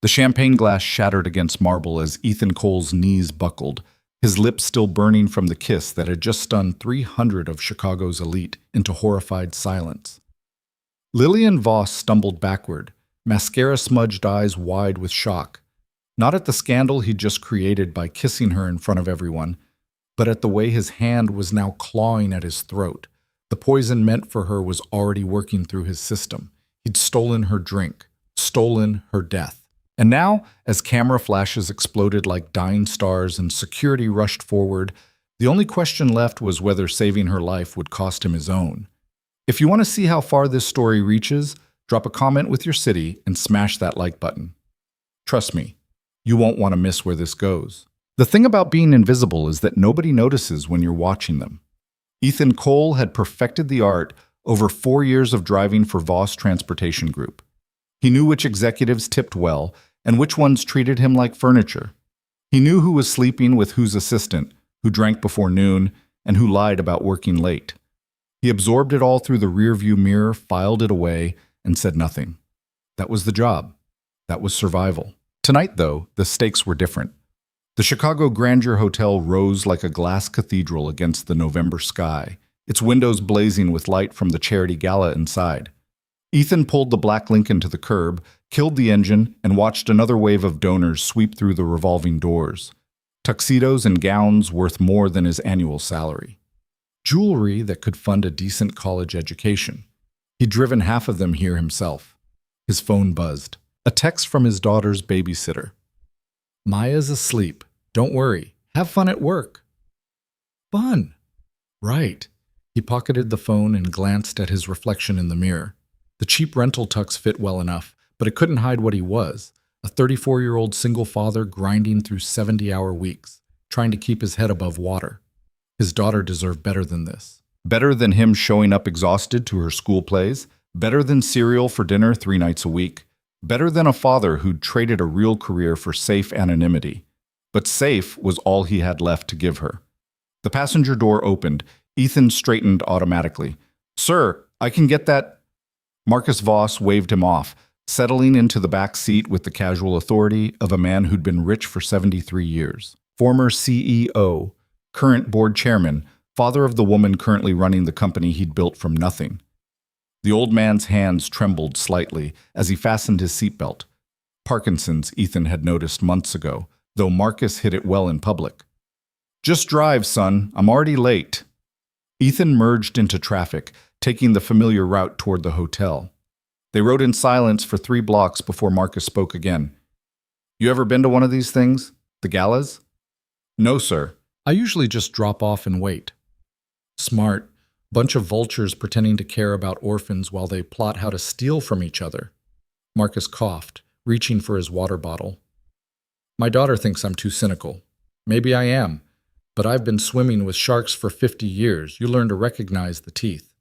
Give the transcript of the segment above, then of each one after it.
The champagne glass shattered against marble as Ethan Cole's knees buckled, his lips still burning from the kiss that had just stunned 300 of Chicago's elite into horrified silence. Lillian Voss stumbled backward, mascara-smudged eyes wide with shock, not at the scandal he'd just created by kissing her in front of everyone, but at the way his hand was now clawing at his throat. The poison meant for her was already working through his system. He'd stolen her drink, stolen her death. And now, as camera flashes exploded like dying stars and security rushed forward, the only question left was whether saving her life would cost him his own. If you want to see how far this story reaches, drop a comment with your city and smash that like button. Trust me, you won't want to miss where this goes. The thing about being invisible is that nobody notices when you're watching them. Ethan Cole had perfected the art over 4 years of driving for Voss Transportation Group. He knew which executives tipped well and which ones treated him like furniture. He knew who was sleeping with whose assistant, who drank before noon, and who lied about working late. He absorbed it all through the rearview mirror, filed it away, and said nothing. That was the job. That was survival. Tonight, though, the stakes were different. The Chicago Grandeur Hotel rose like a glass cathedral against the November sky, its windows blazing with light from the charity gala inside. Ethan pulled the black Lincoln to the curb, killed the engine, and watched another wave of donors sweep through the revolving doors. Tuxedos and gowns worth more than his annual salary. Jewelry that could fund a decent college education. He'd driven half of them here himself. His phone buzzed. A text from his daughter's babysitter. Maya's asleep. Don't worry. Have fun at work. Fun. Right. He pocketed the phone and glanced at his reflection in the mirror. The cheap rental tux fit well enough, but it couldn't hide what he was, a 34-year-old single father grinding through 70-hour weeks, trying to keep his head above water. His daughter deserved better than this. Better than him showing up exhausted to her school plays, better than cereal for dinner 3 nights a week, better than a father who'd traded a real career for safe anonymity. But safe was all he had left to give her. The passenger door opened. Ethan straightened automatically. "Sir, I can get that." Marcus Voss waved him off, settling into the back seat with the casual authority of a man who'd been rich for 73 years. Former CEO, current board chairman, father of the woman currently running the company he'd built from nothing. The old man's hands trembled slightly as he fastened his seatbelt. Parkinson's, Ethan had noticed months ago, though Marcus hid it well in public. "Just drive, son. I'm already late." Ethan merged into traffic, taking the familiar route toward the hotel. They rode in silence for 3 blocks before Marcus spoke again. "You ever been to one of these things? The galas?" "No, sir. I usually just drop off and wait." "Smart. Bunch of vultures pretending to care about orphans while they plot how to steal from each other." Marcus coughed, reaching for his water bottle. "My daughter thinks I'm too cynical. Maybe I am, but I've been swimming with sharks for 50 years. You learn to recognize the teeth."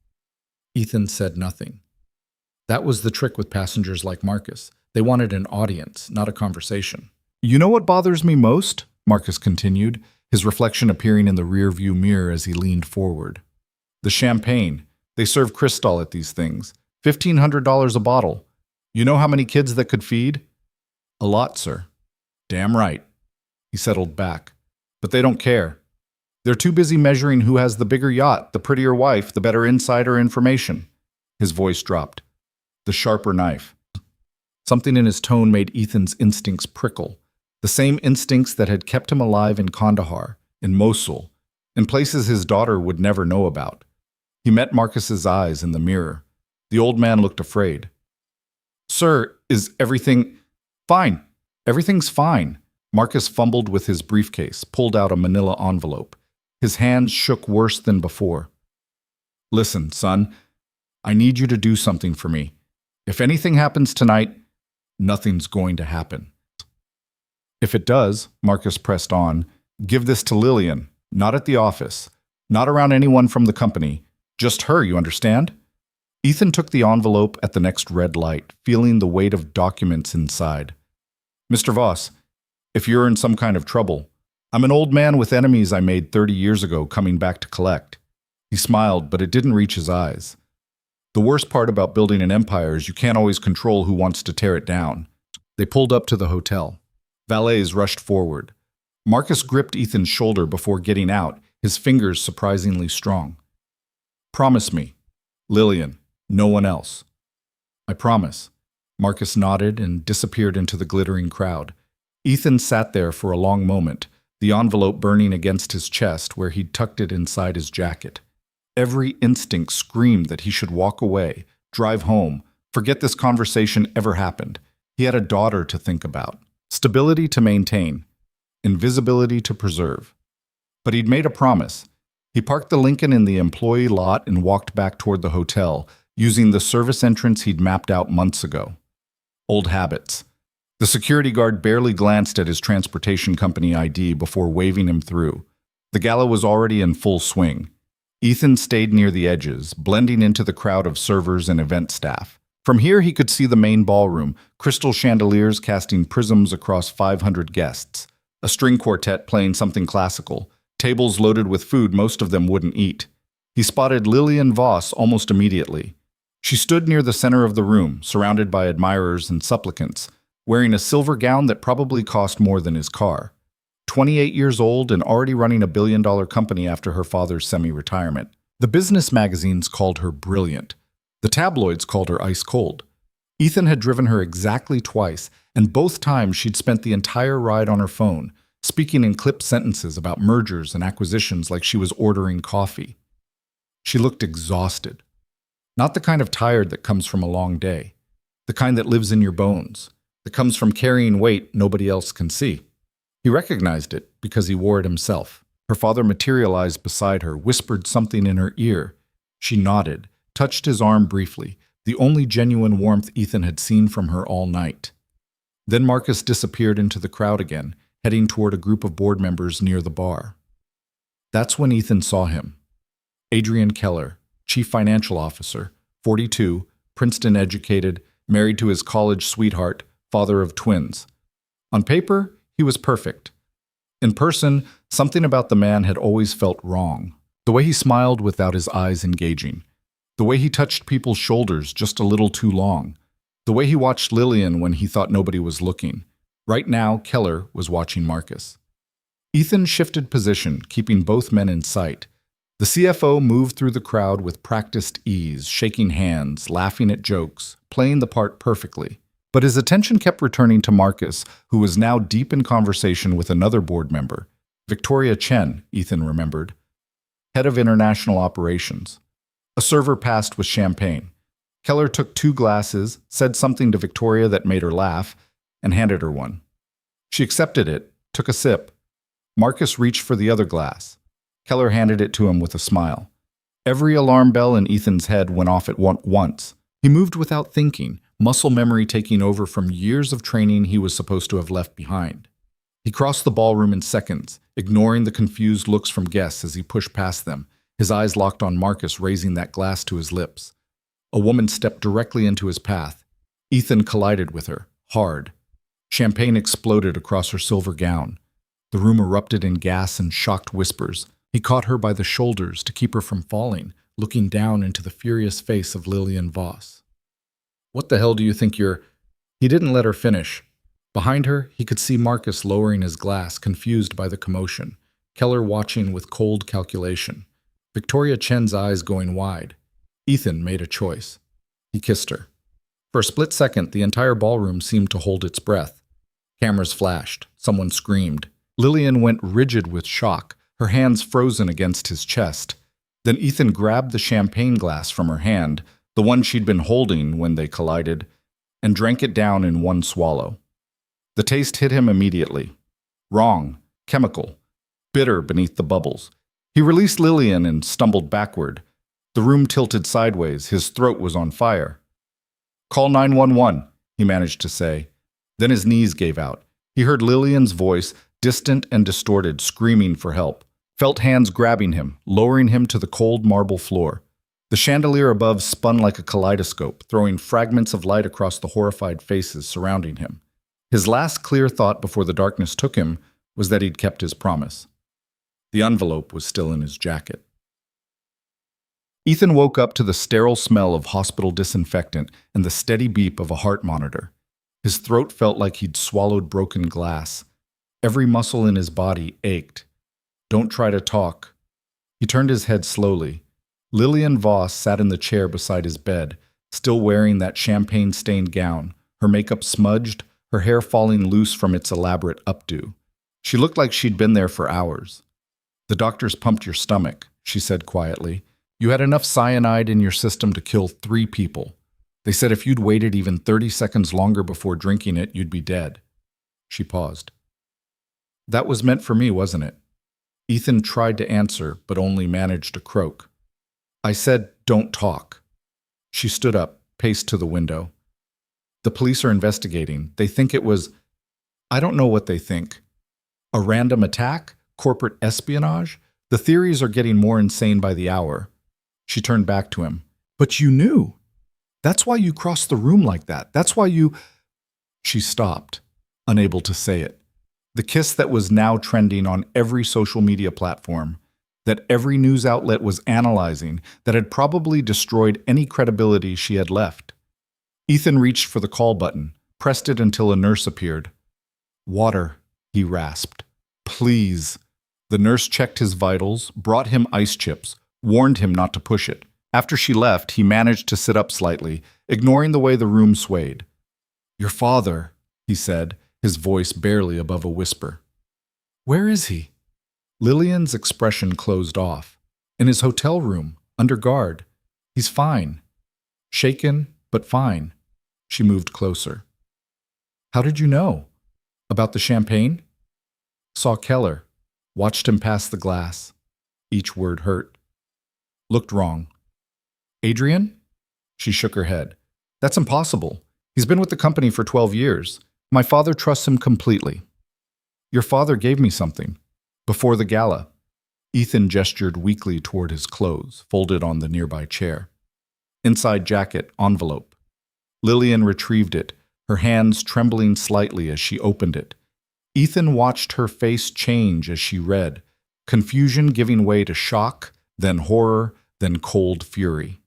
Ethan said nothing. That was the trick with passengers like Marcus. They wanted an audience, not a conversation. "You know what bothers me most?" Marcus continued, his reflection appearing in the rearview mirror as he leaned forward. "The champagne. They serve Cristal at these things. $1,500 a bottle. You know how many kids that could feed?" "A lot, sir." "Damn right." He settled back. "But they don't care. They're too busy measuring who has the bigger yacht, the prettier wife, the better insider information." His voice dropped. "The sharper knife." Something in his tone made Ethan's instincts prickle. The same instincts that had kept him alive in Kandahar, in Mosul, in places his daughter would never know about. He met Marcus's eyes in the mirror. The old man looked afraid. "Sir, is everything fine?" "Everything's fine." Marcus fumbled with his briefcase, pulled out a manila envelope. His hands shook worse than before. "Listen, son, I need you to do something for me. If anything happens tonight, nothing's going to happen." "If it does," Marcus pressed on, "give this to Lillian, not at the office, not around anyone from the company. Just her, you understand?" Ethan took the envelope at the next red light, feeling the weight of documents inside. "Mr. Voss, if you're in some kind of trouble, I'm an old man with enemies I made 30 years ago coming back to collect." He smiled, but it didn't reach his eyes. "The worst part about building an empire is you can't always control who wants to tear it down." They pulled up to the hotel. Valets rushed forward. Marcus gripped Ethan's shoulder before getting out, his fingers surprisingly strong. "Promise me. Lillian, no one else." "I promise." Marcus nodded and disappeared into the glittering crowd. Ethan sat there for a long moment, the envelope burning against his chest where he'd tucked it inside his jacket. Every instinct screamed that he should walk away, drive home, forget this conversation ever happened. He had a daughter to think about, stability to maintain, invisibility to preserve. But he'd made a promise. He parked the Lincoln in the employee lot and walked back toward the hotel, using the service entrance he'd mapped out months ago. Old habits. The security guard barely glanced at his transportation company ID before waving him through. The gala was already in full swing. Ethan stayed near the edges, blending into the crowd of servers and event staff. From here he could see the main ballroom, crystal chandeliers casting prisms across 500 guests, a string quartet playing something classical, tables loaded with food most of them wouldn't eat. He spotted Lillian Voss almost immediately. She stood near the center of the room, surrounded by admirers and supplicants, wearing a silver gown that probably cost more than his car. 28 years old and already running a billion-dollar company after her father's semi-retirement. The business magazines called her brilliant. The tabloids called her ice cold. Ethan had driven her exactly twice, and both times she'd spent the entire ride on her phone, speaking in clipped sentences about mergers and acquisitions like she was ordering coffee. She looked exhausted. Not the kind of tired that comes from a long day. The kind that lives in your bones. That comes from carrying weight nobody else can see. He recognized it because he wore it himself. Her father materialized beside her, whispered something in her ear. She nodded, touched his arm briefly, the only genuine warmth Ethan had seen from her all night. Then Marcus disappeared into the crowd again, heading toward a group of board members near the bar. That's when Ethan saw him. Adrian Keller, Chief Financial Officer, 42, Princeton-educated, married to his college sweetheart, father of twins. On paper, he was perfect. In person, something about the man had always felt wrong. The way he smiled without his eyes engaging. The way he touched people's shoulders just a little too long. The way he watched Lillian when he thought nobody was looking. Right now, Keller was watching Marcus. Ethan shifted position, keeping both men in sight. The CFO moved through the crowd with practiced ease, shaking hands, laughing at jokes, playing the part perfectly. But his attention kept returning to Marcus, who was now deep in conversation with another board member. Victoria Chen, Ethan remembered. Head of International Operations. A server passed with champagne. Keller took 2 glasses, said something to Victoria that made her laugh, and handed her one. She accepted it, took a sip. Marcus reached for the other glass. Keller handed it to him with a smile. Every alarm bell in Ethan's head went off at once. He moved without thinking, muscle memory taking over from years of training he was supposed to have left behind. He crossed the ballroom in seconds, ignoring the confused looks from guests as he pushed past them, his eyes locked on Marcus raising that glass to his lips. A woman stepped directly into his path. Ethan collided with her, hard. Champagne exploded across her silver gown. The room erupted in gas and shocked whispers. He caught her by the shoulders to keep her from falling, looking down into the furious face of Lillian Voss. "What the hell do you think you're—" He didn't let her finish. Behind her, he could see Marcus lowering his glass, confused by the commotion, Keller watching with cold calculation, Victoria Chen's eyes going wide. Ethan made a choice. He kissed her. For a split second, the entire ballroom seemed to hold its breath. Cameras flashed. Someone screamed. Lillian went rigid with shock, her hands frozen against his chest. Then Ethan grabbed the champagne glass from her hand, the one she'd been holding when they collided, and drank it down in one swallow. The taste hit him immediately. Wrong, chemical, bitter beneath the bubbles. He released Lillian and stumbled backward. The room tilted sideways, his throat was on fire. "Call 911, he managed to say. Then his knees gave out. He heard Lillian's voice, distant and distorted, screaming for help. Felt hands grabbing him, lowering him to the cold marble floor. The chandelier above spun like a kaleidoscope, throwing fragments of light across the horrified faces surrounding him. His last clear thought before the darkness took him was that he'd kept his promise. The envelope was still in his jacket. Ethan woke up to the sterile smell of hospital disinfectant and the steady beep of a heart monitor. His throat felt like he'd swallowed broken glass. Every muscle in his body ached. Don't try to talk. He turned his head slowly. Lillian Voss sat in the chair beside his bed, still wearing that champagne-stained gown, her makeup smudged, her hair falling loose from its elaborate updo. She looked like she'd been there for hours. "The doctors pumped your stomach," she said quietly. "You had enough cyanide in your system to kill 3 people. They said if you'd waited even 30 seconds longer before drinking it, you'd be dead." She paused. "That was meant for me, wasn't it?" Ethan tried to answer, but only managed to croak. "I said, don't talk." She stood up, paced to the window. "The police are investigating. They think it was... I don't know what they think. A random attack? Corporate espionage? The theories are getting more insane by the hour." She turned back to him. "But you knew. That's why you crossed the room like that. That's why you..." She stopped, unable to say it. The kiss that was now trending on every social media platform, that every news outlet was analyzing, that had probably destroyed any credibility she had left. Ethan reached for the call button, pressed it until a nurse appeared. "Water," he rasped. "Please." The nurse checked his vitals, brought him ice chips, warned him not to push it. After she left, he managed to sit up slightly, ignoring the way the room swayed. "Your father," he said, his voice barely above a whisper. "Where is he?" Lillian's expression closed off. "In his hotel room, under guard. He's fine. Shaken, but fine." She moved closer. "How did you know? About the champagne?" "Saw Keller. Watched him pass the glass." Each word hurt. "Looked wrong." "Adrian?" She shook her head. "That's impossible. He's been with the company for 12 years. My father trusts him completely." "Your father gave me something. Before the gala." Ethan gestured weakly toward his clothes, folded on the nearby chair. "Inside jacket, envelope." Lillian retrieved it, her hands trembling slightly as she opened it. Ethan watched her face change as she read, confusion giving way to shock, then horror, then cold fury.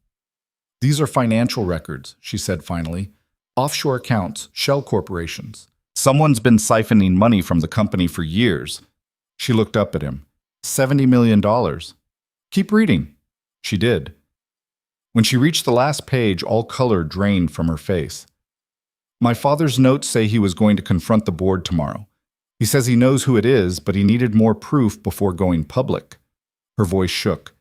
"These are financial records," she said finally. "Offshore accounts, shell corporations. Someone's been siphoning money from the company for years." She looked up at him. $70 million. "Keep reading." She did. When she reached the last page, all color drained from her face. "My father's notes say he was going to confront the board tomorrow. He says he knows who it is, but he needed more proof before going public." Her voice shook.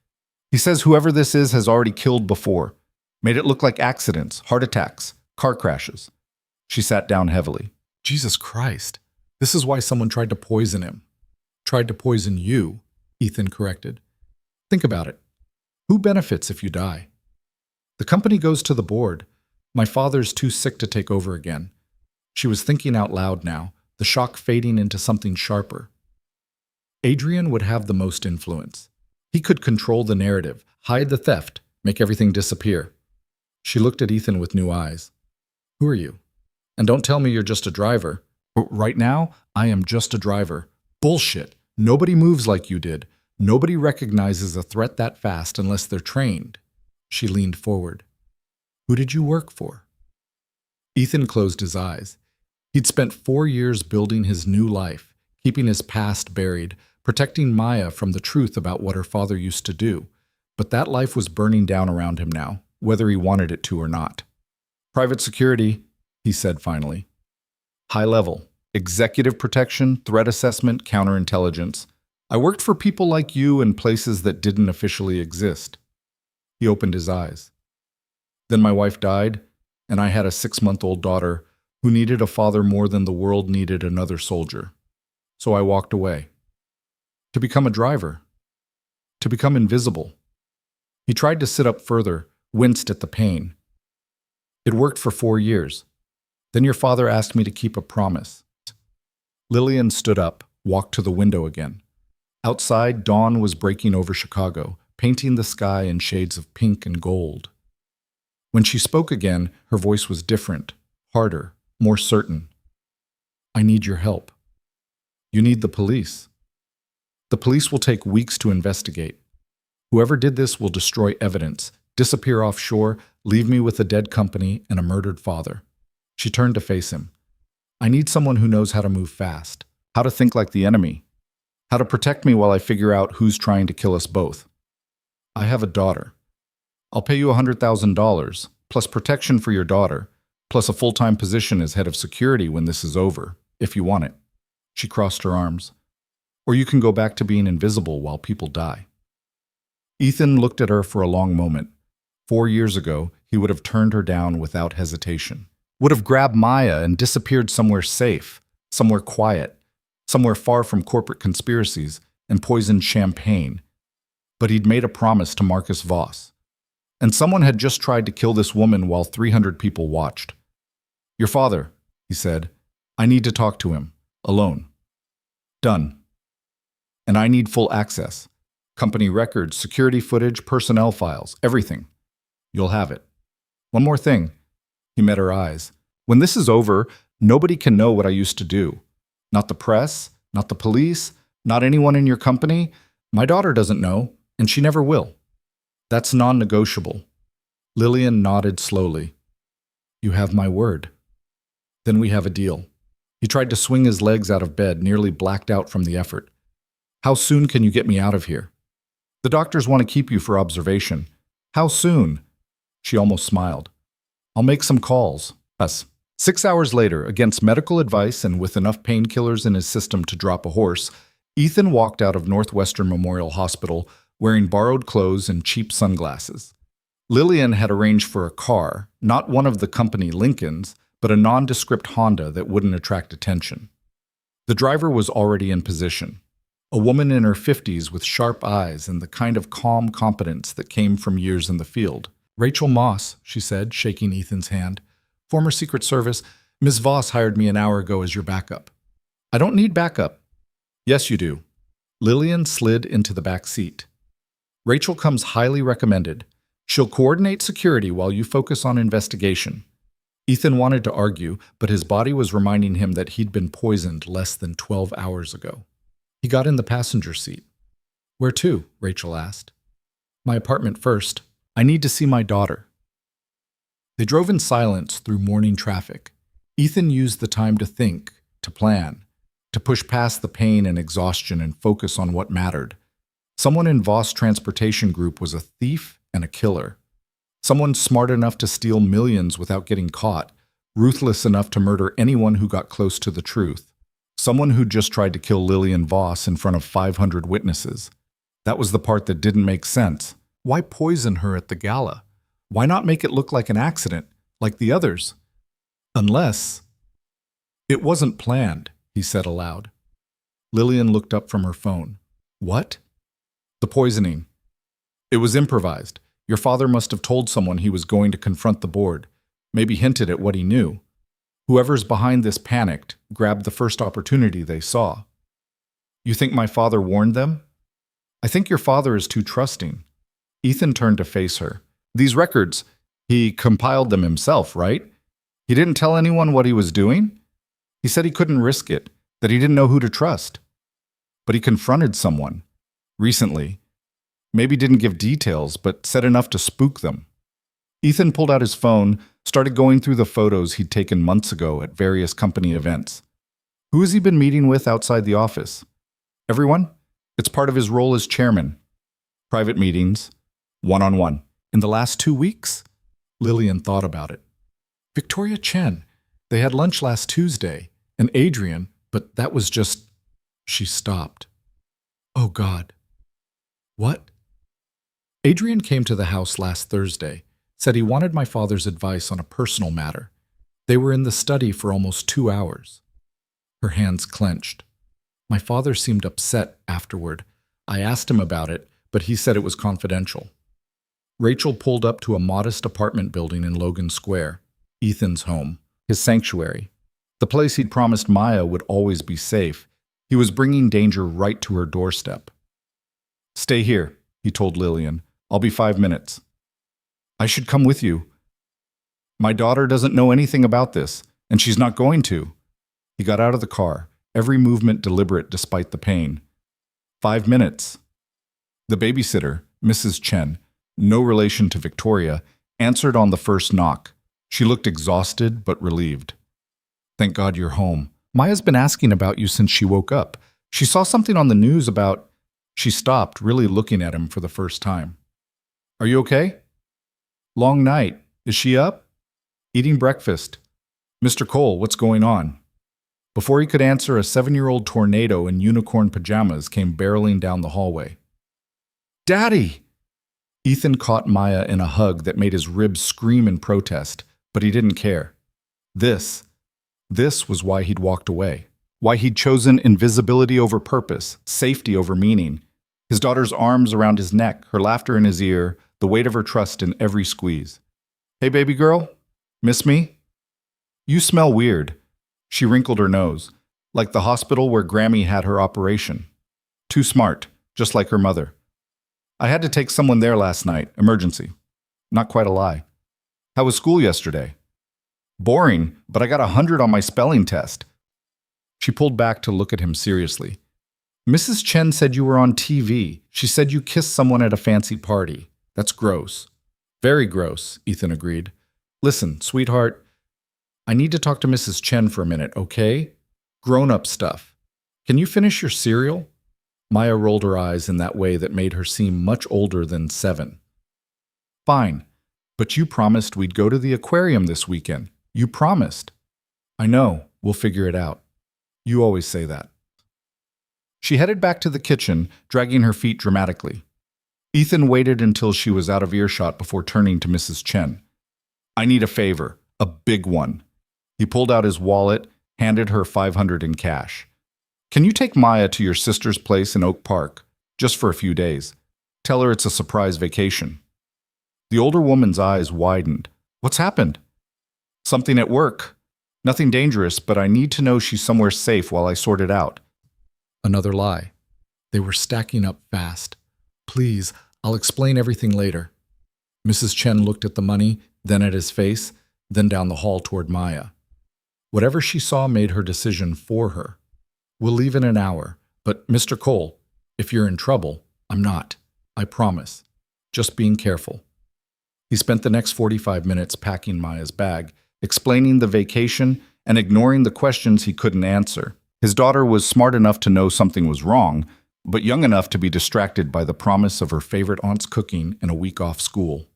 "He says whoever this is has already killed before. Made it look like accidents, heart attacks, car crashes." She sat down heavily. "Jesus Christ. This is why someone tried to poison him." "Tried to poison you," Ethan corrected. "Think about it. Who benefits if you die? The company goes to the board. My father's too sick to take over again." She was thinking out loud now, the shock fading into something sharper. Adrian would have the most influence. He could control the narrative, hide the theft, make everything disappear. She looked at Ethan with new eyes. "Who are you? And don't tell me you're just a driver." "Right now, I am just a driver." "Bullshit. Nobody moves like you did. Nobody recognizes a threat that fast unless they're trained." She leaned forward. "Who did you work for?" Ethan closed his eyes. He'd spent 4 years building his new life, keeping his past buried, protecting Maya from the truth about what her father used to do. But that life was burning down around him now, whether he wanted it to or not. "Private security," he said finally. "High level. Executive protection, threat assessment, counterintelligence. I worked for people like you in places that didn't officially exist." He opened his eyes. "Then my wife died, and I had a 6-month-old daughter who needed a father more than the world needed another soldier. So I walked away. To become a driver. To become invisible." He tried to sit up further, winced at the pain. "It worked for 4 years. Then your father asked me to keep a promise." Lillian stood up, walked to the window again. Outside, dawn was breaking over Chicago, painting the sky in shades of pink and gold. When she spoke again, her voice was different, harder, more certain. "I need your help. You need the police. The police will take weeks to investigate. Whoever did this will destroy evidence, disappear offshore, leave me with a dead company and a murdered father." She turned to face him. I need someone who knows how to move fast, how to think like the enemy, how to protect me while I figure out who's trying to kill us both. I have a daughter. I'll pay you $100,000, plus protection for your daughter, plus a full-time position as head of security when this is over, if you want it. She crossed her arms. Or you can go back to being invisible while people die. Ethan looked at her for a long moment. 4 years ago, he would have turned her down without hesitation. Would have grabbed Maya and disappeared somewhere safe, somewhere quiet, somewhere far from corporate conspiracies and poisoned champagne. But he'd made a promise to Marcus Voss. And someone had just tried to kill this woman while 300 people watched. Your father, he said. I need to talk to him. Alone. Done. And I need full access. Company records, security footage, personnel files, everything. You'll have it. One more thing. He met her eyes. When this is over, nobody can know what I used to do. Not the press, not the police, not anyone in your company. My daughter doesn't know, and she never will. That's non-negotiable. Lillian nodded slowly. You have my word. Then we have a deal. He tried to swing his legs out of bed, nearly blacked out from the effort. How soon can you get me out of here? The doctors want to keep you for observation. How soon? She almost smiled. I'll make some calls. Us. 6 hours later, against medical advice and with enough painkillers in his system to drop a horse, Ethan walked out of Northwestern Memorial Hospital wearing borrowed clothes and cheap sunglasses. Lillian had arranged for a car, not one of the company Lincolns, but a nondescript Honda that wouldn't attract attention. The driver was already in position. A woman in her 50s with sharp eyes and the kind of calm competence that came from years in the field. Rachel Moss, she said, shaking Ethan's hand. Former Secret Service. Ms. Voss hired me an hour ago as your backup. I don't need backup. Yes, you do. Lillian slid into the back seat. Rachel comes highly recommended. She'll coordinate security while you focus on investigation. Ethan wanted to argue, but his body was reminding him that he'd been poisoned less than 12 hours ago. He got in the passenger seat. Where to? Rachel asked. My apartment first. I need to see my daughter. They drove in silence through morning traffic. Ethan used the time to think, to plan, to push past the pain and exhaustion and focus on what mattered. Someone in Voss Transportation Group was a thief and a killer. Someone smart enough to steal millions without getting caught, ruthless enough to murder anyone who got close to the truth. Someone who just tried to kill Lillian Voss in front of 500 witnesses. That was the part that didn't make sense. Why poison her at the gala? Why not make it look like an accident, like the others? Unless... It wasn't planned, he said aloud. Lillian looked up from her phone. What? The poisoning. It was improvised. Your father must have told someone he was going to confront the board, maybe hinted at what he knew. Whoever's behind this panicked, grabbed the first opportunity they saw. You think my father warned them? I think your father is too trusting. Ethan turned to face her. These records, he compiled them himself, right? He didn't tell anyone what he was doing? He said he couldn't risk it, that he didn't know who to trust. But he confronted someone. Recently. Maybe didn't give details, but said enough to spook them. Ethan pulled out his phone, started going through the photos he'd taken months ago at various company events. Who has he been meeting with outside the office? Everyone? It's part of his role as chairman. Private meetings. One-on-one. In the last 2 weeks? Lillian thought about it. Victoria Chen. They had lunch last Tuesday. And Adrian, but that was just... She stopped. Oh, God. What? Adrian came to the house last Thursday, said he wanted my father's advice on a personal matter. They were in the study for almost 2 hours. Her hands clenched. My father seemed upset afterward. I asked him about it, but he said it was confidential. Rachel pulled up to a modest apartment building in Logan Square, Ethan's home, his sanctuary. The place he'd promised Maya would always be safe. He was bringing danger right to her doorstep. Stay here, he told Lillian. I'll be 5 minutes. I should come with you. My daughter doesn't know anything about this, and she's not going to. He got out of the car, every movement deliberate despite the pain. 5 minutes. The babysitter, Mrs. Chen, no relation to Victoria, answered on the first knock. She looked exhausted but relieved. Thank God you're home. Maya's been asking about you since she woke up. She saw something on the news about... She stopped, really looking at him for the first time. Are you okay? Long night. Is she up? Eating breakfast. Mr. Cole, what's going on? Before he could answer, a 7-year-old tornado in unicorn pajamas came barreling down the hallway. Daddy! Ethan caught Maya in a hug that made his ribs scream in protest, but he didn't care. This was why he'd walked away. Why he'd chosen invisibility over purpose, safety over meaning. His daughter's arms around his neck, her laughter in his ear, the weight of her trust in every squeeze. Hey, baby girl? Miss me? You smell weird. She wrinkled her nose, like the hospital where Grammy had her operation. Too smart, just like her mother. I had to take someone there last night, emergency. Not quite a lie. How was school yesterday? Boring, but I got 100 on my spelling test. She pulled back to look at him seriously. Mrs. Chen said you were on TV. She said you kissed someone at a fancy party. That's gross. Very gross, Ethan agreed. Listen, sweetheart, I need to talk to Mrs. Chen for a minute, okay? Grown-up stuff. Can you finish your cereal? Maya rolled her eyes in that way that made her seem much older than 7. Fine, but you promised we'd go to the aquarium this weekend. You promised. I know, we'll figure it out. You always say that. She headed back to the kitchen, dragging her feet dramatically. Ethan waited until she was out of earshot before turning to Mrs. Chen. I need a favor, a big one. He pulled out his wallet, handed her $500 in cash. Can you take Maya to your sister's place in Oak Park, just for a few days? Tell her it's a surprise vacation. The older woman's eyes widened. What's happened? Something at work. Nothing dangerous, but I need to know she's somewhere safe while I sort it out. Another lie. They were stacking up fast. Please, I'll explain everything later. Mrs. Chen looked at the money, then at his face, then down the hall toward Maya. Whatever she saw made her decision for her. We'll leave in an hour, but Mr. Cole, if you're in trouble, I'm not. I promise. Just being careful. He spent the next 45 minutes packing Maya's bag, explaining the vacation and ignoring the questions he couldn't answer. His daughter was smart enough to know something was wrong, but young enough to be distracted by the promise of her favorite aunt's cooking and a week off school.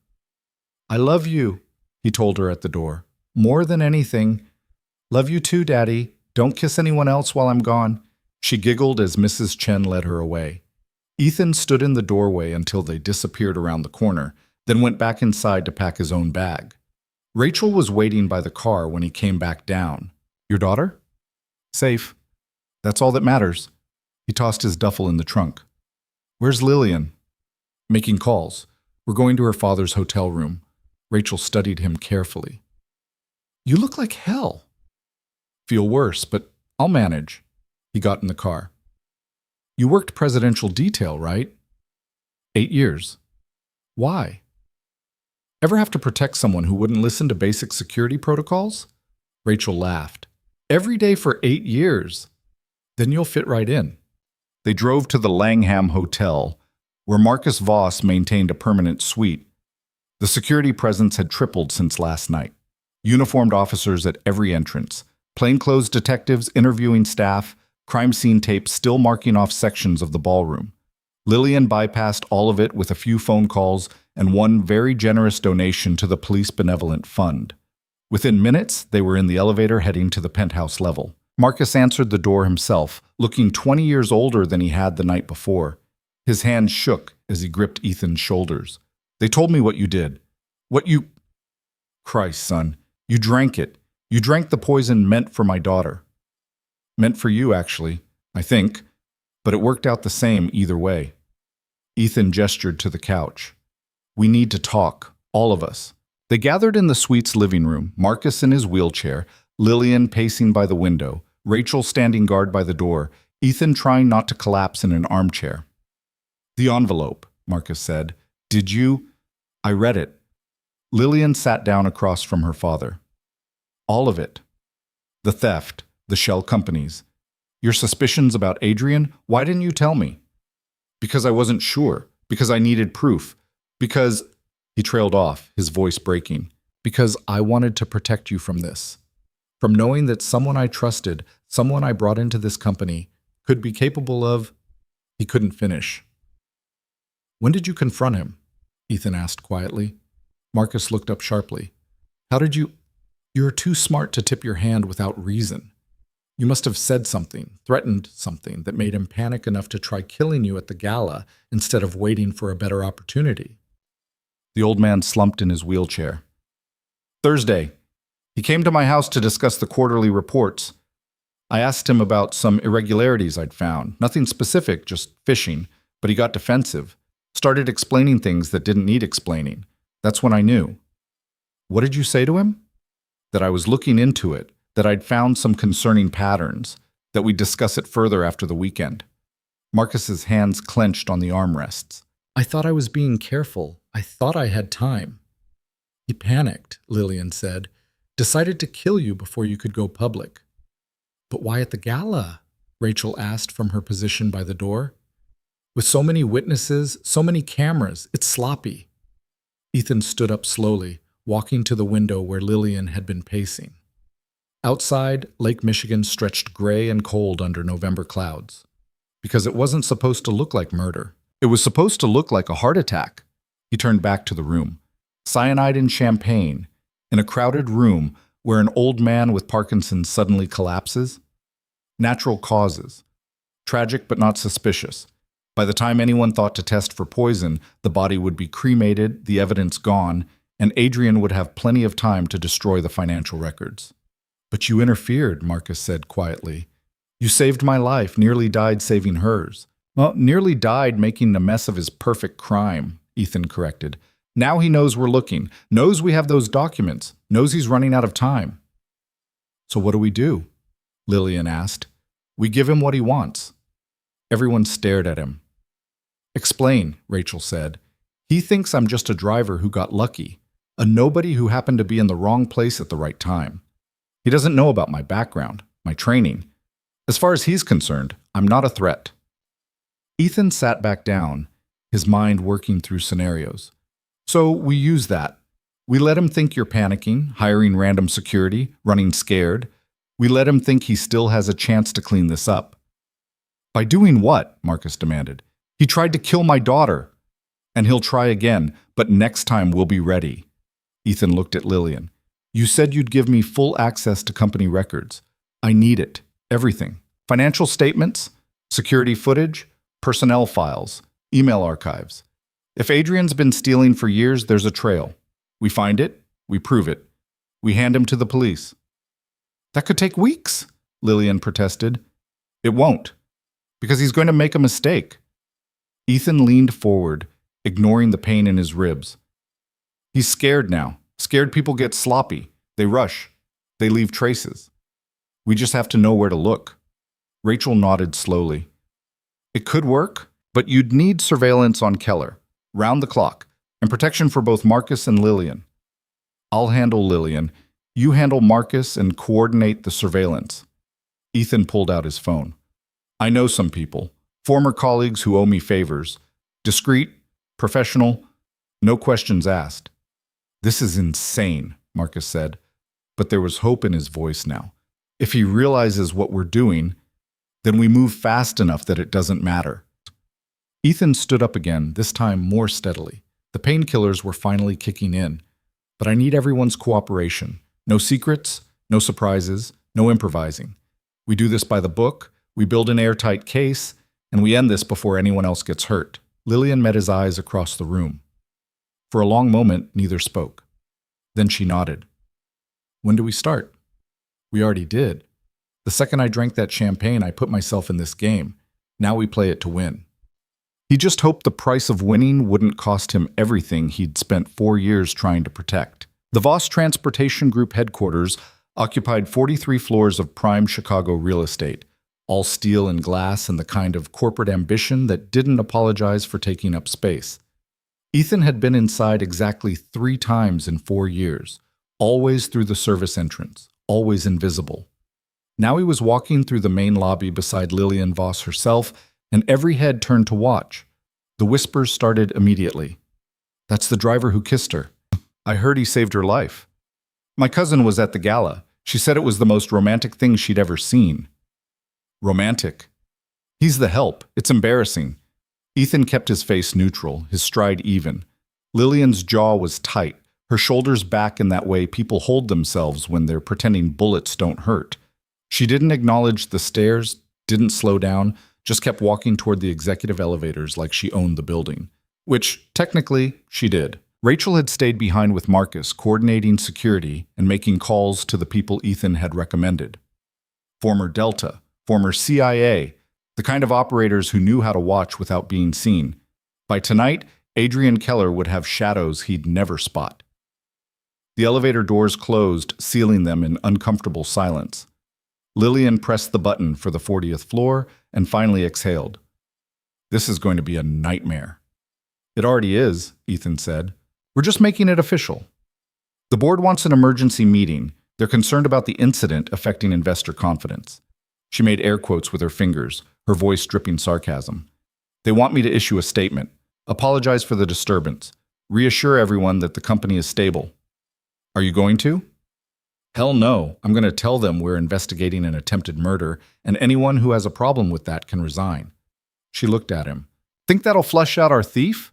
I love you, he told her at the door. More than anything. Love you too, Daddy. Don't kiss anyone else while I'm gone. She giggled as Mrs. Chen led her away. Ethan stood in the doorway until they disappeared around the corner, then went back inside to pack his own bag. Rachel was waiting by the car when he came back down. Your daughter? Safe. That's all that matters. He tossed his duffel in the trunk. Where's Lillian? Making calls. We're going to her father's hotel room. Rachel studied him carefully. You look like hell. Feel worse, but I'll manage. He got in the car. You worked presidential detail, right? 8 years. Why? Ever have to protect someone who wouldn't listen to basic security protocols? Rachel laughed. Every day for 8 years. Then you'll fit right in. They drove to the Langham Hotel, where Marcus Voss maintained a permanent suite. The security presence had tripled since last night. Uniformed officers at every entrance, plainclothes detectives interviewing staff, crime scene tapes still marking off sections of the ballroom. Lillian bypassed all of it with a few phone calls and one very generous donation to the Police Benevolent Fund. Within minutes, they were in the elevator heading to the penthouse level. Marcus answered the door himself, looking 20 years older than he had the night before. His hand shook as he gripped Ethan's shoulders. They told me what you did. What you... Christ, son. You drank it. You drank the poison meant for my daughter. Meant for you, actually, I think. But it worked out the same either way. Ethan gestured to the couch. We need to talk, all of us. They gathered in the suite's living room, Marcus in his wheelchair, Lillian pacing by the window, Rachel standing guard by the door, Ethan trying not to collapse in an armchair. The envelope, Marcus said. Did you? I read it. Lillian sat down across from her father. All of it. The theft, the shell companies. Your suspicions about Adrian, why didn't you tell me? Because I wasn't sure. Because I needed proof. Because... He trailed off, his voice breaking. Because I wanted to protect you from this. from knowing that someone I trusted, someone I brought into this company, could be capable of... He couldn't finish. When did you confront him? Ethan asked quietly. Marcus looked up sharply. How did you... You're too smart to tip your hand without reason. You must have said something, threatened something that made him panic enough to try killing you at the gala instead of waiting for a better opportunity. The old man slumped in his wheelchair. Thursday. He came to my house to discuss the quarterly reports. I asked him about some irregularities I'd found. Nothing specific, just fishing, but he got defensive. Started explaining things that didn't need explaining. That's when I knew. What did you say to him? That I was looking into it, that I'd found some concerning patterns, that we'd discuss it further after the weekend. Marcus's hands clenched on the armrests. I thought I was being careful. I thought I had time. He panicked, Lillian said. Decided to kill you before you could go public. But why at the gala? Rachel asked from her position by the door. With so many witnesses, so many cameras, it's sloppy. Ethan stood up slowly, walking to the window where Lillian had been pacing. Outside, Lake Michigan stretched gray and cold under November clouds. Because it wasn't supposed to look like murder. It was supposed to look like a heart attack. He turned back to the room. Cyanide and champagne, in a crowded room where an old man with Parkinson's suddenly collapses. Natural causes. Tragic but not suspicious. By the time anyone thought to test for poison, the body would be cremated, the evidence gone, and Adrian would have plenty of time to destroy the financial records. But you interfered, Marcus said quietly. You saved my life, nearly died saving hers. Well, nearly died making a mess of his perfect crime, Ethan corrected. Now he knows we're looking, knows we have those documents, knows he's running out of time. So what do we do? Lillian asked. We give him what he wants. Everyone stared at him. Explain, Rachel said. He thinks I'm just a driver who got lucky, a nobody who happened to be in the wrong place at the right time. He doesn't know about my background, my training. As far as he's concerned, I'm not a threat. Ethan sat back down, his mind working through scenarios. So we use that. We let him think you're panicking, hiring random security, running scared. We let him think he still has a chance to clean this up. By doing what? Marcus demanded. He tried to kill my daughter. And he'll try again, but next time we'll be ready. Ethan looked at Lillian. You said you'd give me full access to company records. I need it. Everything. Financial statements, security footage, personnel files, email archives. If Adrian's been stealing for years, there's a trail. We find it, we prove it. We hand him to the police. That could take weeks, Lillian protested. It won't, because he's going to make a mistake. Ethan leaned forward, ignoring the pain in his ribs. He's scared now. Scared people get sloppy. They rush. They leave traces. We just have to know where to look. Rachel nodded slowly. It could work, but you'd need surveillance on Keller, round the clock, and protection for both Marcus and Lillian. I'll handle Lillian. You handle Marcus and coordinate the surveillance. Ethan pulled out his phone. I know some people, former colleagues who owe me favors. Discreet, professional, no questions asked. This is insane, Marcus said, but there was hope in his voice now. If he realizes what we're doing, then we move fast enough that it doesn't matter. Ethan stood up again, this time more steadily. The painkillers were finally kicking in, but I need everyone's cooperation. No secrets, no surprises, no improvising. We do this by the book, we build an airtight case, and we end this before anyone else gets hurt. Lillian met his eyes across the room. For a long moment, neither spoke. Then she nodded. When do we start? We already did. The second I drank that champagne, I put myself in this game. Now we play it to win. He just hoped the price of winning wouldn't cost him everything he'd spent 4 years trying to protect. The Voss Transportation Group headquarters occupied 43 floors of prime Chicago real estate, all steel and glass and the kind of corporate ambition that didn't apologize for taking up space. Ethan had been inside exactly 3 times in 4 years, always through the service entrance, always invisible. Now he was walking through the main lobby beside Lillian Voss herself, and every head turned to watch. The whispers started immediately. That's the driver who kissed her. I heard he saved her life. My cousin was at the gala. She said it was the most romantic thing she'd ever seen. Romantic? He's the help. It's embarrassing. Ethan kept his face neutral, his stride even. Lillian's jaw was tight, her shoulders back in that way people hold themselves when they're pretending bullets don't hurt. She didn't acknowledge the stares, didn't slow down, just kept walking toward the executive elevators like she owned the building. Which, technically, she did. Rachel had stayed behind with Marcus, coordinating security and making calls to the people Ethan had recommended. Former Delta, former CIA, the kind of operators who knew how to watch without being seen. By tonight, Adrian Keller would have shadows he'd never spot. The elevator doors closed, sealing them in uncomfortable silence. Lillian pressed the button for the 40th floor and finally exhaled. This is going to be a nightmare. It already is, Ethan said. We're just making it official. The board wants an emergency meeting. They're concerned about the incident affecting investor confidence. She made air quotes with her fingers, her voice dripping sarcasm. They want me to issue a statement, apologize for the disturbance, reassure everyone that the company is stable. Are you going to? Hell no. I'm going to tell them we're investigating an attempted murder, and anyone who has a problem with that can resign. She looked at him. Think that'll flush out our thief?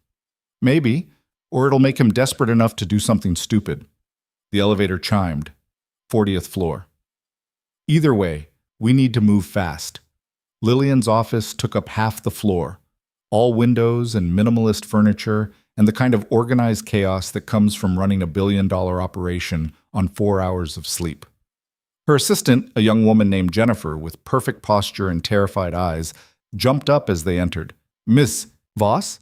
Maybe. Or it'll make him desperate enough to do something stupid. The elevator chimed. 40th floor. Either way, we need to move fast. Lillian's office took up half the floor. All windows and minimalist furniture and the kind of organized chaos that comes from running a billion-dollar operation on 4 hours of sleep. Her assistant, a young woman named Jennifer with perfect posture and terrified eyes, jumped up as they entered. Miss Voss?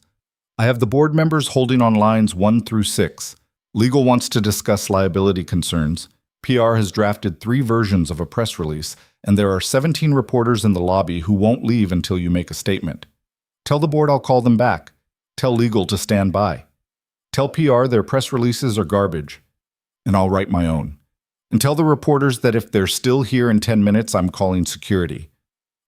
I have the board members holding on lines 1 through 6. Legal wants to discuss liability concerns. PR has drafted 3 versions of a press release, and there are 17 reporters in the lobby who won't leave until you make a statement. Tell the board I'll call them back. Tell legal to stand by. Tell PR their press releases are garbage, and I'll write my own. And tell the reporters that if they're still here in 10 minutes, I'm calling security.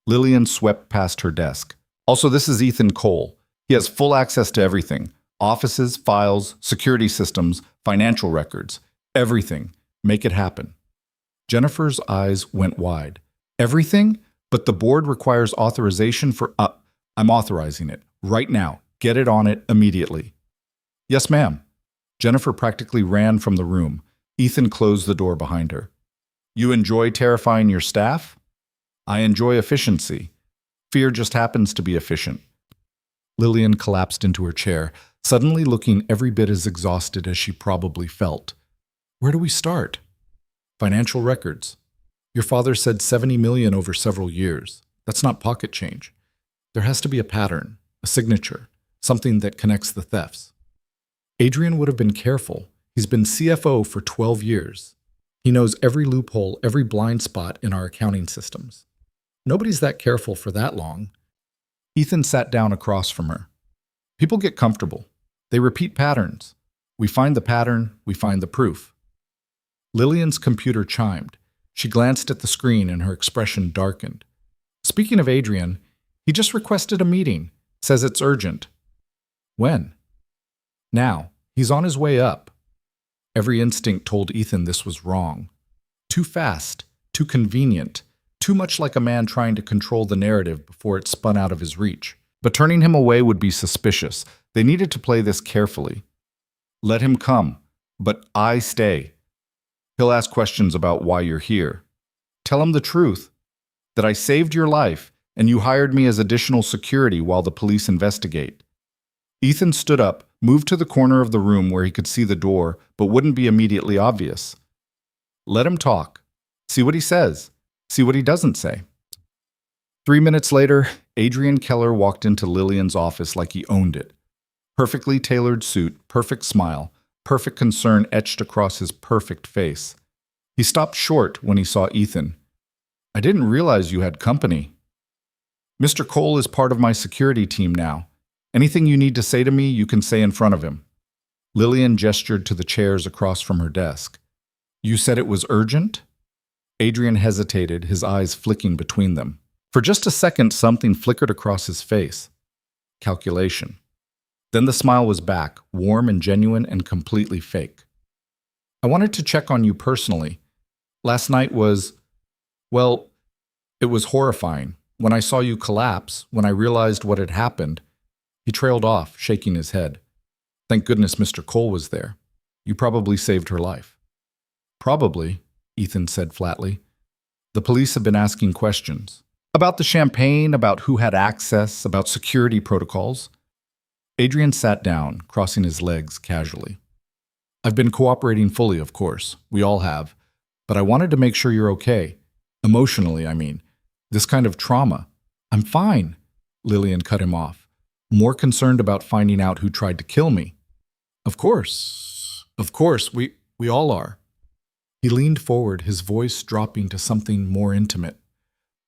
Lillian swept past her desk. Also, this is Ethan Cole. He has full access to everything. Offices, files, security systems, financial records. Everything. Make it happen. Jennifer's eyes went wide. Everything? But the board requires authorization for... I'm authorizing it. Right now. Get it on it immediately. Yes, ma'am. Jennifer practically ran from the room. Ethan closed the door behind her. You enjoy terrifying your staff? I enjoy efficiency. Fear just happens to be efficient. Lillian collapsed into her chair, suddenly looking every bit as exhausted as she probably felt. Where do we start? Financial records. Your father said 70 million over several years. That's not pocket change. There has to be a pattern, a signature, something that connects the thefts. Adrian would have been careful. He's been CFO for 12 years. He knows every loophole, every blind spot in our accounting systems. Nobody's that careful for that long. Ethan sat down across from her. People get comfortable. They repeat patterns. We find the pattern, we find the proof. Lillian's computer chimed. She glanced at the screen and her expression darkened. Speaking of Adrian, he just requested a meeting. Says it's urgent. When? Now. He's on his way up. Every instinct told Ethan this was wrong. Too fast, too convenient, too much like a man trying to control the narrative before it spun out of his reach. But turning him away would be suspicious. They needed to play this carefully. Let him come, but I stay. He'll ask questions about why you're here. Tell him the truth, that I saved your life and you hired me as additional security while the police investigate. Ethan stood up, moved to the corner of the room where he could see the door but wouldn't be immediately obvious. Let him talk. See what he says. See what he doesn't say. 3 minutes later, Adrian Keller walked into Lillian's office like he owned it. Perfectly tailored suit, perfect smile, perfect concern etched across his perfect face. He stopped short when he saw Ethan. I didn't realize you had company. Mr. Cole is part of my security team now. Anything you need to say to me, you can say in front of him. Lillian gestured to the chairs across from her desk. You said it was urgent? Adrian hesitated, his eyes flicking between them. For just a second, something flickered across his face. Calculation. Then the smile was back, warm and genuine and completely fake. I wanted to check on you personally. Last night was, well, it was horrifying. When I saw you collapse, when I realized what had happened, he trailed off, shaking his head. Thank goodness Mr. Cole was there. You probably saved her life. Probably, Ethan said flatly. The police have been asking questions. About the champagne, about who had access, about security protocols. Adrian sat down, crossing his legs casually. I've been cooperating fully, of course. We all have. But I wanted to make sure you're okay. Emotionally, I mean. This kind of trauma. I'm fine, Lillian cut him off. More concerned about finding out who tried to kill me. Of course, we all are. He leaned forward, his voice dropping to something more intimate.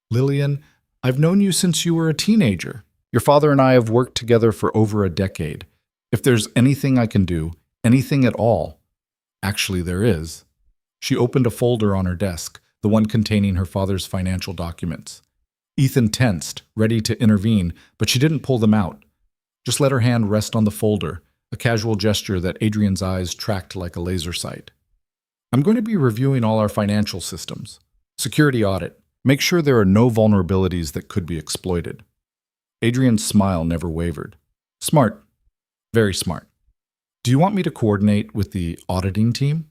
Lillian, I've known you since you were a teenager. Your father and I have worked together for over a decade. If there's anything I can do, anything at all, actually there is. She opened a folder on her desk, the one containing her father's financial documents. Ethan tensed, ready to intervene, but she didn't pull them out. Just let her hand rest on the folder, a casual gesture that Adrian's eyes tracked like a laser sight. I'm going to be reviewing all our financial systems. Security audit. Make sure there are no vulnerabilities that could be exploited. Adrian's smile never wavered. Smart. Very smart. Do you want me to coordinate with the auditing team?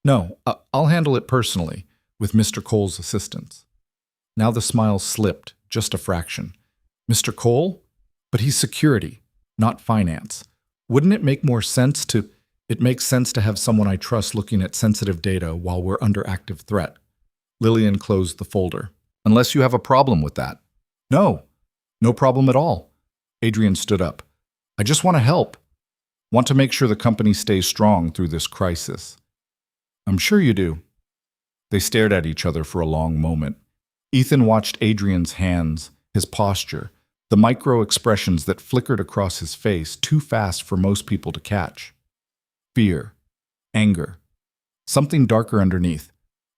No, I'll handle it personally, with Mr. Cole's assistance. Now the smile slipped, just a fraction. Mr. Cole? But he's security, not finance. Wouldn't it make more sense to... It makes sense to have someone I trust looking at sensitive data while we're under active threat. Lillian closed the folder. Unless you have a problem with that. No problem at all. Adrian stood up. I just want to help. Want to make sure the company stays strong through this crisis. I'm sure you do. They stared at each other for a long moment. Ethan watched Adrian's hands, his posture, the micro expressions that flickered across his face too fast for most people to catch. Fear, anger, something darker underneath.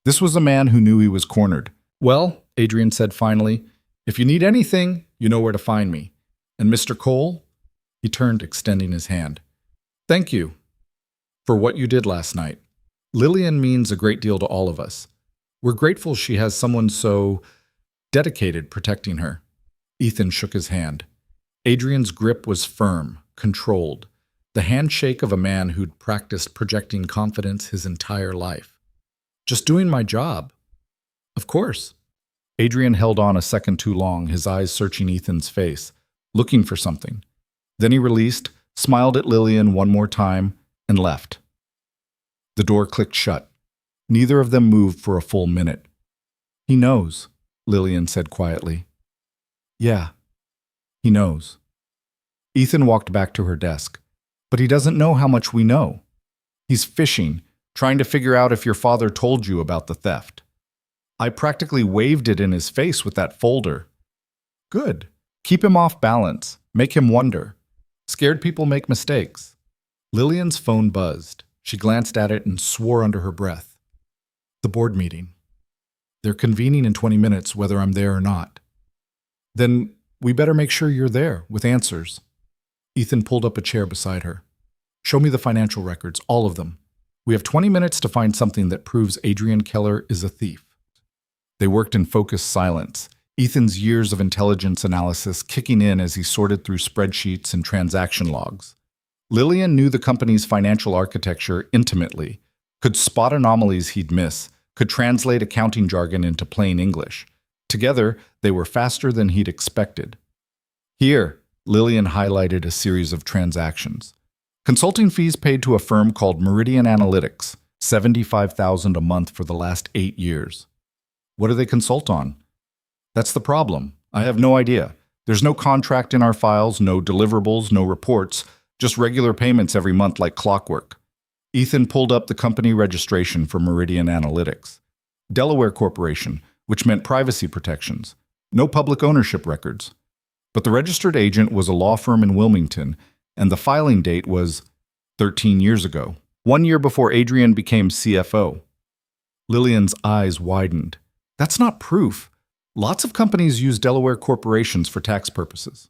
This was a man who knew he was cornered. Well, Adrian said finally, if you need anything, you know where to find me. And Mr. Cole? He turned, extending his hand. Thank you for what you did last night. Lillian means a great deal to all of us. We're grateful she has someone so dedicated protecting her. Ethan shook his hand. Adrian's grip was firm, controlled, the handshake of a man who'd practiced projecting confidence his entire life. Just doing my job. Of course. Adrian held on a second too long, his eyes searching Ethan's face, looking for something. Then he released, smiled at Lillian one more time, and left. The door clicked shut. Neither of them moved for a full minute. He knows, Lillian said quietly. Yeah, he knows. Ethan walked back to her desk. But he doesn't know how much we know. He's fishing, trying to figure out if your father told you about the theft. I practically waved it in his face with that folder. Good. Keep him off balance. Make him wonder. Scared people make mistakes. Lillian's phone buzzed. She glanced at it and swore under her breath. The board meeting. They're convening in 20 minutes, whether I'm there or not. Then we better make sure you're there, with answers. Ethan pulled up a chair beside her. Show me the financial records, all of them. We have 20 minutes to find something that proves Adrian Keller is a thief. They worked in focused silence, Ethan's years of intelligence analysis kicking in as he sorted through spreadsheets and transaction logs. Lillian knew the company's financial architecture intimately, could spot anomalies he'd miss, could translate accounting jargon into plain English. Together, they were faster than he'd expected. Here, Lillian highlighted a series of transactions. Consulting fees paid to a firm called Meridian Analytics, $75,000 a month for the last 8 years. What do they consult on? That's the problem. I have no idea. There's no contract in our files, no deliverables, no reports, just regular payments every month like clockwork. Ethan pulled up the company registration for Meridian Analytics. Delaware Corporation, which meant privacy protections. No public ownership records. But the registered agent was a law firm in Wilmington, and the filing date was 13 years ago, 1 year before Adrian became CFO. Lillian's eyes widened. That's not proof. Lots of companies use Delaware corporations for tax purposes.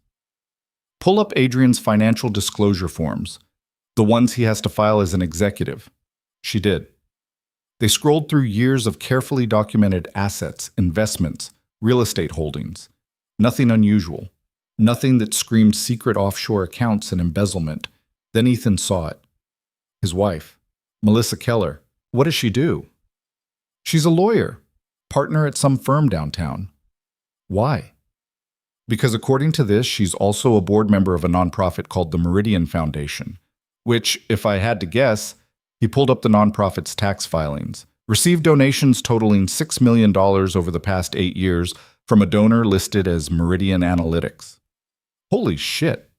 Pull up Adrian's financial disclosure forms, the ones he has to file as an executive. She did. They scrolled through years of carefully documented assets, investments, real estate holdings. Nothing unusual. Nothing that screamed secret offshore accounts and embezzlement. Then Ethan saw it. His wife, Melissa Keller. What does she do? She's a lawyer, partner at some firm downtown. Why? Because according to this, she's also a board member of a nonprofit called the Meridian Foundation, which, if I had to guess, he pulled up the nonprofit's tax filings, received donations totaling $6 million over the past 8 years from a donor listed as Meridian Analytics. Holy shit.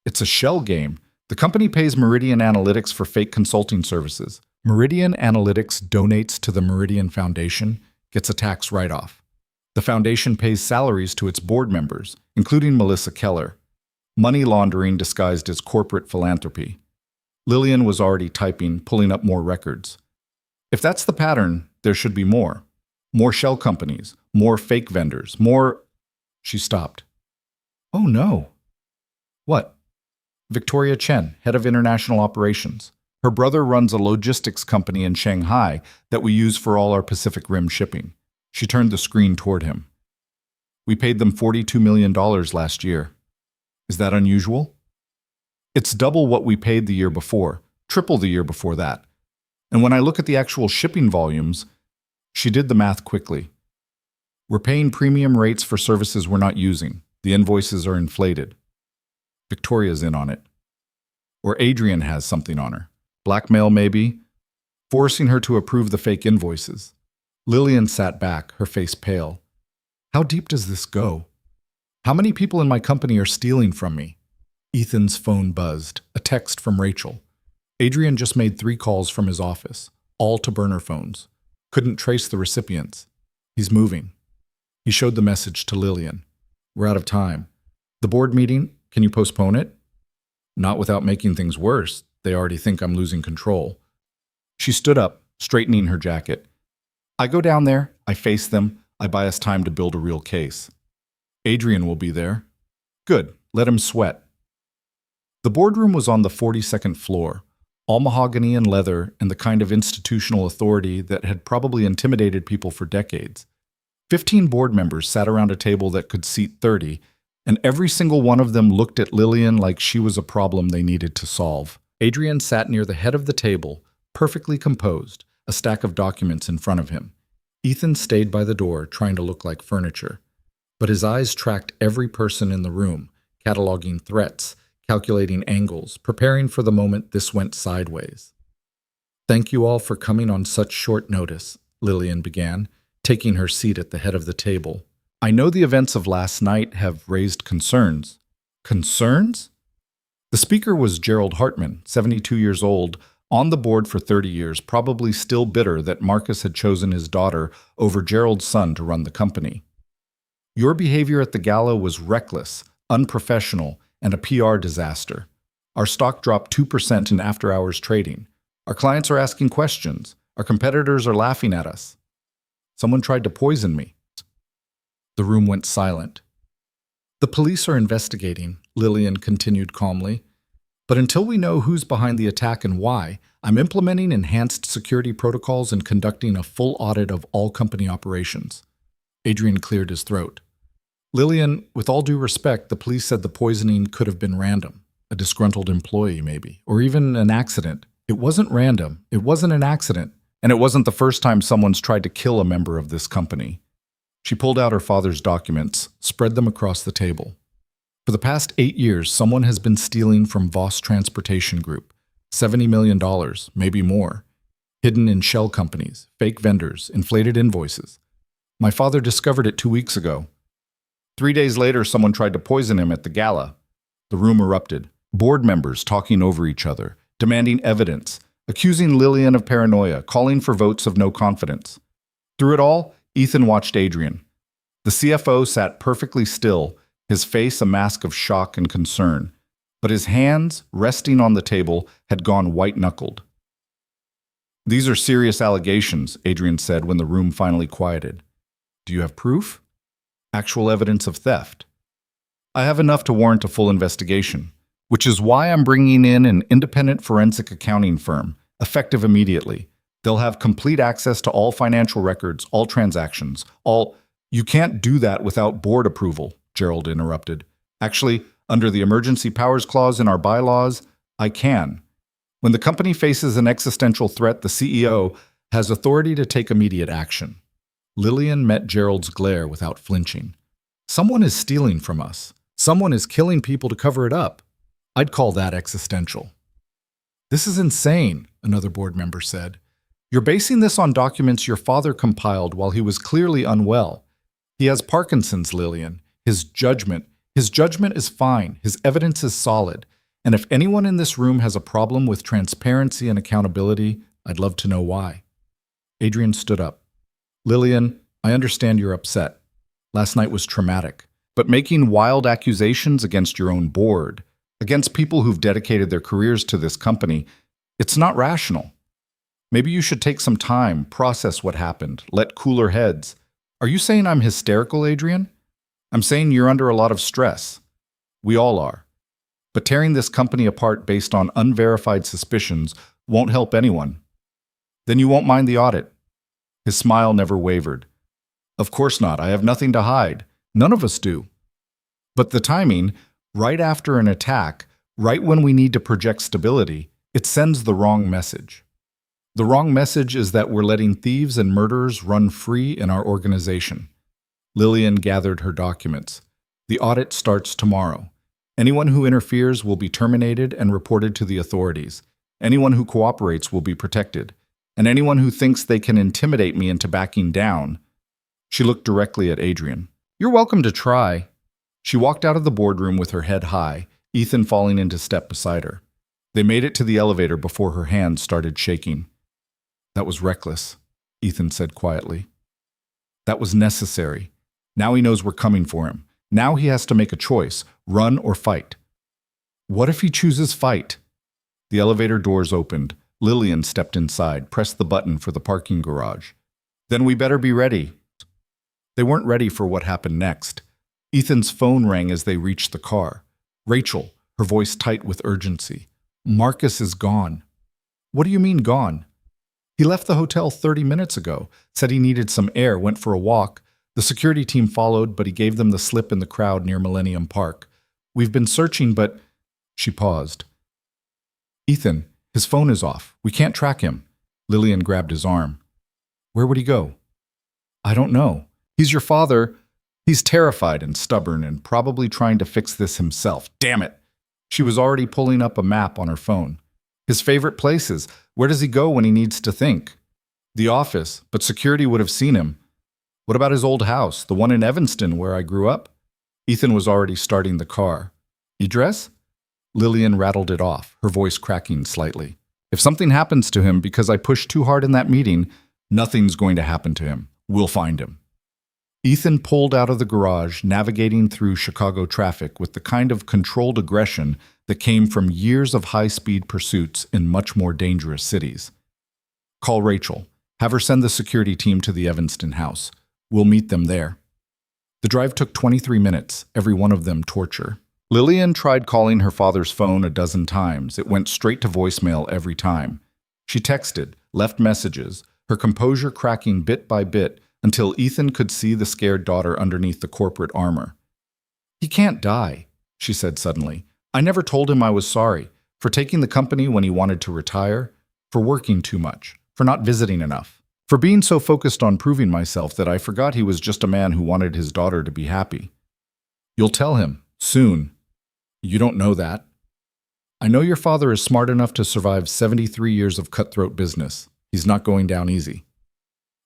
It's a shell game. The company pays Meridian Analytics for fake consulting services. Meridian Analytics donates to the Meridian Foundation, gets a tax write-off. The foundation pays salaries to its board members, including Melissa Keller. Money laundering disguised as corporate philanthropy. Lillian was already typing, pulling up more records. If that's the pattern, there should be more. More shell companies, more fake vendors, more... She stopped. Oh no. What? Victoria Chen, head of international operations. Her brother runs a logistics company in Shanghai that we use for all our Pacific Rim shipping. She turned the screen toward him. We paid them $42 million last year. Is that unusual? It's double what we paid the year before, triple the year before that. And when I look at the actual shipping volumes, she did the math quickly. We're paying premium rates for services we're not using. The invoices are inflated. Victoria's in on it. Or Adrian has something on her. Blackmail, maybe? Forcing her to approve the fake invoices. Lillian sat back, her face pale. How deep does this go? How many people in my company are stealing from me? Ethan's phone buzzed, a text from Rachel. Adrian just made 3 calls from his office, all to burner phones. Couldn't trace the recipients. He's moving. He showed the message to Lillian. We're out of time. The board meeting, can you postpone it? Not without making things worse. They already think I'm losing control. She stood up, straightening her jacket. I go down there, I face them, I buy us time to build a real case. Adrian will be there. Good, let him sweat. The boardroom was on the 42nd floor, all mahogany and leather and the kind of institutional authority that had probably intimidated people for decades. 15 board members sat around a table that could seat 30, and every single one of them looked at Lillian like she was a problem they needed to solve. Adrian sat near the head of the table, perfectly composed, a stack of documents in front of him. Ethan stayed by the door, trying to look like furniture. But his eyes tracked every person in the room, cataloging threats, calculating angles, preparing for the moment this went sideways. Thank you all for coming on such short notice, Lillian began, taking her seat at the head of the table. I know the events of last night have raised concerns. Concerns? The speaker was Gerald Hartman, 72 years old, on the board for 30 years, probably still bitter that Marcus had chosen his daughter over Gerald's son to run the company. Your behavior at the gala was reckless, unprofessional, and a PR disaster. Our stock dropped 2% in after-hours trading. Our clients are asking questions. Our competitors are laughing at us. Someone tried to poison me. The room went silent. The police are investigating, Lillian continued calmly. But until we know who's behind the attack and why, I'm implementing enhanced security protocols and conducting a full audit of all company operations. Adrian cleared his throat. Lillian, with all due respect, the police said the poisoning could have been random. A disgruntled employee, maybe. Or even an accident. It wasn't random. It wasn't an accident. And it wasn't the first time someone's tried to kill a member of this company. She pulled out her father's documents, spread them across the table. For the past 8 years, someone has been stealing from Voss Transportation Group. $70 million, maybe more. Hidden in shell companies, fake vendors, inflated invoices. My father discovered it 2 weeks ago. 3 days later, someone tried to poison him at the gala. The room erupted. Board members talking over each other, demanding evidence, accusing Lillian of paranoia, calling for votes of no confidence. Through it all, Ethan watched Adrian. The CFO sat perfectly still, his face a mask of shock and concern, but his hands, resting on the table, had gone white-knuckled. These are serious allegations, Adrian said when the room finally quieted. Do you have proof? Actual evidence of theft? I have enough to warrant a full investigation, which is why I'm bringing in an independent forensic accounting firm, effective immediately. They'll have complete access to all financial records, all transactions, all... You can't do that without board approval, Gerald interrupted. Actually, under the emergency powers clause in our bylaws, I can. When the company faces an existential threat, the CEO has authority to take immediate action. Lillian met Gerald's glare without flinching. Someone is stealing from us. Someone is killing people to cover it up. I'd call that existential. This is insane, another board member said. You're basing this on documents your father compiled while he was clearly unwell. He has Parkinson's, Lillian. His judgment is fine. His evidence is solid. And if anyone in this room has a problem with transparency and accountability, I'd love to know why. Adrian stood up. Lillian, I understand you're upset. Last night was traumatic. But making wild accusations against your own board, against people who've dedicated their careers to this company, it's not rational. Maybe you should take some time, process what happened, let cooler heads. Are you saying I'm hysterical, Adrian? I'm saying you're under a lot of stress. We all are. But tearing this company apart based on unverified suspicions won't help anyone. Then you won't mind the audit. His smile never wavered. Of course not. I have nothing to hide. None of us do. But the timing, right after an attack, right when we need to project stability, it sends the wrong message. The wrong message is that we're letting thieves and murderers run free in our organization. Lillian gathered her documents. The audit starts tomorrow. Anyone who interferes will be terminated and reported to the authorities. Anyone who cooperates will be protected. And anyone who thinks they can intimidate me into backing down. She looked directly at Adrian. You're welcome to try. She walked out of the boardroom with her head high, Ethan falling into step beside her. They made it to the elevator before her hands started shaking. That was reckless, Ethan said quietly. That was necessary. Now he knows we're coming for him. Now he has to make a choice, run or fight. What if he chooses fight? The elevator doors opened. Lillian stepped inside, pressed the button for the parking garage. Then we better be ready. They weren't ready for what happened next. Ethan's phone rang as they reached the car. Rachel, her voice tight with urgency. Marcus is gone. What do you mean gone? He left the hotel 30 minutes ago, said he needed some air, went for a walk. The security team followed, but he gave them the slip in the crowd near Millennium Park. We've been searching, but... She paused. Ethan, his phone is off. We can't track him. Lillian grabbed his arm. Where would he go? I don't know. He's your father. He's terrified and stubborn and probably trying to fix this himself. Damn it! She was already pulling up a map on her phone. His favorite places. Where does he go when he needs to think? The office, but security would have seen him. What about his old house, the one in Evanston where I grew up? Ethan was already starting the car. Idris? Lillian rattled it off, her voice cracking slightly. If something happens to him because I pushed too hard in that meeting, nothing's going to happen to him. We'll find him. Ethan pulled out of the garage, navigating through Chicago traffic with the kind of controlled aggression that came from years of high-speed pursuits in much more dangerous cities. Call Rachel. Have her send the security team to the Evanston house. We'll meet them there. The drive took 23 minutes, every one of them torture. Lillian tried calling her father's phone a dozen times. It went straight to voicemail every time. She texted, left messages, her composure cracking bit by bit until Ethan could see the scared daughter underneath the corporate armor. He can't die, she said suddenly. I never told him I was sorry for taking the company when he wanted to retire, for working too much, for not visiting enough, for being so focused on proving myself that I forgot he was just a man who wanted his daughter to be happy. You'll tell him, soon. You don't know that. I know your father is smart enough to survive 73 years of cutthroat business. He's not going down easy.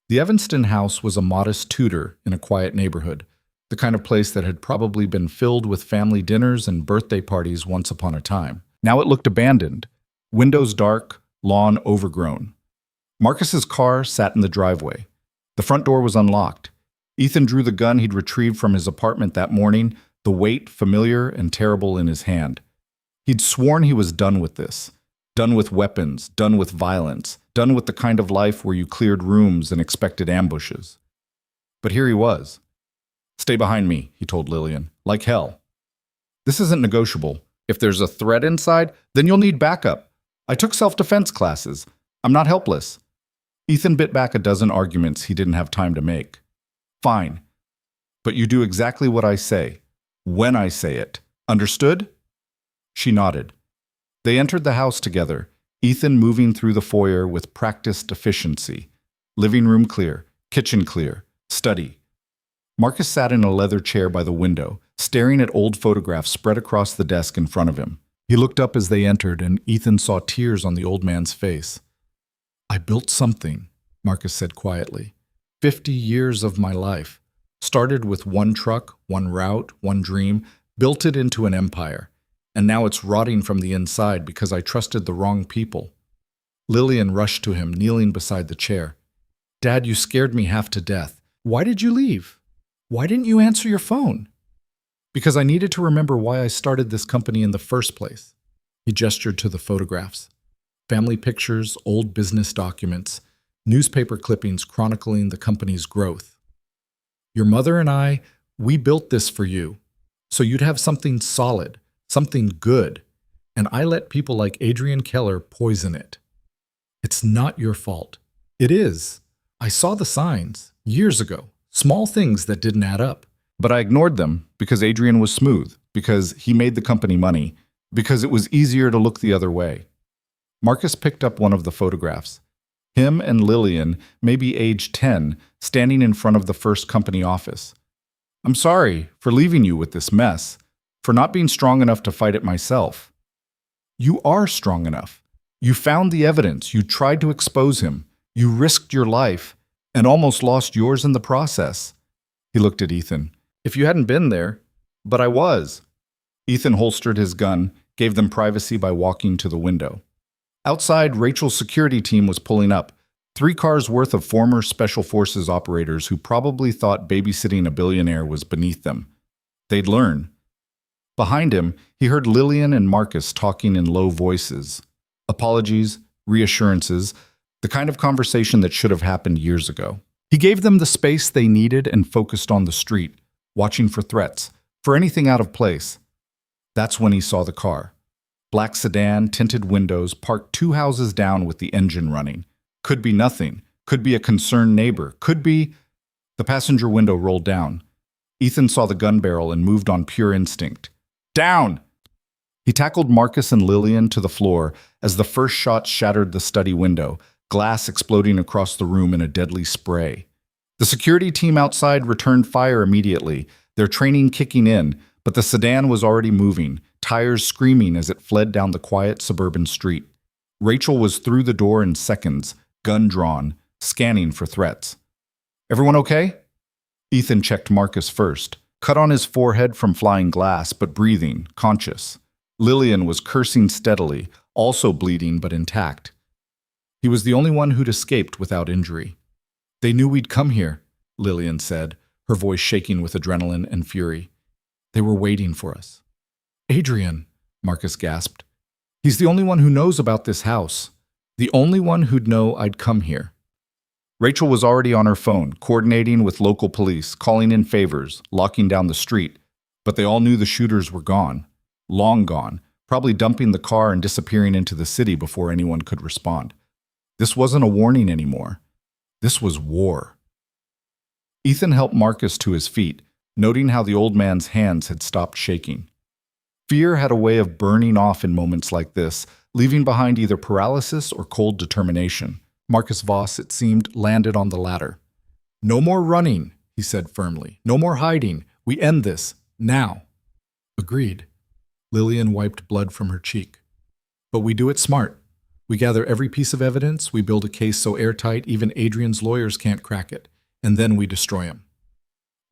The Evanston house was a modest Tudor in a quiet neighborhood, the kind of place that had probably been filled with family dinners and birthday parties once upon a time. Now it looked abandoned, windows dark, lawn overgrown. Marcus's car sat in the driveway. The front door was unlocked. Ethan drew the gun he'd retrieved from his apartment that morning, the weight familiar and terrible in his hand. He'd sworn he was done with this. Done with weapons, done with violence, done with the kind of life where you cleared rooms and expected ambushes. But here he was. Stay behind me, he told Lillian, like hell. This isn't negotiable. If there's a threat inside, then you'll need backup. I took self-defense classes. I'm not helpless. Ethan bit back a dozen arguments he didn't have time to make. Fine, but you do exactly what I say, when I say it. Understood? She nodded. They entered the house together, Ethan moving through the foyer with practiced efficiency. Living room clear, kitchen clear, study. Marcus sat in a leather chair by the window, staring at old photographs spread across the desk in front of him. He looked up as they entered, and Ethan saw tears on the old man's face. I built something, Marcus said quietly. 50 years of my life. Started with one truck, one route, one dream, built it into an empire. And now it's rotting from the inside because I trusted the wrong people. Lillian rushed to him, kneeling beside the chair. Dad, you scared me half to death. Why did you leave? Why didn't you answer your phone? Because I needed to remember why I started this company in the first place. He gestured to the photographs. Family pictures, old business documents, newspaper clippings chronicling the company's growth. Your mother and I, we built this for you, so you'd have something solid, something good, and I let people like Adrian Keller poison it. It's not your fault. It is. I saw the signs, years ago, small things that didn't add up. But I ignored them because Adrian was smooth, because he made the company money, because it was easier to look the other way. Marcus picked up one of the photographs. Him and Lillian, maybe age 10, standing in front of the first company office. I'm sorry for leaving you with this mess, for not being strong enough to fight it myself. You are strong enough. You found the evidence, you tried to expose him, you risked your life, and almost lost yours in the process. He looked at Ethan. If you hadn't been there, but I was. Ethan holstered his gun, gave them privacy by walking to the window. Outside, Rachel's security team was pulling up, 3 cars worth of former Special Forces operators who probably thought babysitting a billionaire was beneath them. They'd learn. Behind him, he heard Lillian and Marcus talking in low voices. Apologies, reassurances, the kind of conversation that should have happened years ago. He gave them the space they needed and focused on the street, watching for threats, for anything out of place. That's when he saw the car. Black sedan, tinted windows, parked 2 houses down with the engine running. Could be nothing. Could be a concerned neighbor. Could be... The passenger window rolled down. Ethan saw the gun barrel and moved on pure instinct. Down! He tackled Marcus and Lillian to the floor as the first shot shattered the study window, glass exploding across the room in a deadly spray. The security team outside returned fire immediately, their training kicking in, but the sedan was already moving, tires screaming as it fled down the quiet suburban street. Rachel was through the door in seconds, gun drawn, scanning for threats. Everyone okay? Ethan checked Marcus first, cut on his forehead from flying glass, but breathing, conscious. Lillian was cursing steadily, also bleeding but intact. He was the only one who'd escaped without injury. They knew we'd come here, Lillian said, her voice shaking with adrenaline and fury. They were waiting for us. Adrian, Marcus gasped. He's the only one who knows about this house. The only one who'd know I'd come here. Rachel was already on her phone, coordinating with local police, calling in favors, locking down the street. But they all knew the shooters were gone. Long gone, probably dumping the car and disappearing into the city before anyone could respond. This wasn't a warning anymore. This was war. Ethan helped Marcus to his feet, noting how the old man's hands had stopped shaking. Fear had a way of burning off in moments like this, leaving behind either paralysis or cold determination. Marcus Voss, it seemed, landed on the latter. No more running, he said firmly. No more hiding. We end this. Now. Agreed. Lillian wiped blood from her cheek. But we do it smart. We gather every piece of evidence, we build a case so airtight even Adrian's lawyers can't crack it, and then we destroy him.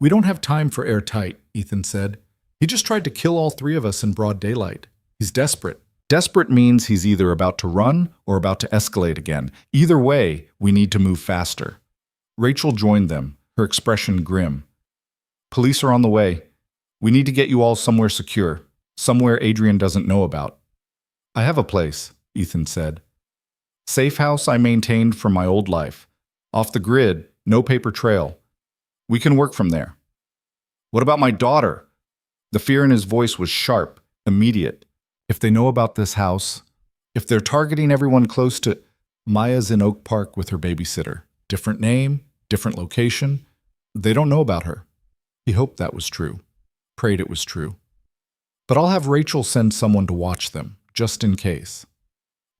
We don't have time for airtight, Ethan said. He just tried to kill all 3 of us in broad daylight. He's desperate. Desperate means he's either about to run or about to escalate again. Either way, we need to move faster. Rachel joined them, her expression grim. Police are on the way. We need to get you all somewhere secure, somewhere Adrian doesn't know about. I have a place, Ethan said. Safe house I maintained from my old life. Off the grid, no paper trail. We can work from there. What about my daughter? The fear in his voice was sharp, immediate. If they know about this house, if they're targeting everyone close to... Maya's in Oak Park with her babysitter. Different name, different location. They don't know about her. He hoped that was true. Prayed it was true. But I'll have Rachel send someone to watch them, just in case.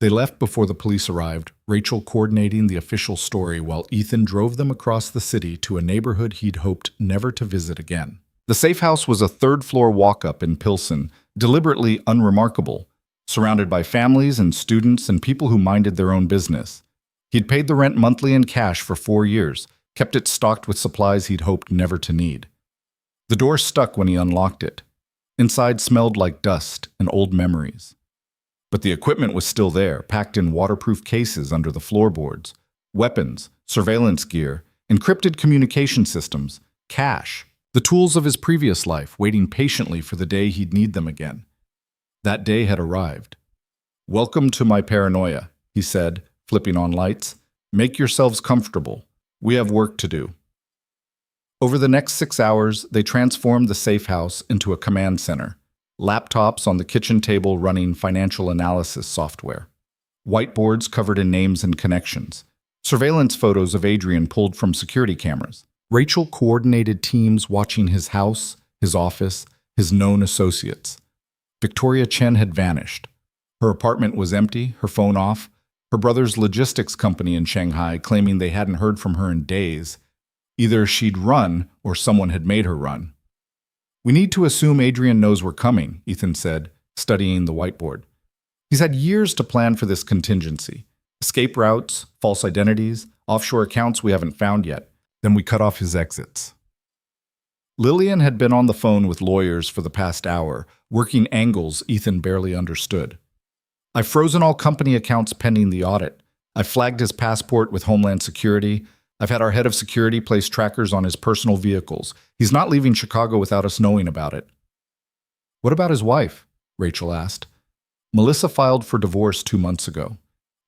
They left before the police arrived, Rachel coordinating the official story while Ethan drove them across the city to a neighborhood he'd hoped never to visit again. The safe house was a third-floor walk-up in Pilsen, deliberately unremarkable, surrounded by families and students and people who minded their own business. He'd paid the rent monthly in cash for 4 years, kept it stocked with supplies he'd hoped never to need. The door stuck when he unlocked it. Inside smelled like dust and old memories. But the equipment was still there, packed in waterproof cases under the floorboards. Weapons, surveillance gear, encrypted communication systems, cash. The tools of his previous life, waiting patiently for the day he'd need them again. That day had arrived. "Welcome to my paranoia," he said, flipping on lights. "Make yourselves comfortable. We have work to do." Over the next 6 hours, they transformed the safe house into a command center. Laptops on the kitchen table running financial analysis software. Whiteboards covered in names and connections. Surveillance photos of Adrian pulled from security cameras. Rachel coordinated teams watching his house, his office, his known associates. Victoria Chen had vanished. Her apartment was empty, her phone off, her brother's logistics company in Shanghai claiming they hadn't heard from her in days. Either she'd run or someone had made her run. "We need to assume Adrian knows we're coming," Ethan said, studying the whiteboard. He's had years to plan for this contingency. Escape routes, false identities, offshore accounts we haven't found yet. Then we cut off his exits. Lillian had been on the phone with lawyers for the past hour, working angles Ethan barely understood. "I've frozen all company accounts pending the audit. I've flagged his passport with Homeland Security. I've had our head of security place trackers on his personal vehicles. He's not leaving Chicago without us knowing about it." "What about his wife?" Rachel asked. "Melissa filed for divorce 2 months ago.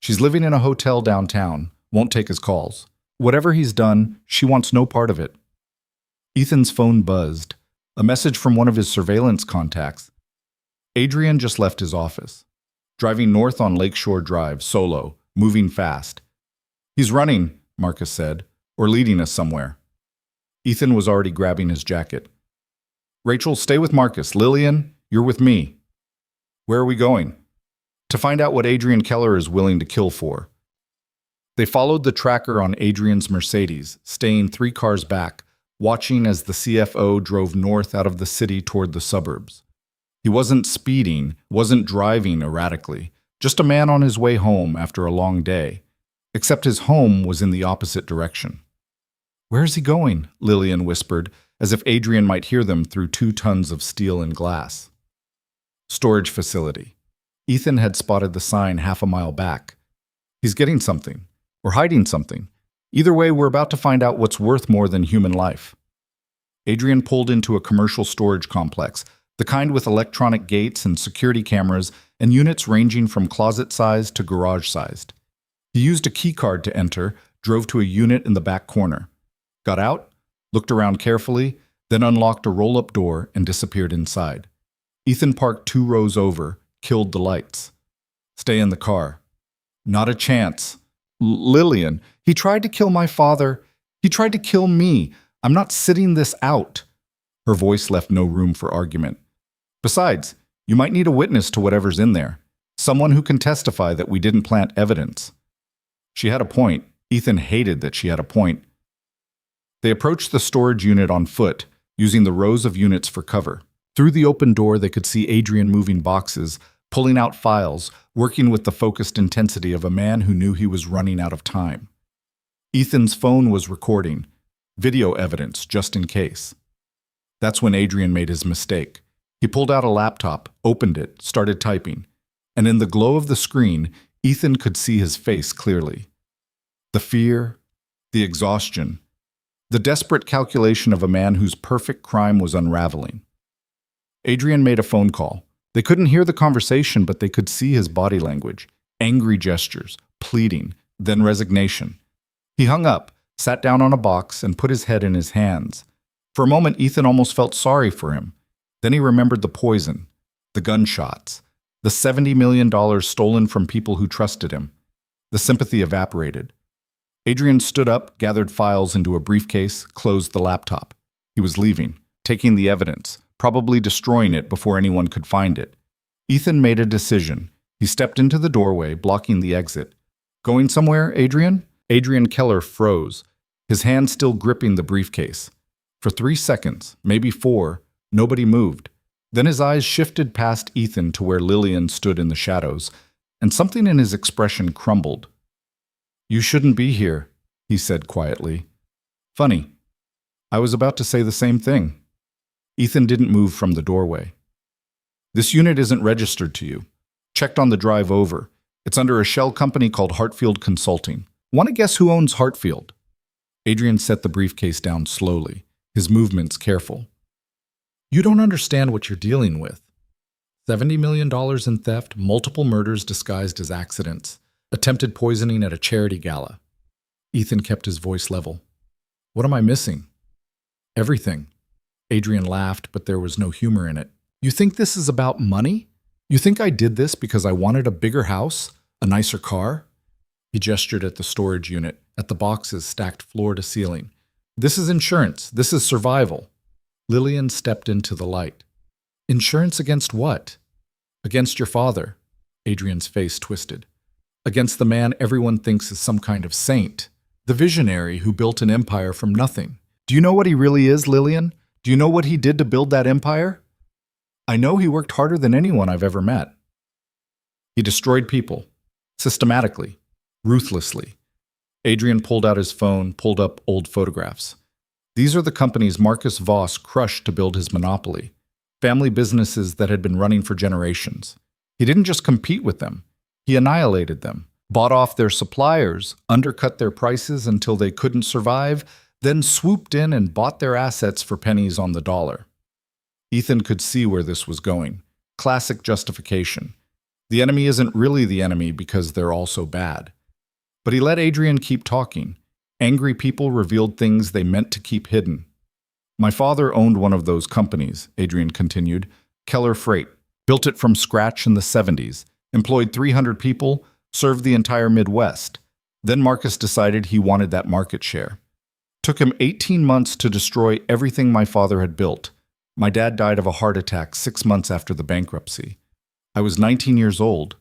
She's living in a hotel downtown, won't take his calls. Whatever he's done, she wants no part of it." Ethan's phone buzzed. A message from one of his surveillance contacts. Adrian just left his office. Driving north on Lakeshore Drive, solo, moving fast. "He's running," Marcus said, "or leading us somewhere." Ethan was already grabbing his jacket. "Rachel, stay with Marcus. Lillian, you're with me." "Where are we going?" "To find out what Adrian Keller is willing to kill for." They followed the tracker on Adrian's Mercedes, staying 3 cars back, watching as the CFO drove north out of the city toward the suburbs. He wasn't speeding, wasn't driving erratically, just a man on his way home after a long day. Except his home was in the opposite direction. "Where's he going?" Lillian whispered, as if Adrian might hear them through 2 tons of steel and glass. Storage facility. Ethan had spotted the sign half a mile back. He's getting something. Or hiding something. Either way, we're about to find out what's worth more than human life. Adrian pulled into a commercial storage complex, the kind with electronic gates and security cameras and units ranging from closet-sized to garage-sized. He used a key card to enter, drove to a unit in the back corner. Got out, looked around carefully, then unlocked a roll-up door and disappeared inside. Ethan parked 2 rows over, killed the lights. "Stay in the car." "Not a chance." "Lillian, he tried to kill my father. He tried to kill me. I'm not sitting this out." Her voice left no room for argument. "Besides, you might need a witness to whatever's in there. Someone who can testify that we didn't plant evidence." She had a point. Ethan hated that she had a point. They approached the storage unit on foot, using the rows of units for cover. Through the open door, they could see Adrian moving boxes, pulling out files, working with the focused intensity of a man who knew he was running out of time. Ethan's phone was recording, video evidence just in case. That's when Adrian made his mistake. He pulled out a laptop, opened it, started typing, and in the glow of the screen, Ethan could see his face clearly. The fear, the exhaustion, the desperate calculation of a man whose perfect crime was unraveling. Adrian made a phone call. They couldn't hear the conversation, but they could see his body language, angry gestures, pleading, then resignation. He hung up, sat down on a box, and put his head in his hands. For a moment, Ethan almost felt sorry for him. Then he remembered the poison, the gunshots, the $70 million stolen from people who trusted him. The sympathy evaporated. Adrian stood up, gathered files into a briefcase, closed the laptop. He was leaving, taking the evidence, probably destroying it before anyone could find it. Ethan made a decision. He stepped into the doorway, blocking the exit. Going somewhere, Adrian? Adrian Keller froze, his hand still gripping the briefcase. For 3 seconds, maybe 4, nobody moved. Then his eyes shifted past Ethan to where Lillian stood in the shadows, and something in his expression crumbled. "You shouldn't be here," he said quietly. "Funny. I was about to say the same thing." Ethan didn't move from the doorway. "This unit isn't registered to you. Checked on the drive over. It's under a shell company called Hartfield Consulting. Want to guess who owns Hartfield?" Adrian set the briefcase down slowly, his movements careful. "You don't understand what you're dealing with. $70 million in theft, multiple murders disguised as accidents, attempted poisoning at a charity gala." Ethan kept his voice level. "What am I missing?" "Everything." Adrian laughed, but there was no humor in it. "You think this is about money? You think I did this because I wanted a bigger house, a nicer car?" He gestured at the storage unit, at the boxes stacked floor to ceiling. "This is insurance. This is survival." Lillian stepped into the light. "Insurance against what?" "Against your father." Adrian's face twisted. "Against the man everyone thinks is some kind of saint, the visionary who built an empire from nothing. Do you know what he really is, Lillian? Do you know what he did to build that empire?" "I know he worked harder than anyone I've ever met." "He destroyed people, systematically, ruthlessly." Adrian pulled out his phone, pulled up old photographs. "These are the companies Marcus Voss crushed to build his monopoly. Family businesses that had been running for generations. He didn't just compete with them. He annihilated them, bought off their suppliers, undercut their prices until they couldn't survive, then swooped in and bought their assets for pennies on the dollar." Ethan could see where this was going. Classic justification. The enemy isn't really the enemy because they're all so bad. But he let Adrian keep talking. Angry people revealed things they meant to keep hidden. "My father owned one of those companies," Adrian continued, "Keller Freight. Built it from scratch in the 70s, employed 300 people, served the entire Midwest. Then Marcus decided he wanted that market share. Took him 18 months to destroy everything my father had built. My dad died of a heart attack 6 months after the bankruptcy. I was 19 years old.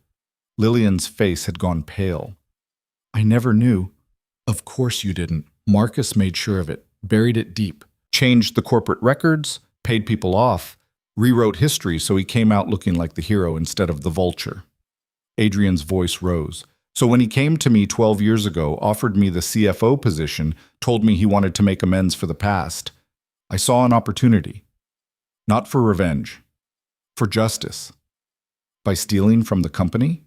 Lillian's face had gone pale. "I never knew." "Of course you didn't. Marcus made sure of it, buried it deep, changed the corporate records, paid people off, rewrote history so he came out looking like the hero instead of the vulture." Adrian's voice rose. "So when he came to me 12 years ago, offered me the CFO position, told me he wanted to make amends for the past, I saw an opportunity. Not for revenge, for justice. By stealing from the company?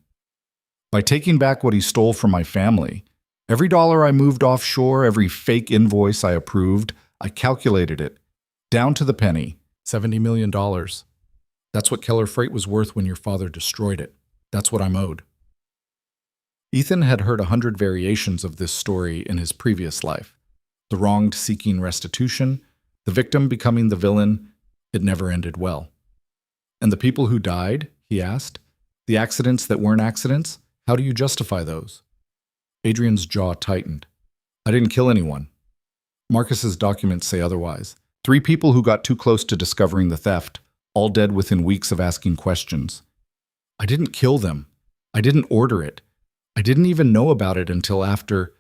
By taking back what he stole from my family. Every dollar I moved offshore, every fake invoice I approved, I calculated it, down to the penny. $70 million. That's what Keller Freight was worth when your father destroyed it. That's what I'm owed." Ethan had heard 100 variations of this story in his previous life. The wronged seeking restitution, the victim becoming the villain. It never ended well. "And the people who died?" he asked. "The accidents that weren't accidents? How do you justify those?" Adrian's jaw tightened. "I didn't kill anyone. Marcus's documents say otherwise. 3 people who got too close to discovering the theft, all dead within weeks of asking questions. I didn't kill them. I didn't order it. I didn't even know about it until after—"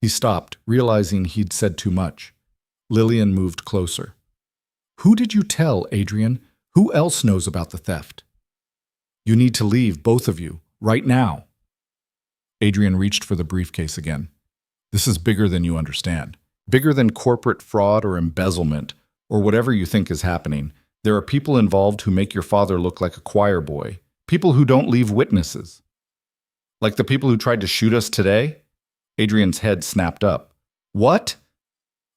He stopped, realizing he'd said too much. Lillian moved closer. "Who did you tell, Adrian? Who else knows about the theft?" "You need to leave, both of you, right now." Adrian reached for the briefcase again. "This is bigger than you understand. Bigger than corporate fraud or embezzlement, or whatever you think is happening. There are people involved who make your father look like a choir boy. People who don't leave witnesses. Like the people who tried to shoot us today?" Adrian's head snapped up. "What?"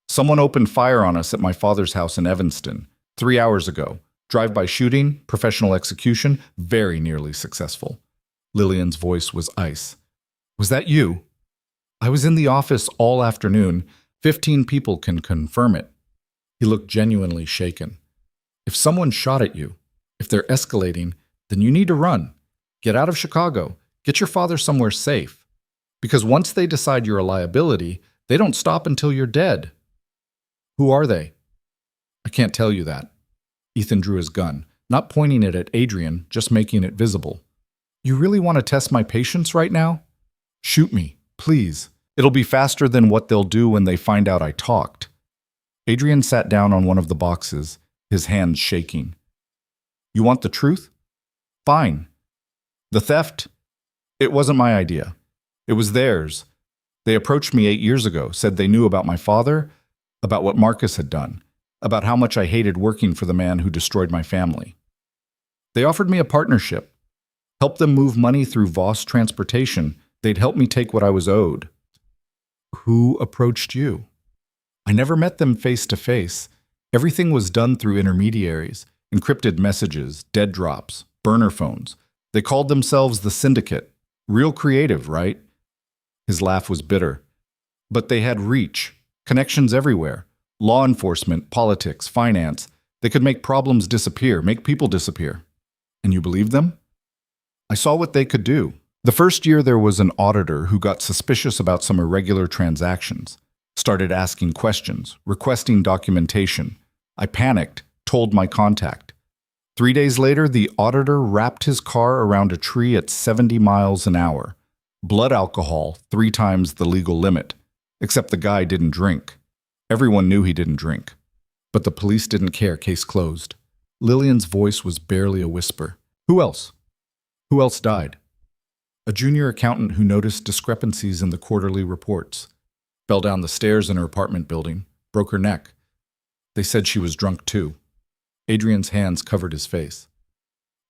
"Someone opened fire on us at my father's house in Evanston 3 hours ago. Drive-by shooting, professional execution, very nearly successful." Lillian's voice was ice. "Was that you?" "I was in the office all afternoon. 15 people can confirm it." He looked genuinely shaken. "If someone shot at you, if they're escalating, then you need to run. Get out of Chicago. Get your father somewhere safe." Because once they decide you're a liability, they don't stop until you're dead. Who are they? I can't tell you that. Ethan drew his gun, not pointing it at Adrian, just making it visible. You really want to test my patience right now? Shoot me, please. It'll be faster than what they'll do when they find out I talked. Adrian sat down on one of the boxes, his hands shaking. You want the truth? Fine. The theft? It wasn't my idea. It was theirs. They approached me 8 years ago, said they knew about my father, about what Marcus had done, about how much I hated working for the man who destroyed my family. They offered me a partnership, helped them move money through Voss Transportation. They'd help me take what I was owed. Who approached you? I never met them face to face. Everything was done through intermediaries, encrypted messages, dead drops, burner phones. They called themselves the Syndicate. Real creative, right? His laugh was bitter. But they had reach, connections everywhere. Law enforcement, politics, finance. They could make problems disappear, make people disappear. And you believed them? I saw what they could do. The first year there was an auditor who got suspicious about some irregular transactions, started asking questions, requesting documentation. I panicked, told my contact. 3 days later, the auditor wrapped his car around a tree at 70 miles an hour. Blood alcohol, 3 times the legal limit. Except the guy didn't drink. Everyone knew he didn't drink. But the police didn't care, case closed. Lillian's voice was barely a whisper. Who else? Who else died? A junior accountant who noticed discrepancies in the quarterly reports. Fell down the stairs in her apartment building, broke her neck. They said she was drunk too. Adrian's hands covered his face.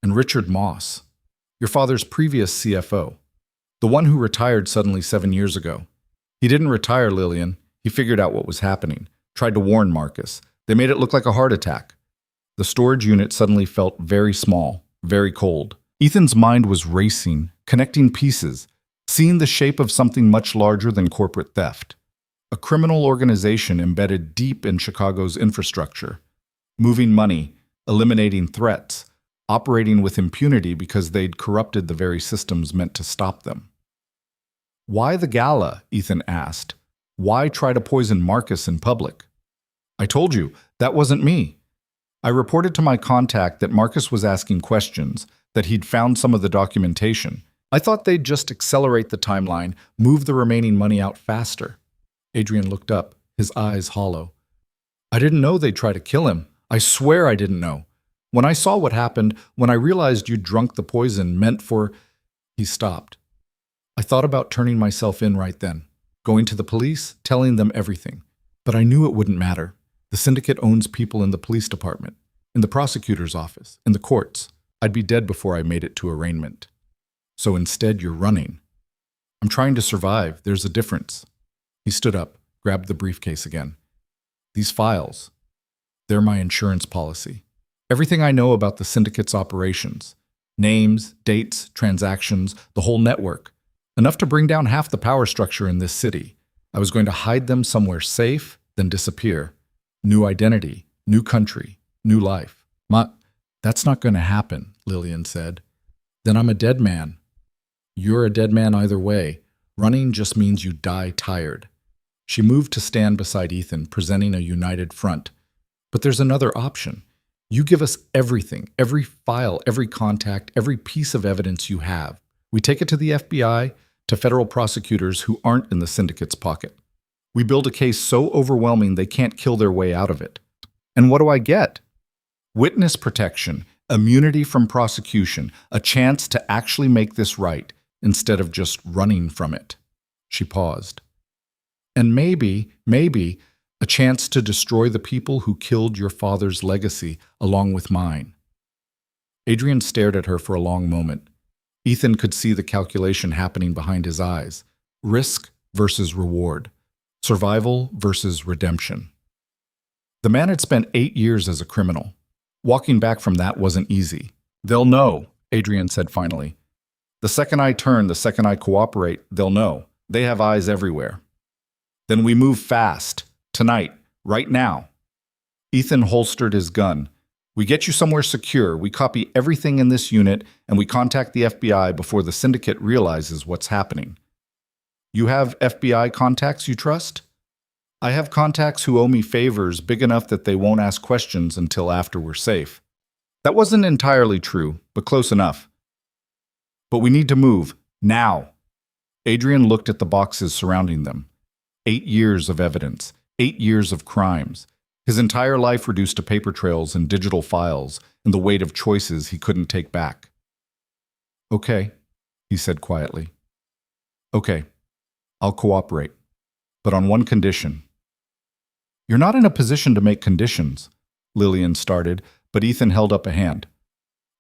And Richard Moss, your father's previous CFO, the one who retired suddenly 7 years ago. He didn't retire, Lillian. He figured out what was happening, tried to warn Marcus. They made it look like a heart attack. The storage unit suddenly felt very small, very cold. Ethan's mind was racing, connecting pieces, seeing the shape of something much larger than corporate theft. A criminal organization embedded deep in Chicago's infrastructure, moving money, eliminating threats, operating with impunity because they'd corrupted the very systems meant to stop them. Why the gala? Ethan asked. Why try to poison Marcus in public? I told you, that wasn't me. I reported to my contact that Marcus was asking questions, that he'd found some of the documentation. I thought they'd just accelerate the timeline, move the remaining money out faster. Adrian looked up, his eyes hollow. I didn't know they'd try to kill him. I swear I didn't know. When I saw what happened, when I realized you'd drunk the poison meant for... He stopped. I thought about turning myself in right then, going to the police, telling them everything. But I knew it wouldn't matter. The syndicate owns people in the police department, in the prosecutor's office, in the courts. I'd be dead before I made it to arraignment. So instead, you're running. I'm trying to survive. There's a difference. He stood up, grabbed the briefcase again. These files, they're my insurance policy. Everything I know about the syndicate's operations. Names, dates, transactions, the whole network. Enough to bring down half the power structure in this city. I was going to hide them somewhere safe, then disappear. New identity, new country, new life. That's not going to happen, Lillian said. Then I'm a dead man. You're a dead man either way. Running just means you die tired. She moved to stand beside Ethan, presenting a united front. But there's another option. You give us everything, every file, every contact, every piece of evidence you have. We take it to the FBI, to federal prosecutors who aren't in the syndicate's pocket. We build a case so overwhelming they can't kill their way out of it. And what do I get? Witness protection, immunity from prosecution, a chance to actually make this right instead of just running from it. She paused. And maybe, a chance to destroy the people who killed your father's legacy along with mine. Adrian stared at her for a long moment. Ethan could see the calculation happening behind his eyes. Risk versus reward. Survival versus redemption. The man had spent 8 years as a criminal. Walking back from that wasn't easy. They'll know, Adrian said finally. The second I turn, the second I cooperate, they'll know. They have eyes everywhere. Then we move fast. Tonight. Right now. Ethan holstered his gun. We get you somewhere secure. We copy everything in this unit, and we contact the FBI before the syndicate realizes what's happening. You have FBI contacts you trust? I have contacts who owe me favors big enough that they won't ask questions until after we're safe. That wasn't entirely true, but close enough. But we need to move, now. Adrian looked at the boxes surrounding them. 8 years of evidence, 8 years of crimes. His entire life reduced to paper trails and digital files and the weight of choices he couldn't take back. Okay, he said quietly. Okay, I'll cooperate, but on one condition. You're not in a position to make conditions, Lillian started, but Ethan held up a hand.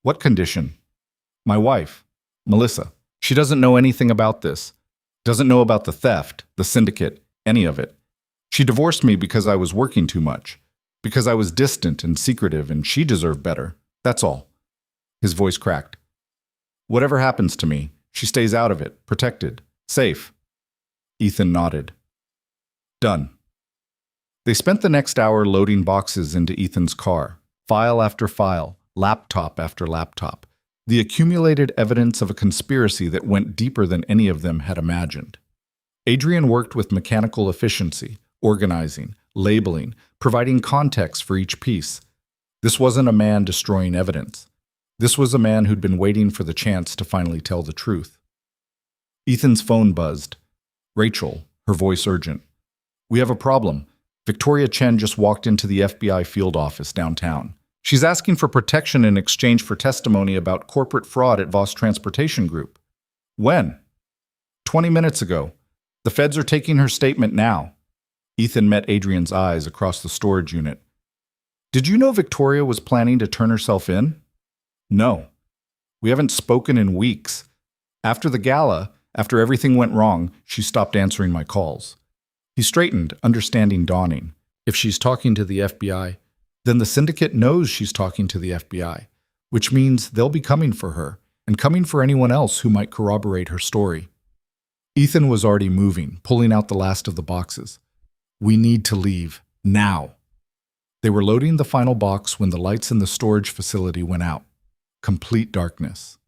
What condition? My wife, Melissa. She doesn't know anything about this. Doesn't know about the theft, the syndicate, any of it. She divorced me because I was working too much, because I was distant and secretive, and she deserved better. That's all. His voice cracked. Whatever happens to me, she stays out of it, protected, safe. Ethan nodded. Done. They spent the next hour loading boxes into Ethan's car, file after file, laptop after laptop, the accumulated evidence of a conspiracy that went deeper than any of them had imagined. Adrian worked with mechanical efficiency, organizing, labeling, providing context for each piece. This wasn't a man destroying evidence. This was a man who'd been waiting for the chance to finally tell the truth. Ethan's phone buzzed. Rachel, her voice urgent. We have a problem. Victoria Chen just walked into the FBI field office downtown. She's asking for protection in exchange for testimony about corporate fraud at Voss Transportation Group. When? 20 minutes ago. The feds are taking her statement now. Ethan met Adrian's eyes across the storage unit. Did you know Victoria was planning to turn herself in? No. We haven't spoken in weeks. After the gala, after everything went wrong, she stopped answering my calls. He straightened, understanding dawning. If she's talking to the FBI, then the syndicate knows she's talking to the FBI, which means they'll be coming for her and coming for anyone else who might corroborate her story. Ethan was already moving, pulling out the last of the boxes. We need to leave, now. They were loading the final box when the lights in the storage facility went out. Complete darkness.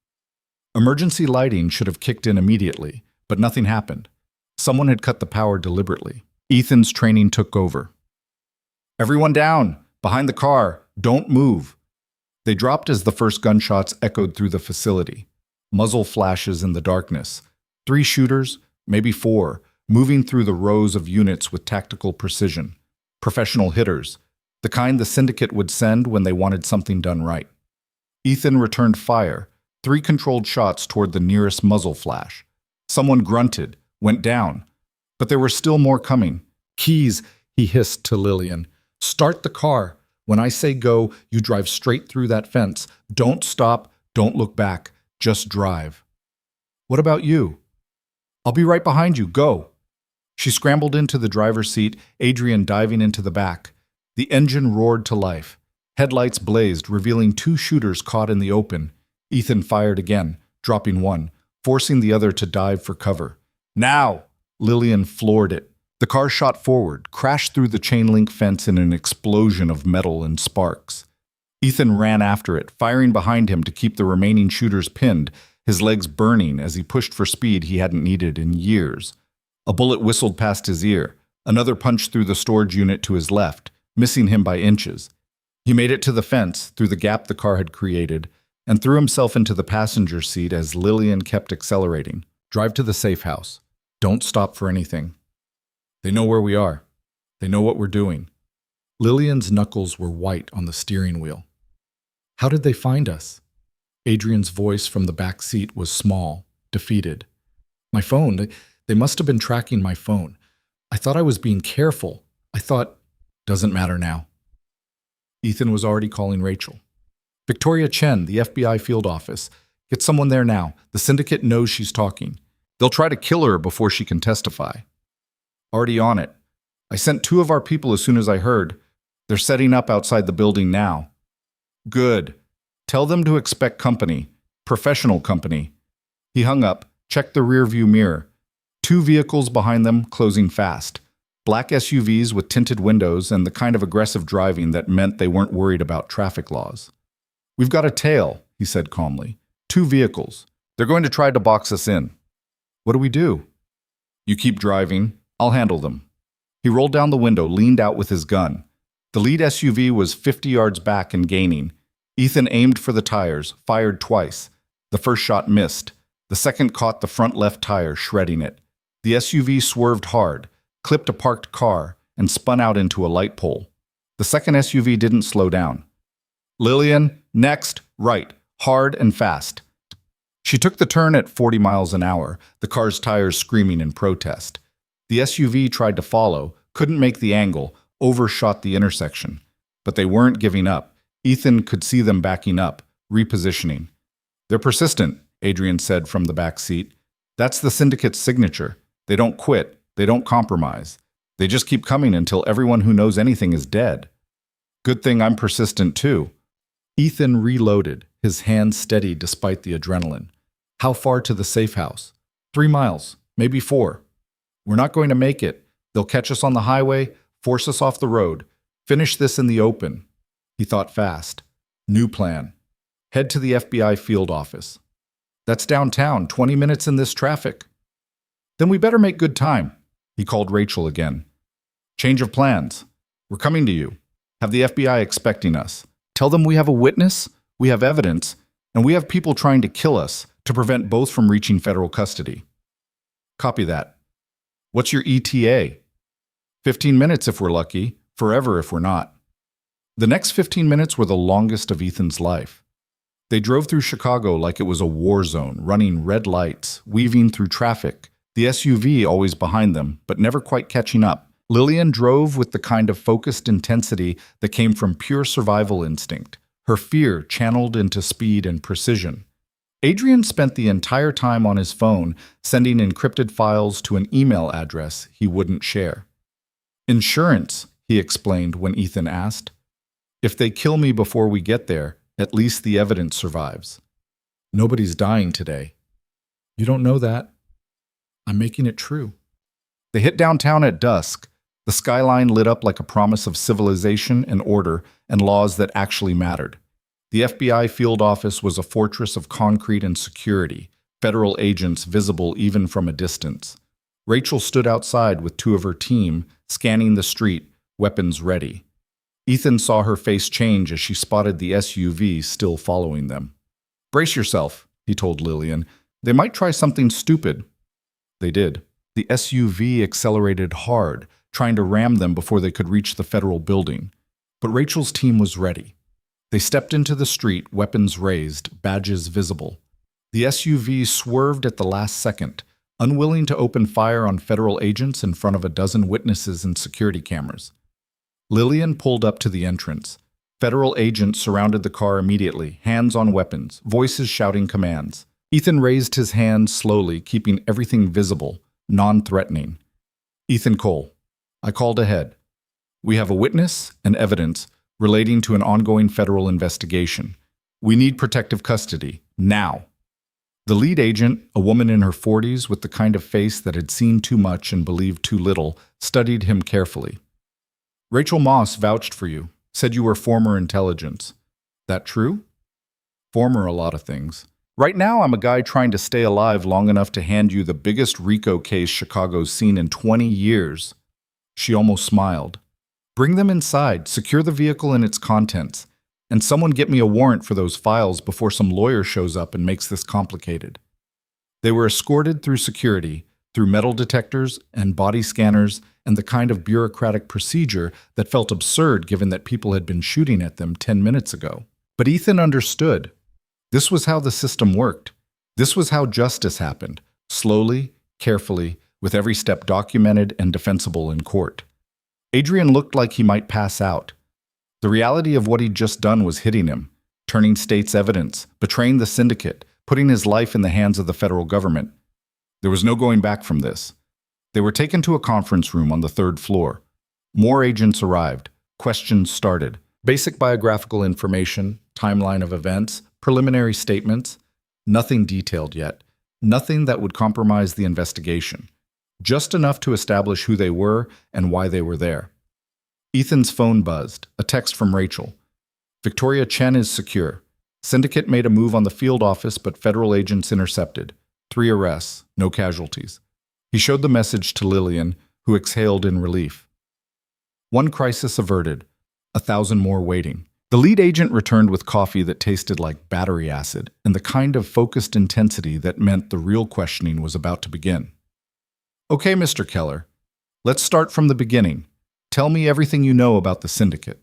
Emergency lighting should have kicked in immediately, but nothing happened. Someone had cut the power deliberately. Ethan's training took over. Everyone down! Behind the car! Don't move! They dropped as the first gunshots echoed through the facility. Muzzle flashes in the darkness. 3 shooters, maybe 4, moving through the rows of units with tactical precision. Professional hitters, the kind the syndicate would send when they wanted something done right. Ethan returned fire, 3 controlled shots toward the nearest muzzle flash. Someone grunted, went down. But there were still more coming. Keys, he hissed to Lillian. Start the car. When I say go, you drive straight through that fence. Don't stop, don't look back. Just drive. What about you? I'll be right behind you. Go. She scrambled into the driver's seat, Adrian diving into the back. The engine roared to life. Headlights blazed, revealing 2 shooters caught in the open. Ethan fired again, dropping one, forcing the other to dive for cover. Now! Lillian floored it. The car shot forward, crashed through the chain-link fence in an explosion of metal and sparks. Ethan ran after it, firing behind him to keep the remaining shooters pinned, his legs burning as he pushed for speed he hadn't needed in years. A bullet whistled past his ear. Another punched through the storage unit to his left, missing him by inches. He made it to the fence, through the gap the car had created, and threw himself into the passenger seat as Lillian kept accelerating. Drive to the safe house. Don't stop for anything. They know where we are. They know what we're doing. Lillian's knuckles were white on the steering wheel. How did they find us? Adrian's voice from the back seat was small, defeated. My phone, they must have been tracking my phone. I thought I was being careful. I thought, doesn't matter now. Ethan was already calling Rachel. Victoria Chen, the FBI field office. Get someone there now. The syndicate knows she's talking. They'll try to kill her before she can testify. Already on it. I sent 2 of our people as soon as I heard. They're setting up outside the building now. Good. Tell them to expect company. Professional company. He hung up, checked the rearview mirror. 2 vehicles behind them, closing fast. Black SUVs with tinted windows and the kind of aggressive driving that meant they weren't worried about traffic laws. We've got a tail, he said calmly. 2 vehicles. They're going to try to box us in. What do we do? You keep driving. I'll handle them. He rolled down the window, leaned out with his gun. The lead SUV was 50 yards back and gaining. Ethan aimed for the tires, fired twice. The first shot missed. The second caught the front left tire, shredding it. The SUV swerved hard, clipped a parked car, and spun out into a light pole. The second SUV didn't slow down. Lillian, next, right, hard and fast. She took the turn at 40 miles an hour, the car's tires screaming in protest. The SUV tried to follow, couldn't make the angle, overshot the intersection. But they weren't giving up. Ethan could see them backing up, repositioning. They're persistent, Adrian said from the back seat. That's the syndicate's signature. They don't quit. They don't compromise. They just keep coming until everyone who knows anything is dead. Good thing I'm persistent too. Ethan reloaded, his hands steady despite the adrenaline. How far to the safe house? 3 miles, maybe 4. We're not going to make it. They'll catch us on the highway, force us off the road, finish this in the open. He thought fast. New plan. Head to the FBI field office. That's downtown, 20 minutes in this traffic. Then we better make good time. He called Rachel again. Change of plans. We're coming to you. Have the FBI expecting us. Tell them we have a witness, we have evidence, and we have people trying to kill us to prevent both from reaching federal custody. Copy that. What's your ETA? 15 minutes if we're lucky, forever if we're not. The next 15 minutes were the longest of Ethan's life. They drove through Chicago like it was a war zone, running red lights, weaving through traffic, the SUV always behind them, but never quite catching up. Lillian drove with the kind of focused intensity that came from pure survival instinct, her fear channeled into speed and precision. Adrian spent the entire time on his phone, sending encrypted files to an email address he wouldn't share. Insurance, he explained when Ethan asked. If they kill me before we get there, at least the evidence survives. Nobody's dying today. You don't know that. I'm making it true. They hit downtown at dusk. The skyline lit up like a promise of civilization and order and laws that actually mattered. The FBI field office was a fortress of concrete and security, federal agents visible even from a distance. Rachel stood outside with 2 of her team, scanning the street, weapons ready. Ethan saw her face change as she spotted the SUV still following them. Brace yourself, he told Lillian. They might try something stupid. They did. The SUV accelerated hard, trying to ram them before they could reach the federal building. But Rachel's team was ready. They stepped into the street, weapons raised, badges visible. The SUV swerved at the last second, unwilling to open fire on federal agents in front of a dozen witnesses and security cameras. Lillian pulled up to the entrance. Federal agents surrounded the car immediately, hands on weapons, voices shouting commands. Ethan raised his hand slowly, keeping everything visible, non-threatening. Ethan Cole, I called ahead. We have a witness and evidence relating to an ongoing federal investigation. We need protective custody, now. The lead agent, a woman in her 40s with the kind of face that had seen too much and believed too little, studied him carefully. Rachel Moss vouched for you, said you were former intelligence. That true? Former a lot of things. Right now, I'm a guy trying to stay alive long enough to hand you the biggest RICO case Chicago's seen in 20 years. She almost smiled. Bring them inside, secure the vehicle and its contents, and someone get me a warrant for those files before some lawyer shows up and makes this complicated. They were escorted through security, through metal detectors and body scanners and the kind of bureaucratic procedure that felt absurd given that people had been shooting at them 10 minutes ago. But Ethan understood. This was how the system worked. This was how justice happened, slowly, carefully, with every step documented and defensible in court. Adrian looked like he might pass out. The reality of what he'd just done was hitting him, turning state's evidence, betraying the syndicate, putting his life in the hands of the federal government. There was no going back from this. They were taken to a conference room on the 3rd floor. More agents arrived. Questions started. Basic biographical information, timeline of events, preliminary statements. Nothing detailed yet. Nothing that would compromise the investigation. Just enough to establish who they were and why they were there. Ethan's phone buzzed, a text from Rachel. Victoria Chen is secure. Syndicate made a move on the field office, but federal agents intercepted. 3 arrests, no casualties. He showed the message to Lillian, who exhaled in relief. One crisis averted, 1,000 more waiting. The lead agent returned with coffee that tasted like battery acid and the kind of focused intensity that meant the real questioning was about to begin. Okay, Mr. Keller, let's start from the beginning. Tell me everything you know about the syndicate.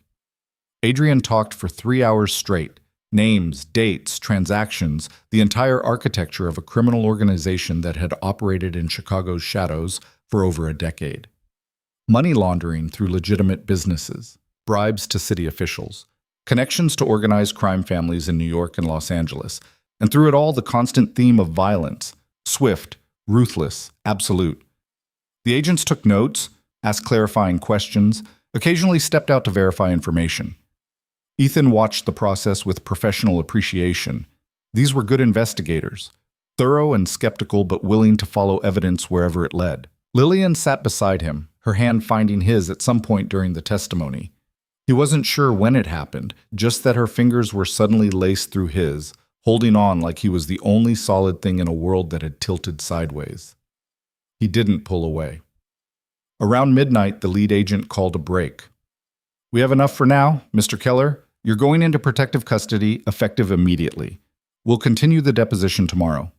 Adrian talked for 3 hours straight. Names, dates, transactions, the entire architecture of a criminal organization that had operated in Chicago's shadows for over a decade. Money laundering through legitimate businesses, bribes to city officials, connections to organized crime families in New York and Los Angeles, and through it all the constant theme of violence, swift, ruthless, absolute. The agents took notes, asked clarifying questions, occasionally stepped out to verify information. Ethan watched the process with professional appreciation. These were good investigators, thorough and skeptical but willing to follow evidence wherever it led. Lillian sat beside him, her hand finding his at some point during the testimony. He wasn't sure when it happened, just that her fingers were suddenly laced through his, holding on like he was the only solid thing in a world that had tilted sideways. He didn't pull away. Around midnight, the lead agent called a break. "We have enough for now, Mr. Keller. You're going into protective custody, effective immediately. We'll continue the deposition tomorrow.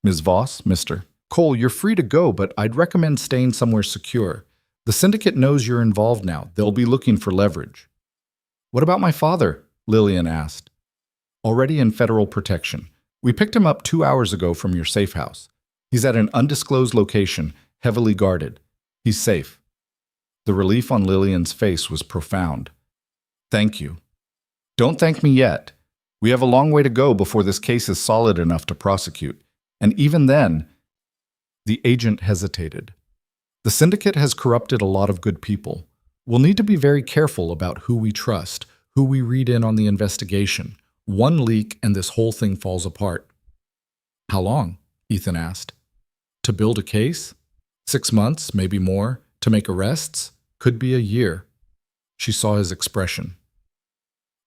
Ms. Voss, Mr. Cole, you're free to go, but I'd recommend staying somewhere secure. The syndicate knows you're involved now. They'll be looking for leverage." "What about my father?" Lillian asked. "Already in federal protection. We picked him up 2 hours ago from your safe house. He's at an undisclosed location, heavily guarded. He's safe." The relief on Lillian's face was profound. "Thank you." "Don't thank me yet. We have a long way to go before this case is solid enough to prosecute. And even then..." The agent hesitated. "The syndicate has corrupted a lot of good people. We'll need to be very careful about who we trust, who we read in on the investigation. One leak and this whole thing falls apart." "How long?" Ethan asked. "To build a case? 6 months, maybe more. To make arrests? Could be a year." She saw his expression.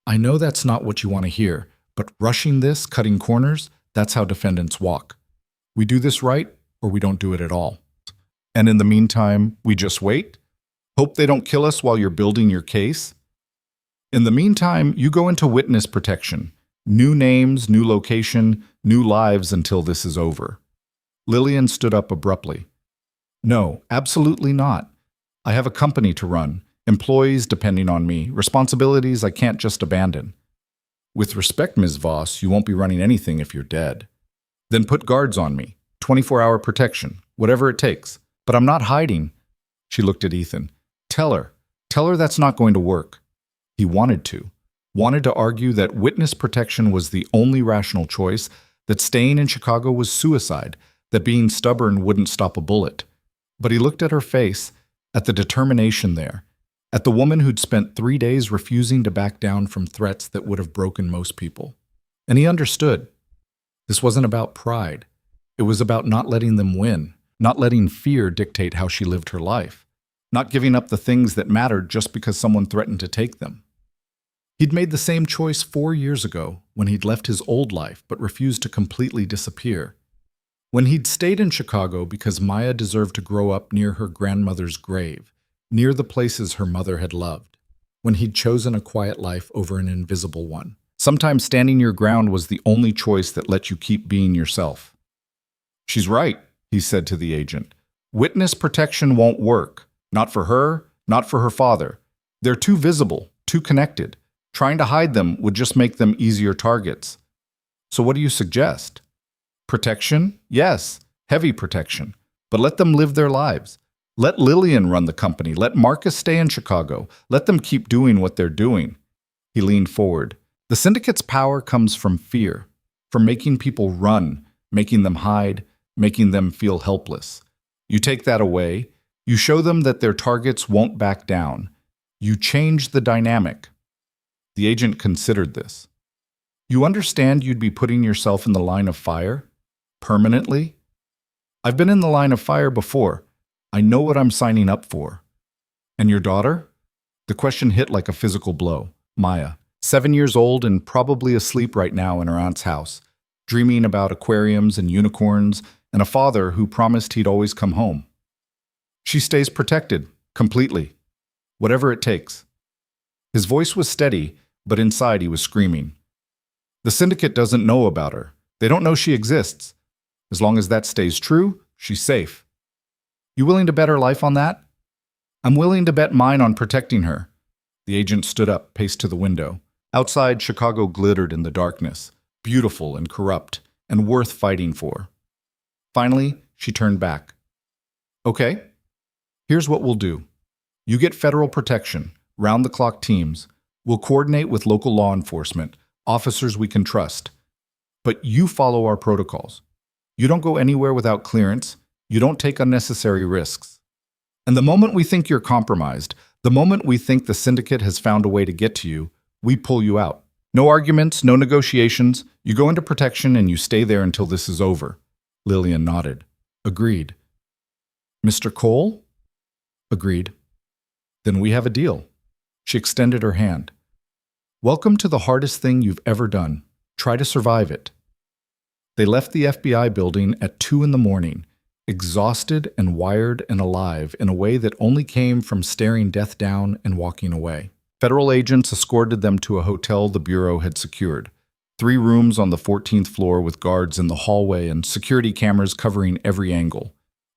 "I know that's not what you want to hear, but rushing this, cutting corners, that's how defendants walk. We do this right, or we don't do it at all. And in the meantime, we just wait? Hope they don't kill us while you're building your case? In the meantime, you go into witness protection. New names, new location, new lives until this is over." Lillian stood up abruptly. "No, absolutely not. I have a company to run. Employees depending on me, responsibilities I can't just abandon." "With respect, Ms. Voss, you won't be running anything if you're dead." "Then put guards on me, 24-hour protection, whatever it takes. But I'm not hiding." She looked at Ethan. Tell her that's not going to work." He wanted to argue that witness protection was the only rational choice, that staying in Chicago was suicide, that being stubborn wouldn't stop a bullet. But he looked at her face, at the determination there, at the woman who'd spent 3 days refusing to back down from threats that would have broken most people. And he understood. This wasn't about pride. It was about not letting them win, not letting fear dictate how she lived her life, not giving up the things that mattered just because someone threatened to take them. He'd made the same choice 4 years ago when he'd left his old life but refused to completely disappear. When he'd stayed in Chicago because Maya deserved to grow up near her grandmother's grave, near the places her mother had loved, when he'd chosen a quiet life over an invisible one. Sometimes standing your ground was the only choice that let you keep being yourself. "She's right," he said to the agent. "Witness protection won't work. Not for her, not for her father. They're too visible, too connected. Trying to hide them would just make them easier targets. So what do you suggest?" "Protection? Yes, heavy protection. But let them live their lives. Let Lillian run the company. Let Marcus stay in Chicago. Let them keep doing what they're doing." He leaned forward. "The syndicate's power comes from fear, from making people run, making them hide, making them feel helpless. You take that away, you show them that their targets won't back down. You change the dynamic." The agent considered this. "You understand you'd be putting yourself in the line of fire? Permanently?" "I've been in the line of fire before. I know what I'm signing up for." "And your daughter?" The question hit like a physical blow. Maya, 7 years old and probably asleep right now in her aunt's house, dreaming about aquariums and unicorns and a father who promised he'd always come home. She stays protected, completely, whatever it takes. His voice was steady, but inside he was screaming. The syndicate doesn't know about her. They don't know she exists. As long as that stays true, she's safe. You willing to bet her life on that? I'm willing to bet mine on protecting her. The agent stood up, paced to the window. Outside, Chicago glittered in the darkness, beautiful and corrupt, and worth fighting for. Finally, she turned back. Okay, here's what we'll do. You get federal protection, round-the-clock teams. We'll coordinate with local law enforcement, officers we can trust. But you follow our protocols. You don't go anywhere without clearance. You don't take unnecessary risks. And the moment we think you're compromised, the moment we think the syndicate has found a way to get to you, we pull you out. No arguments, no negotiations. You go into protection and you stay there until this is over. Lillian nodded. Agreed. Mr. Cole? Agreed. Then we have a deal. She extended her hand. Welcome to the hardest thing you've ever done. Try to survive it. They left the FBI building at 2 a.m, exhausted and wired and alive in a way that only came from staring death down and walking away. Federal agents escorted them to a hotel the Bureau had secured. 3 rooms on the 14th floor with guards in the hallway and security cameras covering every angle.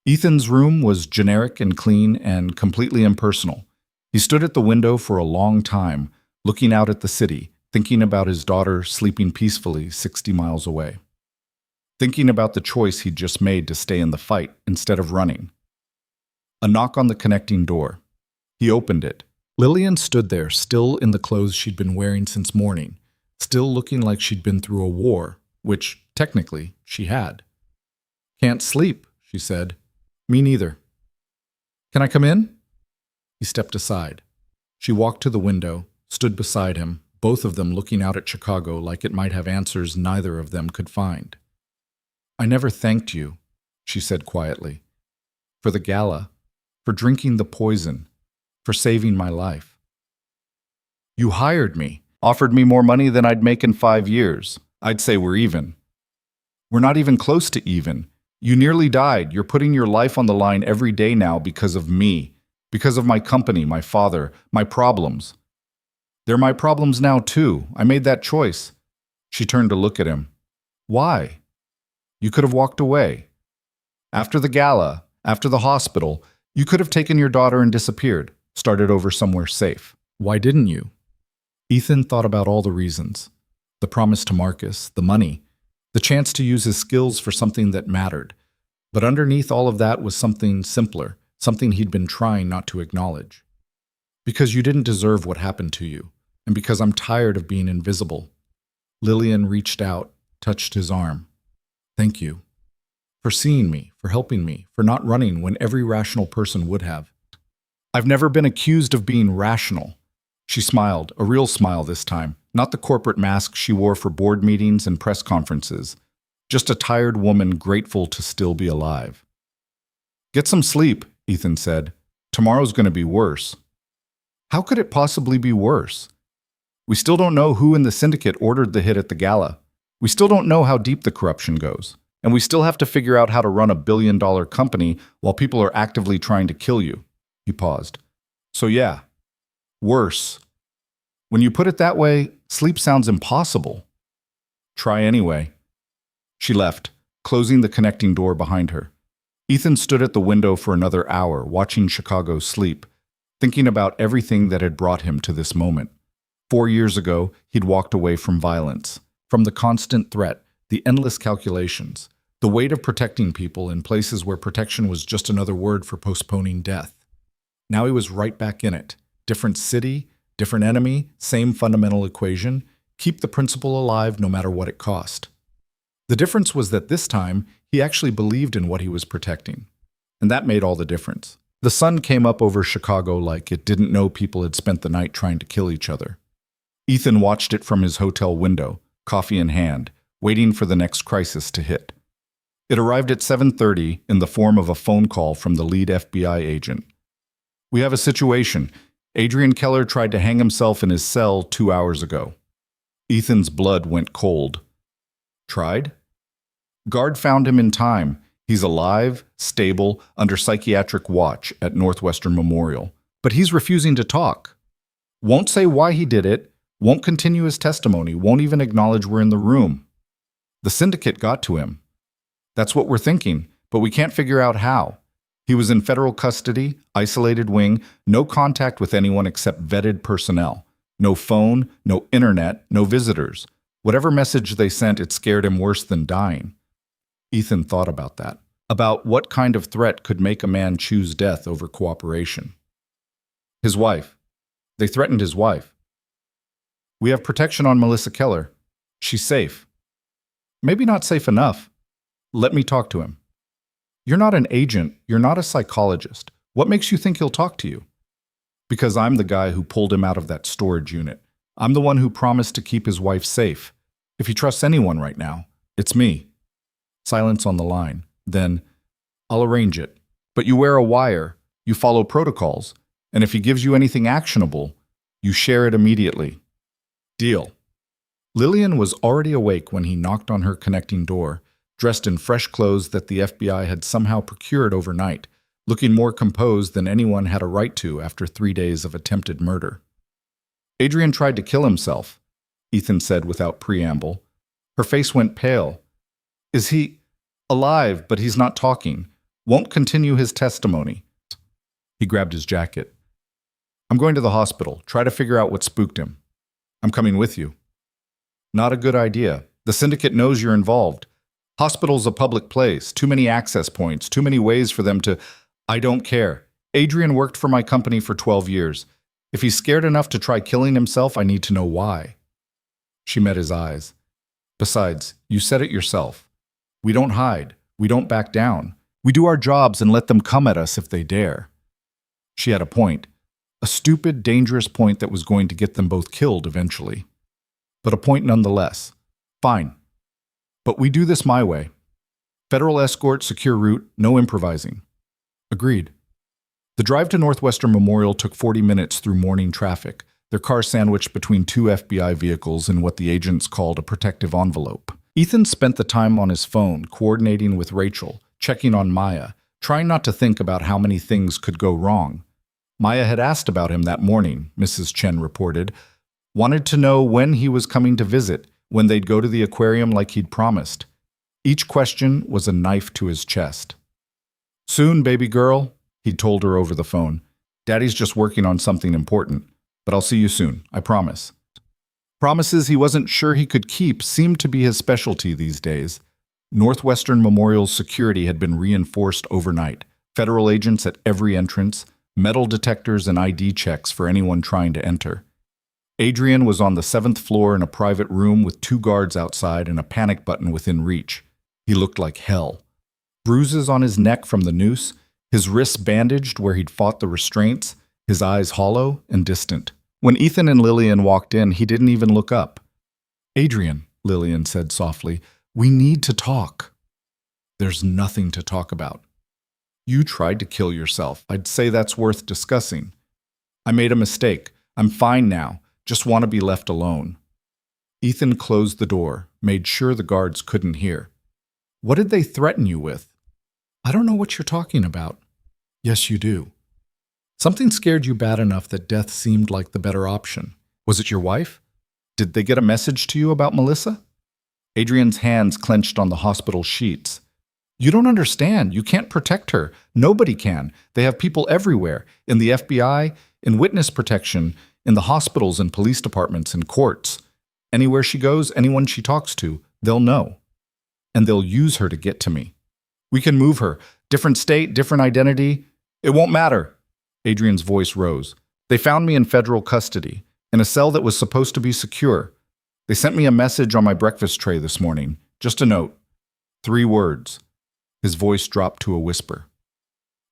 Ethan's room was generic and clean and completely impersonal. He stood at the window for a long time, looking out at the city, thinking about his daughter sleeping peacefully 60 miles away. Thinking about the choice he'd just made to stay in the fight instead of running. A knock on the connecting door. He opened it. Lillian stood there, still in the clothes she'd been wearing since morning, still looking like she'd been through a war, which, technically, she had. Can't sleep, she said. Me neither. Can I come in? He stepped aside. She walked to the window, stood beside him, both of them looking out at Chicago like it might have answers neither of them could find. I never thanked you, she said quietly. For the gala, for drinking the poison, for saving my life. You hired me, offered me more money than I'd make in 5 years. I'd say we're even. We're not even close to even. You nearly died. You're putting your life on the line every day now because of me, because of my company, my father, my problems. They're my problems now too. I made that choice. She turned to look at him. Why? You could have walked away. After the gala, after the hospital, you could have taken your daughter and disappeared, started over somewhere safe. Why didn't you? Ethan thought about all the reasons. The promise to Marcus, the money, the chance to use his skills for something that mattered. But underneath all of that was something simpler, something he'd been trying not to acknowledge. Because you didn't deserve what happened to you, and because I'm tired of being invisible. Lillian reached out, touched his arm. Thank you. For seeing me, for helping me, for not running when every rational person would have. I've never been accused of being rational. She smiled, a real smile this time, not the corporate mask she wore for board meetings and press conferences. Just a tired woman grateful to still be alive. Get some sleep, Ethan said. Tomorrow's going to be worse. How could it possibly be worse? We still don't know who in the syndicate ordered the hit at the gala. We still don't know how deep the corruption goes. And we still have to figure out how to run a billion-dollar company while people are actively trying to kill you. He paused. So yeah, worse. When you put it that way, sleep sounds impossible. Try anyway. She left, closing the connecting door behind her. Ethan stood at the window for another hour, watching Chicago sleep, thinking about everything that had brought him to this moment. 4 years ago, he'd walked away from violence, from the constant threat, the endless calculations, the weight of protecting people in places where protection was just another word for postponing death. Now he was right back in it. Different city, different enemy, same fundamental equation. Keep the principle alive no matter what it cost. The difference was that this time, he actually believed in what he was protecting. And that made all the difference. The sun came up over Chicago like it didn't know people had spent the night trying to kill each other. Ethan watched it from his hotel window, coffee in hand, waiting for the next crisis to hit. It arrived at 7:30 in the form of a phone call from the lead FBI agent. We have a situation. Adrian Keller tried to hang himself in his cell 2 hours ago. Ethan's blood went cold. Tried? Guard found him in time. He's alive, stable, under psychiatric watch at Northwestern Memorial. But he's refusing to talk. Won't say why he did it, won't continue his testimony, won't even acknowledge we're in the room. The syndicate got to him. That's what we're thinking, but we can't figure out how. He was in federal custody, isolated wing, no contact with anyone except vetted personnel. No phone, no internet, no visitors. Whatever message they sent, it scared him worse than dying. Ethan thought about that. About what kind of threat could make a man choose death over cooperation. His wife. They threatened his wife. We have protection on Melissa Keller. She's safe. Maybe not safe enough. Let me talk to him. You're not an agent. You're not a psychologist. What makes you think he'll talk to you? Because I'm the guy who pulled him out of that storage unit. I'm the one who promised to keep his wife safe. If he trusts anyone right now, it's me. Silence on the line. Then, I'll arrange it. But you wear a wire, you follow protocols, and if he gives you anything actionable, you share it immediately. Deal. Lillian was already awake when he knocked on her connecting door, dressed in fresh clothes that the FBI had somehow procured overnight, looking more composed than anyone had a right to after 3 days of attempted murder. Adrian tried to kill himself, Ethan said without preamble. Her face went pale. Is he alive, but he's not talking? Won't continue his testimony. He grabbed his jacket. I'm going to the hospital. Try to figure out what spooked him. I'm coming with you. Not a good idea. The syndicate knows you're involved. Hospital's a public place. Too many access points. Too many ways for them to... I don't care. Adrian worked for my company for 12 years. If he's scared enough to try killing himself, I need to know why. She met his eyes. Besides, you said it yourself. We don't hide. We don't back down. We do our jobs and let them come at us if they dare. She had a point. A stupid, dangerous point that was going to get them both killed eventually. But a point nonetheless. Fine. But we do this my way. Federal escort, secure route, no improvising. Agreed. The drive to Northwestern Memorial took 40 minutes through morning traffic, their car sandwiched between 2 FBI vehicles in what the agents called a protective envelope. Ethan spent the time on his phone, coordinating with Rachel, checking on Maya, trying not to think about how many things could go wrong. Maya had asked about him that morning, Mrs. Chen reported, wanted to know when he was coming to visit, when they'd go to the aquarium like he'd promised. Each question was a knife to his chest. Soon, baby girl, he'd told her over the phone. Daddy's just working on something important, but I'll see you soon, I promise. Promises he wasn't sure he could keep seemed to be his specialty these days. Northwestern Memorial's security had been reinforced overnight. Federal agents at every entrance, metal detectors and ID checks for anyone trying to enter. Adrian was on the 7th floor in a private room with 2 guards outside and a panic button within reach. He looked like hell. Bruises on his neck from the noose, his wrists bandaged where he'd fought the restraints, his eyes hollow and distant. When Ethan and Lillian walked in, he didn't even look up. Adrian, Lillian said softly, we need to talk. There's nothing to talk about. You tried to kill yourself. I'd say that's worth discussing. I made a mistake. I'm fine now. Just want to be left alone. Ethan closed the door, made sure the guards couldn't hear. What did they threaten you with? I don't know what you're talking about. Yes, you do. Something scared you bad enough that death seemed like the better option. Was it your wife? Did they get a message to you about Melissa? Adrian's hands clenched on the hospital sheets. You don't understand. You can't protect her. Nobody can. They have people everywhere. In the FBI, in witness protection, in the hospitals and police departments and courts. Anywhere she goes, anyone she talks to, they'll know. And they'll use her to get to me. We can move her. Different state, different identity. It won't matter. Adrian's voice rose. They found me in federal custody, in a cell that was supposed to be secure. They sent me a message on my breakfast tray this morning. Just a note. 3 words. His voice dropped to a whisper.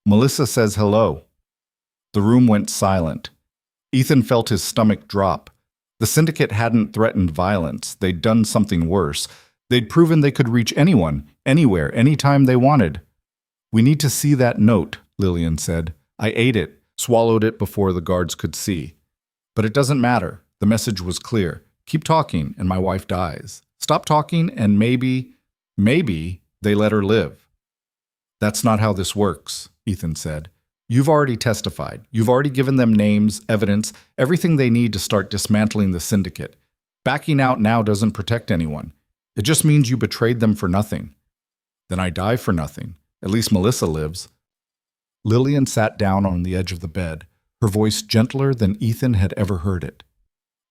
Melissa says hello. The room went silent. Ethan felt his stomach drop. The syndicate hadn't threatened violence. They'd done something worse. They'd proven they could reach anyone, anywhere, anytime they wanted. We need to see that note, Lillian said. I ate it, swallowed it before the guards could see. But it doesn't matter. The message was clear. Keep talking and my wife dies. Stop talking and maybe they let her live. That's not how this works, Ethan said. You've already testified. You've already given them names, evidence, everything they need to start dismantling the syndicate. Backing out now doesn't protect anyone. It just means you betrayed them for nothing. Then I die for nothing. At least Melissa lives. Lillian sat down on the edge of the bed, her voice gentler than Ethan had ever heard it.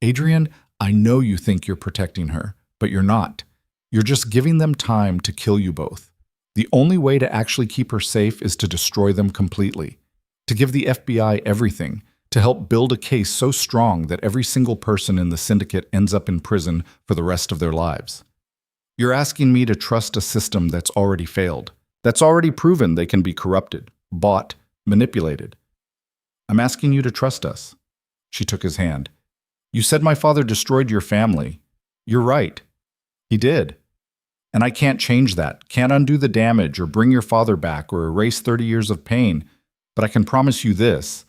Adrian, I know you think you're protecting her, but you're not. You're just giving them time to kill you both. The only way to actually keep her safe is to destroy them completely, to give the FBI everything, to help build a case so strong that every single person in the syndicate ends up in prison for the rest of their lives. You're asking me to trust a system that's already failed, that's already proven they can be corrupted, bought, manipulated. I'm asking you to trust us. She took his hand. You said my father destroyed your family. You're right. He did. And I can't change that, can't undo the damage or bring your father back or erase 30 years of pain. But I can promise you this.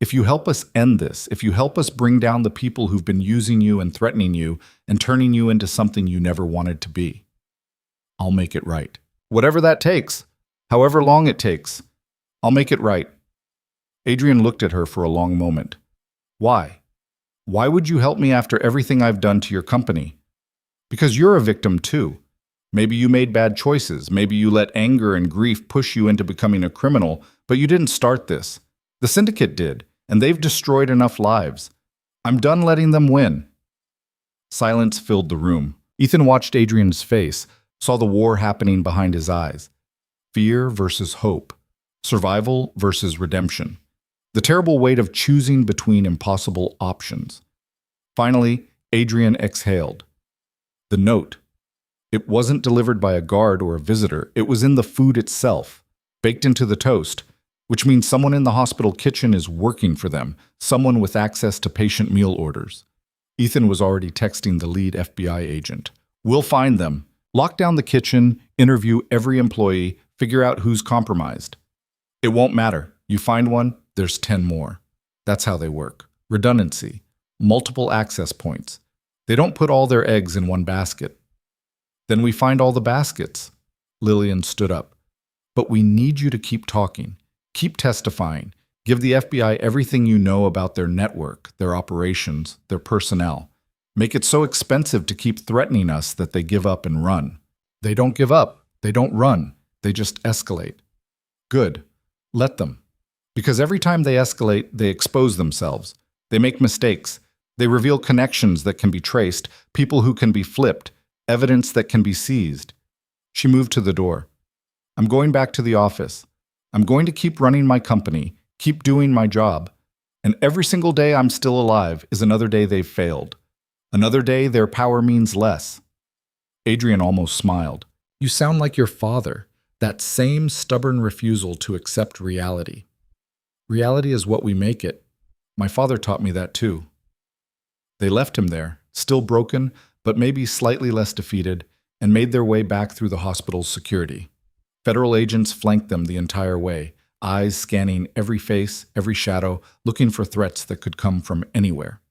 If you help us end this, if you help us bring down the people who've been using you and threatening you and turning you into something you never wanted to be, I'll make it right. Whatever that takes, however long it takes, I'll make it right. Adrian looked at her for a long moment. Why? Why would you help me after everything I've done to your company? Because you're a victim too. Maybe you made bad choices. Maybe you let anger and grief push you into becoming a criminal, but you didn't start this. The syndicate did, and they've destroyed enough lives. I'm done letting them win. Silence filled the room. Ethan watched Adrian's face, saw the war happening behind his eyes. Fear versus hope. Survival versus redemption. The terrible weight of choosing between impossible options. Finally, Adrian exhaled. The note. It wasn't delivered by a guard or a visitor. It was in the food itself, baked into the toast, which means someone in the hospital kitchen is working for them, someone with access to patient meal orders. Ethan was already texting the lead FBI agent. We'll find them. Lock down the kitchen, interview every employee, figure out who's compromised. It won't matter. You find one, there's 10 more. That's how they work. Redundancy. Multiple access points. They don't put all their eggs in one basket. Then we find all the baskets. Lillian stood up. But we need you to keep talking. Keep testifying. Give the FBI everything you know about their network, their operations, their personnel. Make it so expensive to keep threatening us that they give up and run. They don't give up. They don't run. They just escalate. Good. Let them. Because every time they escalate, they expose themselves. They make mistakes. They reveal connections that can be traced, people who can be flipped, evidence that can be seized. She moved to the door. I'm going back to the office. I'm going to keep running my company, keep doing my job. And every single day I'm still alive is another day they've failed. Another day their power means less. Adrian almost smiled. You sound like your father, that same stubborn refusal to accept reality. Reality is what we make it. My father taught me that too. They left him there, still broken, but maybe slightly less defeated, and made their way back through the hospital's security. Federal agents flanked them the entire way, eyes scanning every face, every shadow, looking for threats that could come from anywhere.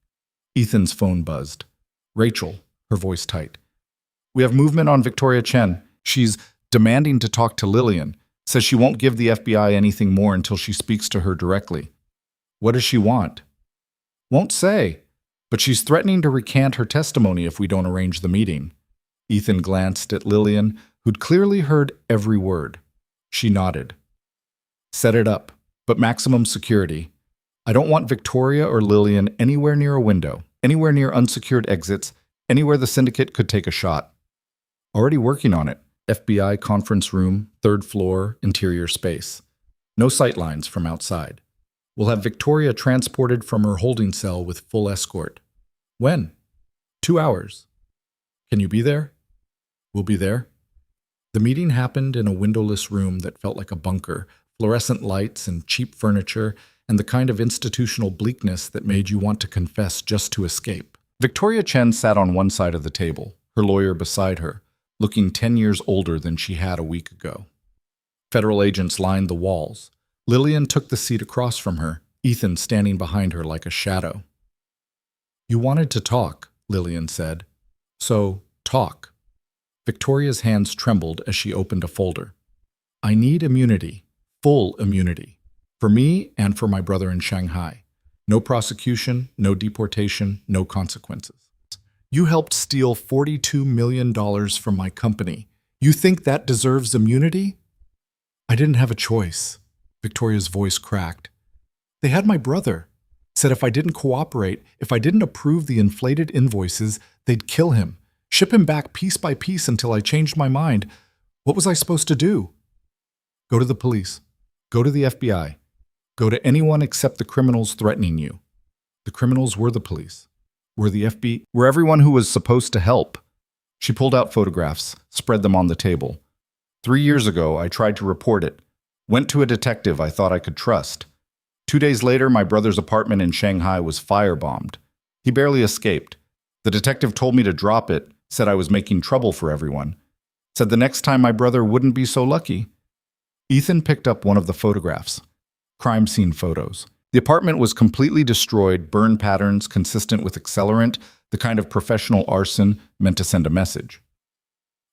Ethan's phone buzzed. Rachel, her voice tight. We have movement on Victoria Chen. She's demanding to talk to Lillian, says she won't give the FBI anything more until she speaks to her directly. What does she want? Won't say, but she's threatening to recant her testimony if we don't arrange the meeting. Ethan glanced at Lillian, who'd clearly heard every word. She nodded. Set it up, but maximum security. I don't want Victoria or Lillian anywhere near a window, anywhere near unsecured exits, anywhere the syndicate could take a shot. Already working on it. FBI conference room, 3rd floor, interior space. No sightlines from outside. We'll have Victoria transported from her holding cell with full escort. When? 2 hours. Can you be there? We'll be there. The meeting happened in a windowless room that felt like a bunker, fluorescent lights and cheap furniture, and the kind of institutional bleakness that made you want to confess just to escape. Victoria Chen sat on one side of the table, her lawyer beside her, looking 10 years older than she had a week ago. Federal agents lined the walls. Lillian took the seat across from her, Ethan standing behind her like a shadow. You wanted to talk, Lillian said. So, talk. Victoria's hands trembled as she opened a folder. I need immunity, full immunity, for me and for my brother in Shanghai. No prosecution, no deportation, no consequences. You helped steal $42 million from my company. You think that deserves immunity? I didn't have a choice. Victoria's voice cracked. They had my brother. Said if I didn't cooperate, if I didn't approve the inflated invoices, they'd kill him, ship him back piece by piece until I changed my mind. What was I supposed to do? Go to the police. Go to the FBI. Go to anyone except the criminals threatening you. The criminals were the police. Were the FBI, were everyone who was supposed to help. She pulled out photographs, spread them on the table. 3 years ago, I tried to report it. Went to a detective I thought I could trust. 2 days later, my brother's apartment in Shanghai was firebombed. He barely escaped. The detective told me to drop it, said I was making trouble for everyone. Said the next time my brother wouldn't be so lucky. Ethan picked up one of the photographs. Crime scene photos. The apartment was completely destroyed, burn patterns consistent with accelerant, the kind of professional arson meant to send a message.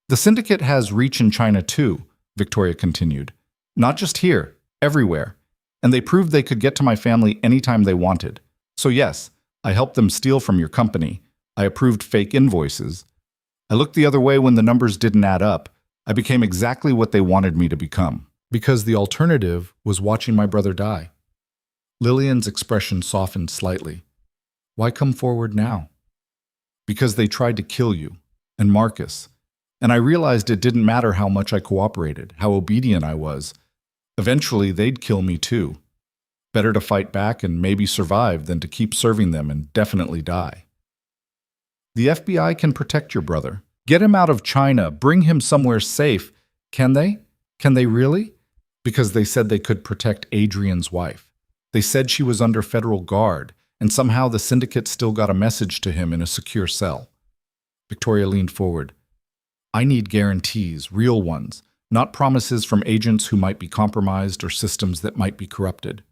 The syndicate has reach in China too, Victoria continued. Not just here, everywhere. And they proved they could get to my family anytime they wanted. So yes, I helped them steal from your company. I approved fake invoices. I looked the other way when the numbers didn't add up. I became exactly what they wanted me to become. Because the alternative was watching my brother die. Lillian's expression softened slightly. Why come forward now? Because they tried to kill you, and Marcus. And I realized it didn't matter how much I cooperated, how obedient I was. Eventually, they'd kill me too. Better to fight back and maybe survive than to keep serving them and definitely die. The FBI can protect your brother. Get him out of China, bring him somewhere safe. Can they? Can they really? Because they said they could protect Adrian's wife. They said she was under federal guard, and somehow the syndicate still got a message to him in a secure cell. Victoria leaned forward. I need guarantees, real ones, not promises from agents who might be compromised or systems that might be corrupted.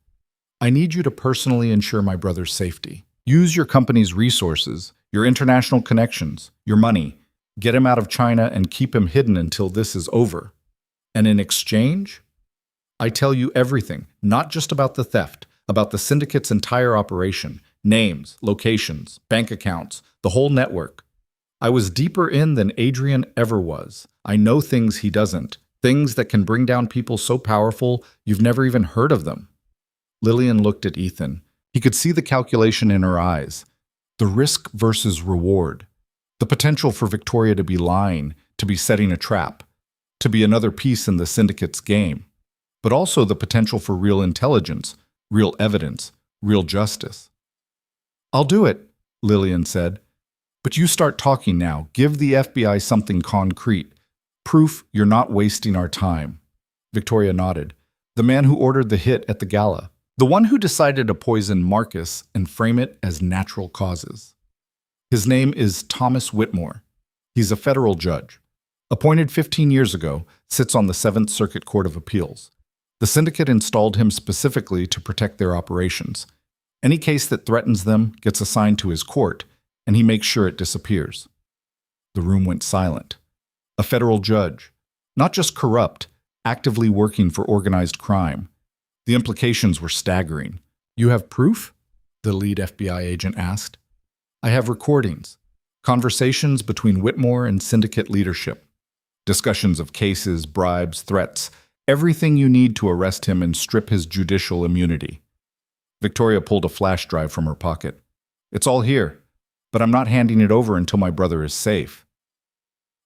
I need you to personally ensure my brother's safety. Use your company's resources, your international connections, your money. Get him out of China and keep him hidden until this is over. And in exchange, I tell you everything, not just about the theft, about the syndicate's entire operation, names, locations, bank accounts, the whole network. I was deeper in than Adrian ever was. I know things he doesn't, things that can bring down people so powerful you've never even heard of them. Lillian looked at Ethan. He could see the calculation in her eyes. The risk versus reward. The potential for Victoria to be lying, to be setting a trap, to be another piece in the syndicate's game. But also the potential for real intelligence, real evidence, real justice. I'll do it, Lillian said. But you start talking now. Give the FBI something concrete. Proof you're not wasting our time. Victoria nodded. The man who ordered the hit at the gala. The one who decided to poison Marcus and frame it as natural causes. His name is Thomas Whitmore. He's a federal judge. Appointed 15 years ago, sits on the 7th Circuit Court of Appeals. The syndicate installed him specifically to protect their operations. Any case that threatens them gets assigned to his court, and he makes sure it disappears. The room went silent. A federal judge, not just corrupt, actively working for organized crime. The implications were staggering. You have proof? The lead FBI agent asked. I have recordings, conversations between Whitmore and syndicate leadership, discussions of cases, bribes, threats, everything you need to arrest him and strip his judicial immunity. Victoria pulled a flash drive from her pocket. It's all here, but I'm not handing it over until my brother is safe.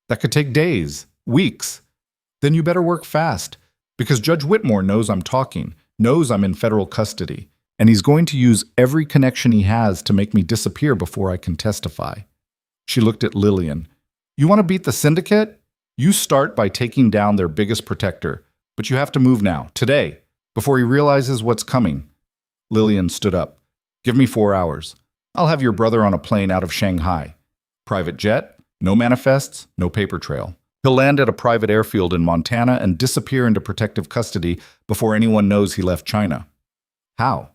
That could take days, weeks. Then you better work fast, because Judge Whitmore knows I'm talking, knows I'm in federal custody, and he's going to use every connection he has to make me disappear before I can testify. She looked at Lillian. You want to beat the syndicate? You start by taking down their biggest protector, but you have to move now, today, before he realizes what's coming. Lillian stood up. Give me 4 hours. I'll have your brother on a plane out of Shanghai. Private jet, no manifests, no paper trail. He'll land at a private airfield in Montana and disappear into protective custody before anyone knows he left China. How?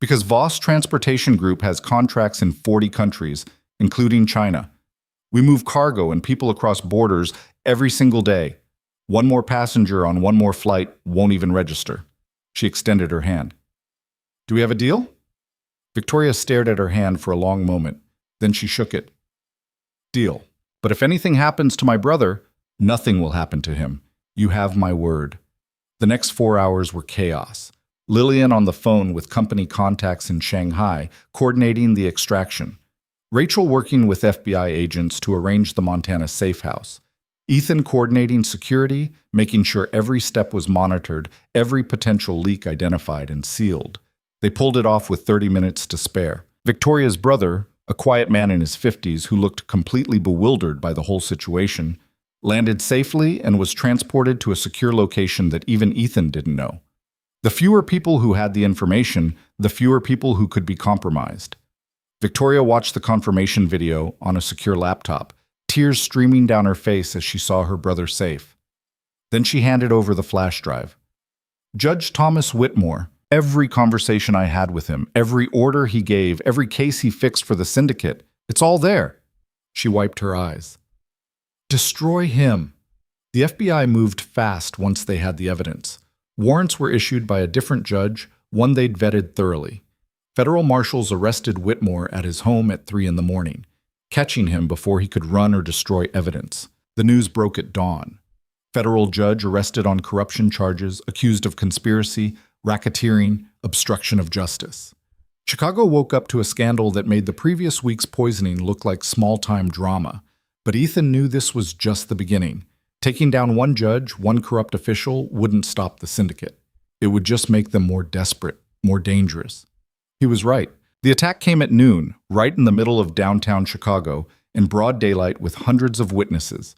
Because Voss Transportation Group has contracts in 40 countries, including China. We move cargo and people across borders every single day. One more passenger on one more flight won't even register. She extended her hand. Do we have a deal? Victoria stared at her hand for a long moment. Then she shook it. Deal. But if anything happens to my brother, nothing will happen to him. You have my word. The next 4 hours were chaos. Lillian on the phone with company contacts in Shanghai, coordinating the extraction. Rachel working with FBI agents to arrange the Montana safe house. Ethan coordinating security, making sure every step was monitored, every potential leak identified and sealed. They pulled it off with 30 minutes to spare. Victoria's brother, a quiet man in his 50s who looked completely bewildered by the whole situation, landed safely and was transported to a secure location that even Ethan didn't know. The fewer people who had the information, the fewer people who could be compromised. Victoria watched the confirmation video on a secure laptop, tears streaming down her face as she saw her brother safe. Then she handed over the flash drive. Judge Thomas Whitmore, every conversation I had with him, every order he gave, every case he fixed for the syndicate, it's all there. She wiped her eyes. Destroy him. The FBI moved fast once they had the evidence. Warrants were issued by a different judge, one they'd vetted thoroughly. Federal marshals arrested Whitmore at his home at 3 a.m, catching him before he could run or destroy evidence. The news broke at dawn. Federal judge arrested on corruption charges, accused of conspiracy, racketeering, obstruction of justice. Chicago woke up to a scandal that made the previous week's poisoning look like small-time drama. But Ethan knew this was just the beginning. Taking down one judge, one corrupt official, wouldn't stop the syndicate. It would just make them more desperate, more dangerous. He was right. The attack came at noon, right in the middle of downtown Chicago, in broad daylight with hundreds of witnesses.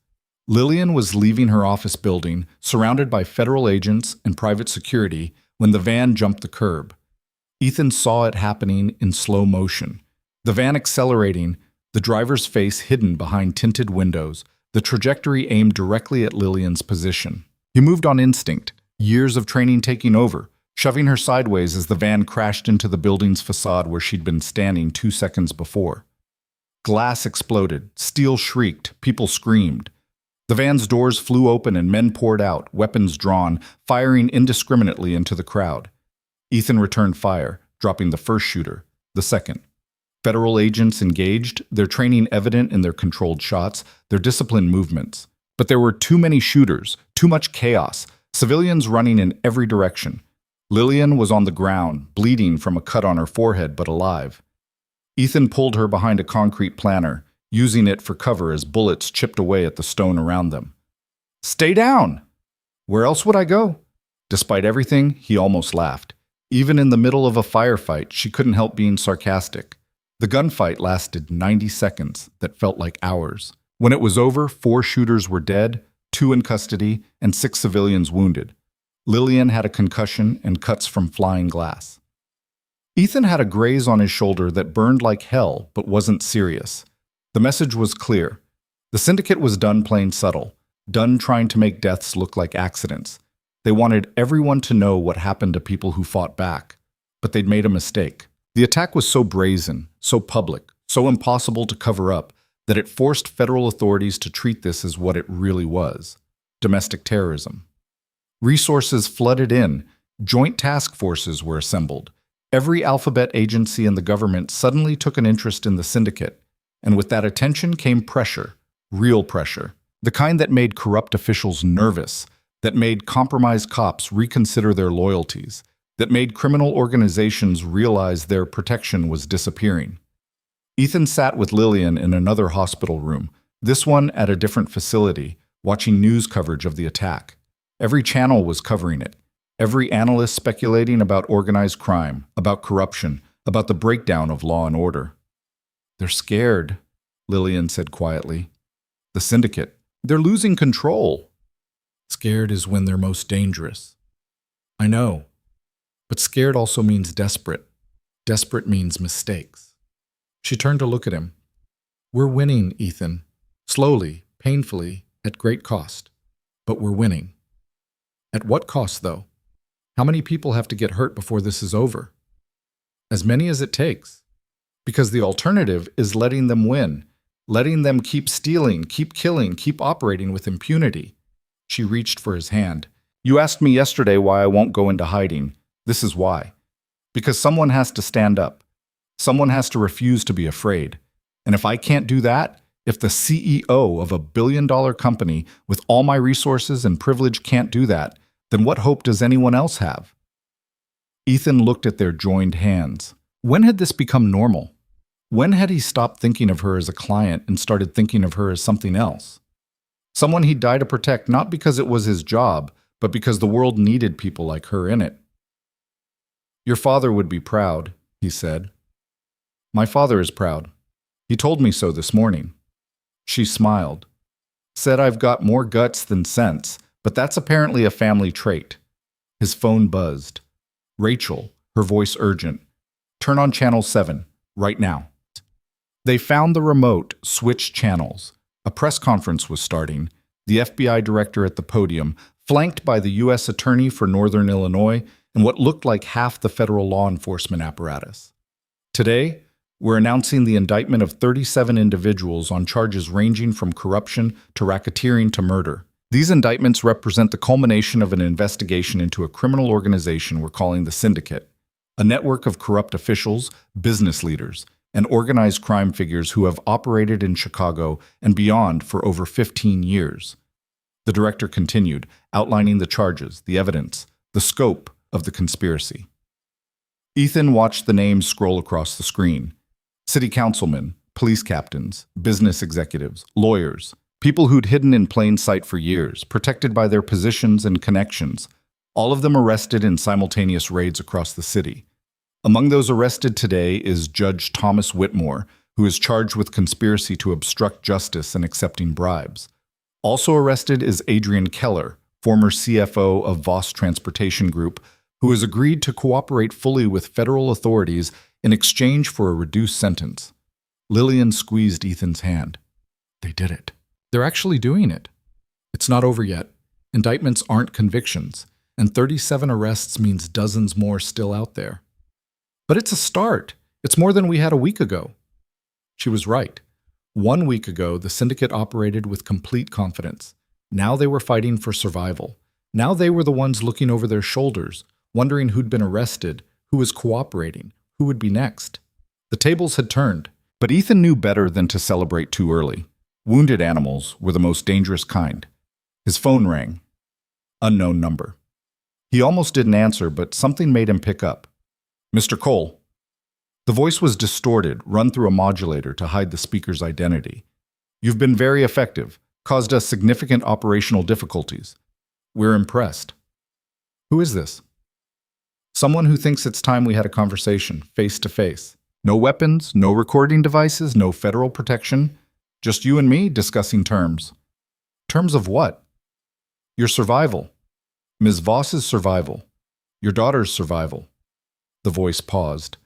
Lillian was leaving her office building, surrounded by federal agents and private security, when the van jumped the curb. Ethan saw it happening in slow motion. The van accelerating, the driver's face hidden behind tinted windows, the trajectory aimed directly at Lillian's position. He moved on instinct, years of training taking over, shoving her sideways as the van crashed into the building's facade where she'd been standing 2 seconds before. Glass exploded, steel shrieked, people screamed. The van's doors flew open and men poured out, weapons drawn, firing indiscriminately into the crowd. Ethan returned fire, dropping the first shooter, the second. Federal agents engaged, their training evident in their controlled shots, their disciplined movements. But there were too many shooters, too much chaos, civilians running in every direction. Lillian was on the ground, bleeding from a cut on her forehead but alive. Ethan pulled her behind a concrete planter, using it for cover as bullets chipped away at the stone around them. Stay down! Where else would I go? Despite everything, he almost laughed. Even in the middle of a firefight, she couldn't help being sarcastic. The gunfight lasted 90 seconds that felt like hours. When it was over, 4 shooters were dead, 2 in custody, and 6 civilians wounded. Lillian had a concussion and cuts from flying glass. Ethan had a graze on his shoulder that burned like hell but wasn't serious. The message was clear. The syndicate was done playing subtle, done trying to make deaths look like accidents. They wanted everyone to know what happened to people who fought back, but they'd made a mistake. The attack was so brazen, so public, so impossible to cover up that it forced federal authorities to treat this as what it really was: domestic terrorism. Resources flooded in, joint task forces were assembled. Every alphabet agency in the government suddenly took an interest in the syndicate, and with that attention came pressure, real pressure, the kind that made corrupt officials nervous, that made compromised cops reconsider their loyalties, that made criminal organizations realize their protection was disappearing. Ethan sat with Lillian in another hospital room, this one at a different facility, watching news coverage of the attack. Every channel was covering it. Every analyst speculating about organized crime, about corruption, about the breakdown of law and order. They're scared, Lillian said quietly. The syndicate, they're losing control. Scared is when they're most dangerous. I know. But scared also means desperate. Desperate means mistakes. She turned to look at him. We're winning, Ethan. Slowly, painfully, at great cost. But we're winning. At what cost, though? How many people have to get hurt before this is over? As many as it takes. Because the alternative is letting them win, letting them keep stealing, keep killing, keep operating with impunity. She reached for his hand. You asked me yesterday why I won't go into hiding. This is why. Because someone has to stand up. Someone has to refuse to be afraid. And if I can't do that, if the CEO of a billion-dollar company with all my resources and privilege can't do that, then what hope does anyone else have? Ethan looked at their joined hands. When had this become normal? When had he stopped thinking of her as a client and started thinking of her as something else? Someone he'd die to protect not because it was his job, but because the world needed people like her in it. Your father would be proud, he said. My father is proud. He told me so this morning. She smiled. Said I've got more guts than sense, but that's apparently a family trait. His phone buzzed. Rachel, her voice urgent. Turn on channel 7, right now. They found the remote, switched channels. A press conference was starting, the FBI director at the podium, flanked by the U.S. Attorney for Northern Illinois and what looked like half the federal law enforcement apparatus. Today, we're announcing the indictment of 37 individuals on charges ranging from corruption to racketeering to murder. These indictments represent the culmination of an investigation into a criminal organization we're calling the Syndicate, a network of corrupt officials, business leaders, and organized crime figures who have operated in Chicago and beyond for over 15 years. The director continued, outlining the charges, the evidence, the scope of the conspiracy. Ethan watched the names scroll across the screen. City councilmen, police captains, business executives, lawyers, people who'd hidden in plain sight for years, protected by their positions and connections, all of them arrested in simultaneous raids across the city. Among those arrested today is Judge Thomas Whitmore, who is charged with conspiracy to obstruct justice and accepting bribes. Also arrested is Adrian Keller, former CFO of Voss Transportation Group, who has agreed to cooperate fully with federal authorities in exchange for a reduced sentence. Lillian squeezed Ethan's hand. They did it. They're actually doing it. It's not over yet. Indictments aren't convictions, and 37 arrests means dozens more still out there. But it's a start. It's more than we had a week ago. She was right. 1 week ago, the syndicate operated with complete confidence. Now they were fighting for survival. Now they were the ones looking over their shoulders, wondering who'd been arrested, who was cooperating, who would be next. The tables had turned, but Ethan knew better than to celebrate too early. Wounded animals were the most dangerous kind. His phone rang. Unknown number. He almost didn't answer, but something made him pick up. Mr. Cole. The voice was distorted, run through a modulator to hide the speaker's identity. You've been very effective, caused us significant operational difficulties. We're impressed. Who is this? Someone who thinks it's time we had a conversation, face to face. No weapons, no recording devices, no federal protection. Just you and me discussing terms. Terms of what? Your survival. Ms. Voss's survival. Your daughter's survival. The voice paused.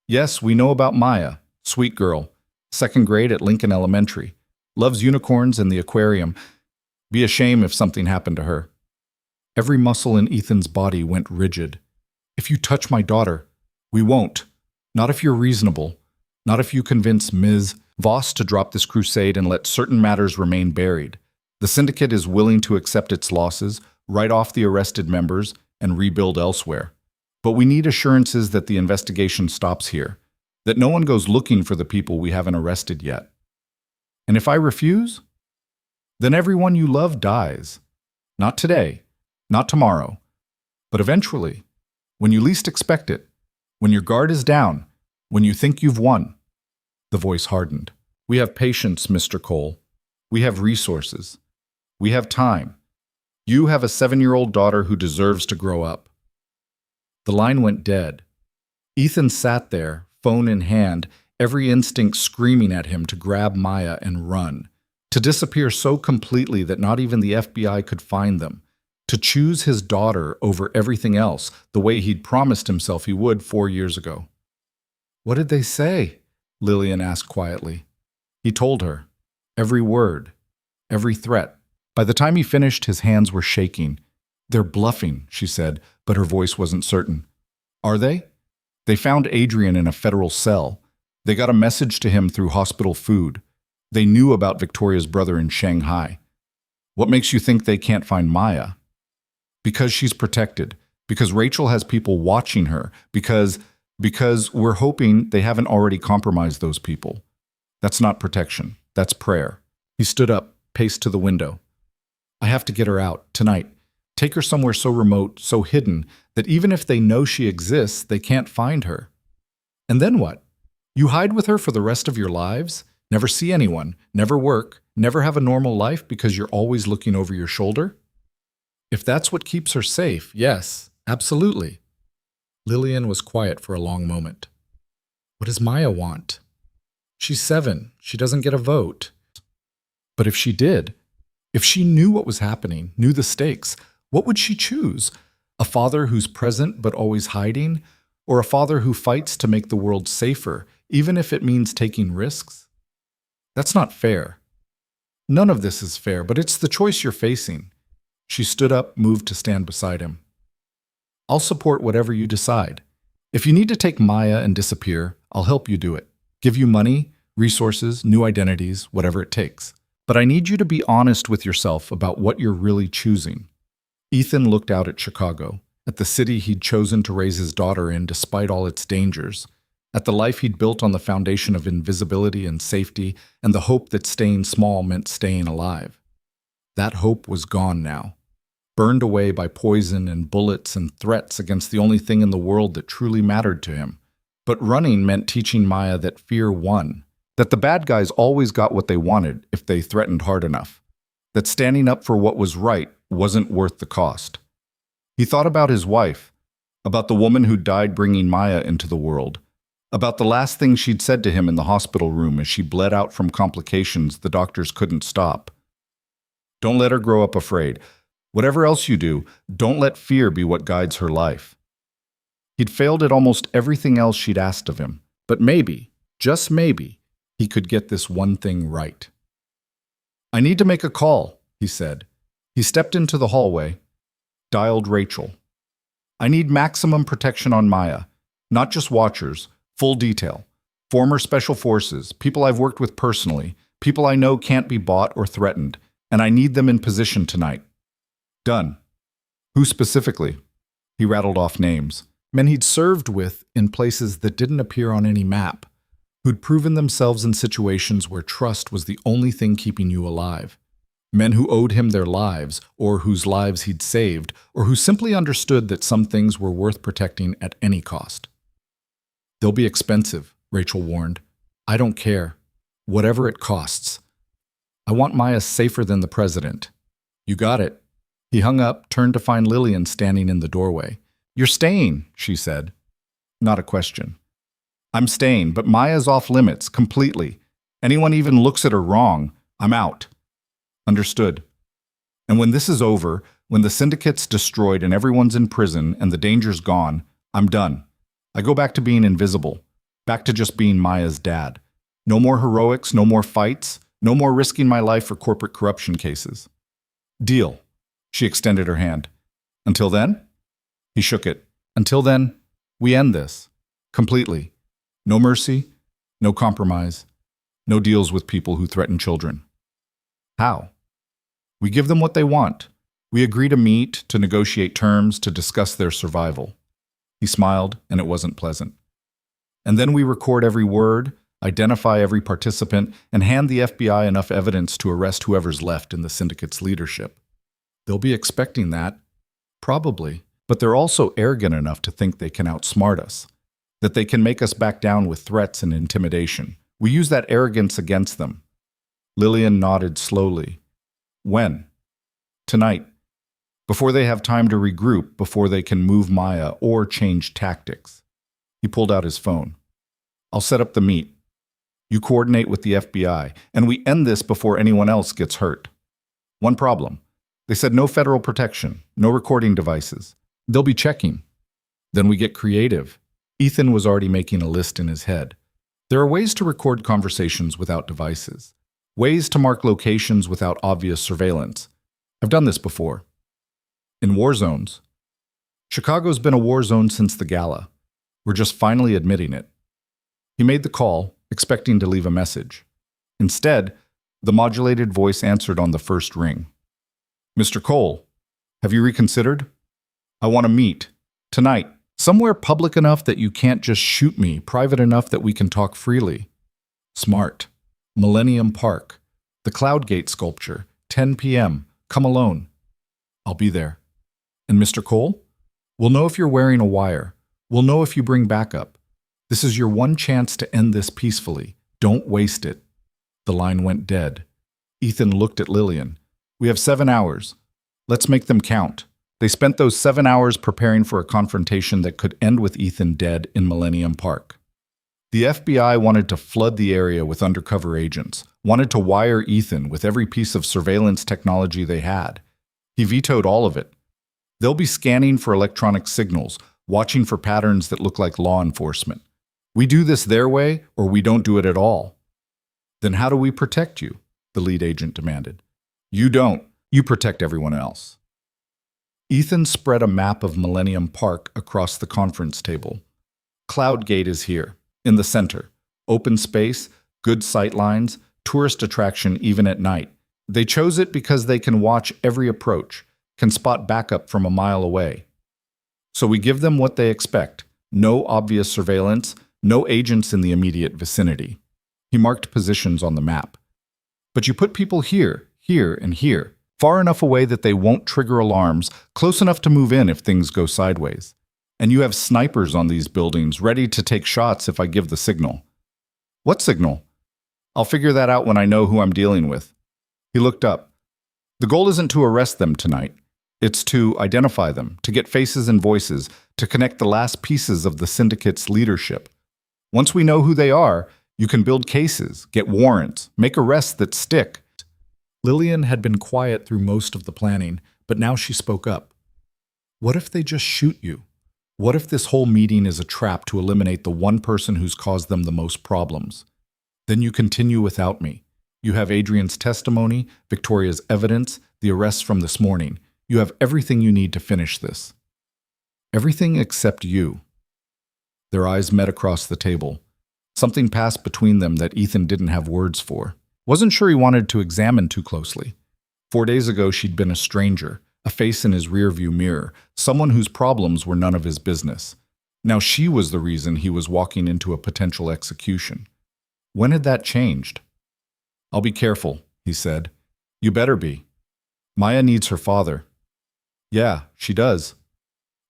Yes, we know about Maya. Sweet girl. 2nd grade at Lincoln Elementary. Loves unicorns and the aquarium. Be a shame if something happened to her. Every muscle in Ethan's body went rigid. If you touch my daughter, we won't. Not if you're reasonable. Not if you convince Ms. Voss to drop this crusade and let certain matters remain buried. The syndicate is willing to accept its losses, write off the arrested members, and rebuild elsewhere. But we need assurances that the investigation stops here, that no one goes looking for the people we haven't arrested yet. And if I refuse, then everyone you love dies. Not today, not tomorrow, but eventually, when you least expect it, when your guard is down, when you think you've won. The voice hardened. We have patience, Mr. Cole. We have resources. We have time. You have a 7-year-old daughter who deserves to grow up. The line went dead. Ethan sat there, phone in hand, every instinct screaming at him to grab Maya and run, to disappear so completely that not even the FBI could find them, to choose his daughter over everything else the way he'd promised himself he would 4 years ago. What did they say? Lillian asked quietly. He told her. Every word. Every threat. By the time he finished, his hands were shaking. They're bluffing, she said, but her voice wasn't certain. Are they? They found Adrian in a federal cell. They got a message to him through hospital food. They knew about Victoria's brother in Shanghai. What makes you think they can't find Maya? Because she's protected. Because Rachel has people watching her. Because we're hoping they haven't already compromised those people. That's not protection. That's prayer. He stood up, paced to the window. I have to get her out, tonight. Take her somewhere so remote, so hidden, that even if they know she exists, they can't find her. And then what? You hide with her for the rest of your lives? Never see anyone, never work, never have a normal life because you're always looking over your shoulder? If that's what keeps her safe, yes, absolutely. Lillian was quiet for a long moment. What does Maya want? She's 7. She doesn't get a vote. But if she did, if she knew what was happening, knew the stakes, what would she choose? A father who's present but always hiding? Or a father who fights to make the world safer, even if it means taking risks? That's not fair. None of this is fair, but it's the choice you're facing. She stood up, moved to stand beside him. I'll support whatever you decide. If you need to take Maya and disappear, I'll help you do it. Give you money, resources, new identities, whatever it takes. But I need you to be honest with yourself about what you're really choosing. Ethan looked out at Chicago, at the city he'd chosen to raise his daughter in despite all its dangers, at the life he'd built on the foundation of invisibility and safety and the hope that staying small meant staying alive. That hope was gone now, burned away by poison and bullets and threats against the only thing in the world that truly mattered to him. But running meant teaching Maya that fear won, that the bad guys always got what they wanted if they threatened hard enough, that standing up for what was right wasn't worth the cost. He thought about his wife, about the woman who died bringing Maya into the world, about the last thing she'd said to him in the hospital room as she bled out from complications the doctors couldn't stop. Don't let her grow up afraid. Whatever else you do, don't let fear be what guides her life. He'd failed at almost everything else she'd asked of him, but maybe, just maybe, he could get this one thing right. I need to make a call, he said. He stepped into the hallway, dialed Rachel. I need maximum protection on Maya, not just watchers, full detail. Former special forces, people I've worked with personally, people I know can't be bought or threatened, and I need them in position tonight. Done. Who specifically? He rattled off names. Men he'd served with in places that didn't appear on any map, who'd proven themselves in situations where trust was the only thing keeping you alive. Men who owed him their lives, or whose lives he'd saved, or who simply understood that some things were worth protecting at any cost. They'll be expensive, Rachel warned. I don't care. Whatever it costs. I want Maya safer than the president. You got it. He hung up, turned to find Lillian standing in the doorway. You're staying, she said. Not a question. I'm staying, but Maya's off limits, completely. Anyone even looks at her wrong, I'm out. Understood. And when this is over, when the syndicate's destroyed and everyone's in prison and the danger's gone, I'm done. I go back to being invisible, back to just being Maya's dad. No more heroics, no more fights, no more risking my life for corporate corruption cases. Deal. She extended her hand. Until then? He shook it. Until then, we end this. Completely. No mercy, no compromise, no deals with people who threaten children. How? We give them what they want. We agree to meet, to negotiate terms, to discuss their survival. He smiled, and it wasn't pleasant. And then we record every word, identify every participant, and hand the FBI enough evidence to arrest whoever's left in the syndicate's leadership. They'll be expecting that. Probably. But they're also arrogant enough to think they can outsmart us, that they can make us back down with threats and intimidation. We use that arrogance against them. Lillian nodded slowly. When? Tonight. Before they have time to regroup, before they can move Maya or change tactics. He pulled out his phone. I'll set up the meet. You coordinate with the FBI, and we end this before anyone else gets hurt. One problem. They said no federal protection, no recording devices. They'll be checking. Then we get creative. Ethan was already making a list in his head. There are ways to record conversations without devices. Ways to mark locations without obvious surveillance. I've done this before. In war zones. Chicago's been a war zone since the gala. We're just finally admitting it. He made the call, expecting to leave a message. Instead, the modulated voice answered on the first ring. Mr. Cole, have you reconsidered? I want to meet. Tonight. Somewhere public enough that you can't just shoot me, private enough that we can talk freely. Smart. Millennium Park. The Cloudgate sculpture. 10 p.m. Come alone. I'll be there. And Mr. Cole? We'll know if you're wearing a wire. We'll know if you bring backup. This is your one chance to end this peacefully. Don't waste it. The line went dead. Ethan looked at Lillian. We have 7 hours. Let's make them count. They spent those 7 hours preparing for a confrontation that could end with Ethan dead in Millennium Park. The FBI wanted to flood the area with undercover agents, wanted to wire Ethan with every piece of surveillance technology they had. He vetoed all of it. They'll be scanning for electronic signals, watching for patterns that look like law enforcement. We do this their way, or we don't do it at all. Then how do we protect you? The lead agent demanded. You don't. You protect everyone else. Ethan spread a map of Millennium Park across the conference table. Cloudgate is here, in the center. Open space, good sight lines, tourist attraction even at night. They chose it because they can watch every approach, can spot backup from a mile away. So we give them what they expect. No obvious surveillance, no agents in the immediate vicinity. He marked positions on the map. But you put people here, here, and here, far enough away that they won't trigger alarms, close enough to move in if things go sideways. And you have snipers on these buildings ready to take shots if I give the signal. What signal? I'll figure that out when I know who I'm dealing with. He looked up. The goal isn't to arrest them tonight. It's to identify them, to get faces and voices, to connect the last pieces of the syndicate's leadership. Once we know who they are, you can build cases, get warrants, make arrests that stick. Lillian had been quiet through most of the planning, but now she spoke up. What if they just shoot you? What if this whole meeting is a trap to eliminate the one person who's caused them the most problems? Then you continue without me. You have Adrian's testimony, Victoria's evidence, the arrests from this morning. You have everything you need to finish this. Everything except you. Their eyes met across the table. Something passed between them that Ethan didn't have words for. Wasn't sure he wanted to examine too closely. 4 days ago, she'd been a stranger, a face in his rearview mirror, someone whose problems were none of his business. Now she was the reason he was walking into a potential execution. When had that changed? I'll be careful, he said. You better be. Maya needs her father. Yeah, she does.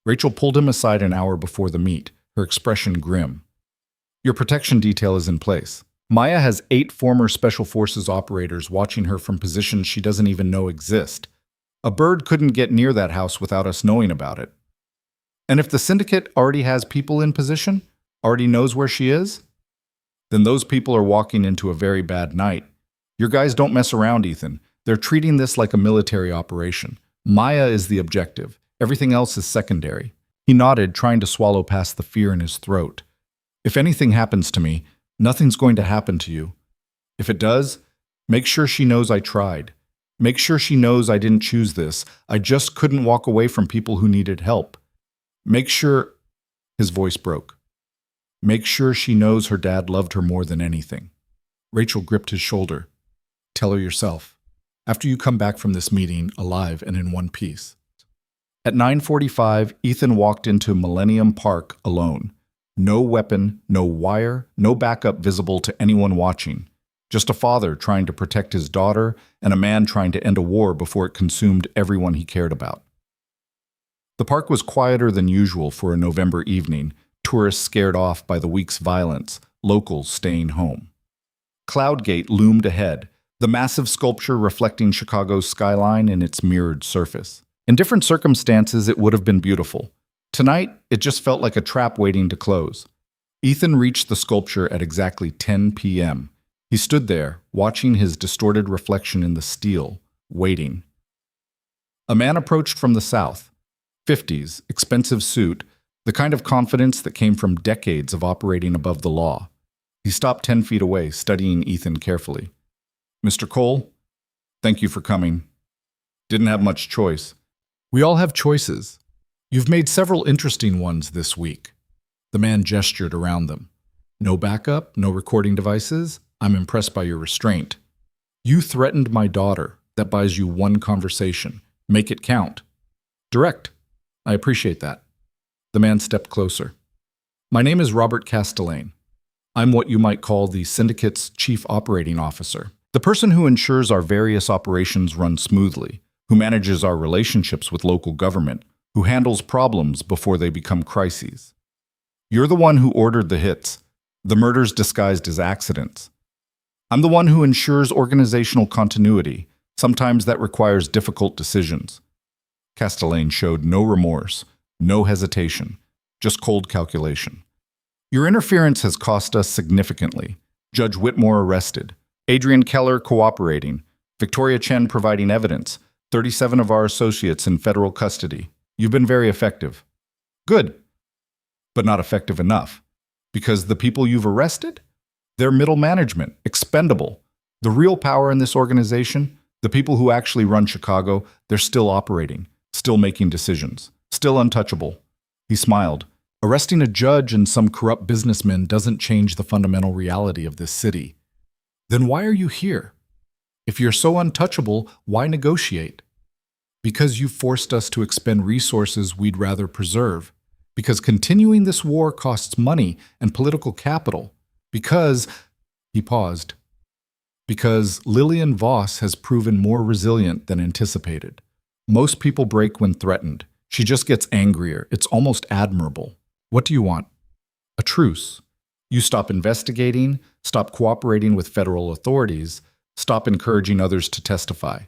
Rachel pulled him aside an hour before the meet, her expression grim. Your protection detail is in place. Maya has 8 former Special Forces operators watching her from positions she doesn't even know exist. A bird couldn't get near that house without us knowing about it. And if the syndicate already has people in position, already knows where she is, then those people are walking into a very bad night. Your guys don't mess around, Ethan. They're treating this like a military operation. Maya is the objective. Everything else is secondary. He nodded, trying to swallow past the fear in his throat. If anything happens to me, nothing's going to happen to you. If it does, make sure she knows I tried. Make sure she knows I didn't choose this. I just couldn't walk away from people who needed help. Make sure... His voice broke. Make sure she knows her dad loved her more than anything. Rachel gripped his shoulder. Tell her yourself. After you come back from this meeting, alive and in one piece. At 9:45, Ethan walked into Millennium Park alone. No weapon, no wire, no backup visible to anyone watching. Just a father trying to protect his daughter and a man trying to end a war before it consumed everyone he cared about. The park was quieter than usual for a November evening, tourists scared off by the week's violence, locals staying home. Cloudgate loomed ahead, the massive sculpture reflecting Chicago's skyline in its mirrored surface. In different circumstances, it would have been beautiful. Tonight, it just felt like a trap waiting to close. Ethan reached the sculpture at exactly 10 p.m. He stood there, watching his distorted reflection in the steel, waiting. A man approached from the south. 50s, expensive suit, the kind of confidence that came from decades of operating above the law. He stopped 10 feet away, studying Ethan carefully. Mr. Cole, thank you for coming. Didn't have much choice. We all have choices. You've made several interesting ones this week. The man gestured around them. No backup, no recording devices. I'm impressed by your restraint. You threatened my daughter. That buys you one conversation. Make it count. Direct. I appreciate that. The man stepped closer. My name is Robert Castellane. I'm what you might call the syndicate's chief operating officer, the person who ensures our various operations run smoothly, who manages our relationships with local government, who handles problems before they become crises. You're the one who ordered the hits, the murders disguised as accidents. I'm the one who ensures organizational continuity. Sometimes that requires difficult decisions. Castellane showed no remorse, no hesitation, just cold calculation. Your interference has cost us significantly. Judge Whitmore arrested, Adrian Keller cooperating, Victoria Chen providing evidence, 37 of our associates in federal custody. You've been very effective. Good, but not effective enough. Because the people you've arrested? They're middle management, expendable. The real power in this organization, the people who actually run Chicago, they're still operating, still making decisions, still untouchable. He smiled. Arresting a judge and some corrupt businessman doesn't change the fundamental reality of this city. Then why are you here? If you're so untouchable, why negotiate? Because you forced us to expend resources we'd rather preserve. Because continuing this war costs money and political capital. Because, he paused, because Lillian Voss has proven more resilient than anticipated. Most people break when threatened. She just gets angrier. It's almost admirable. What do you want? A truce. You stop investigating, stop cooperating with federal authorities, stop encouraging others to testify.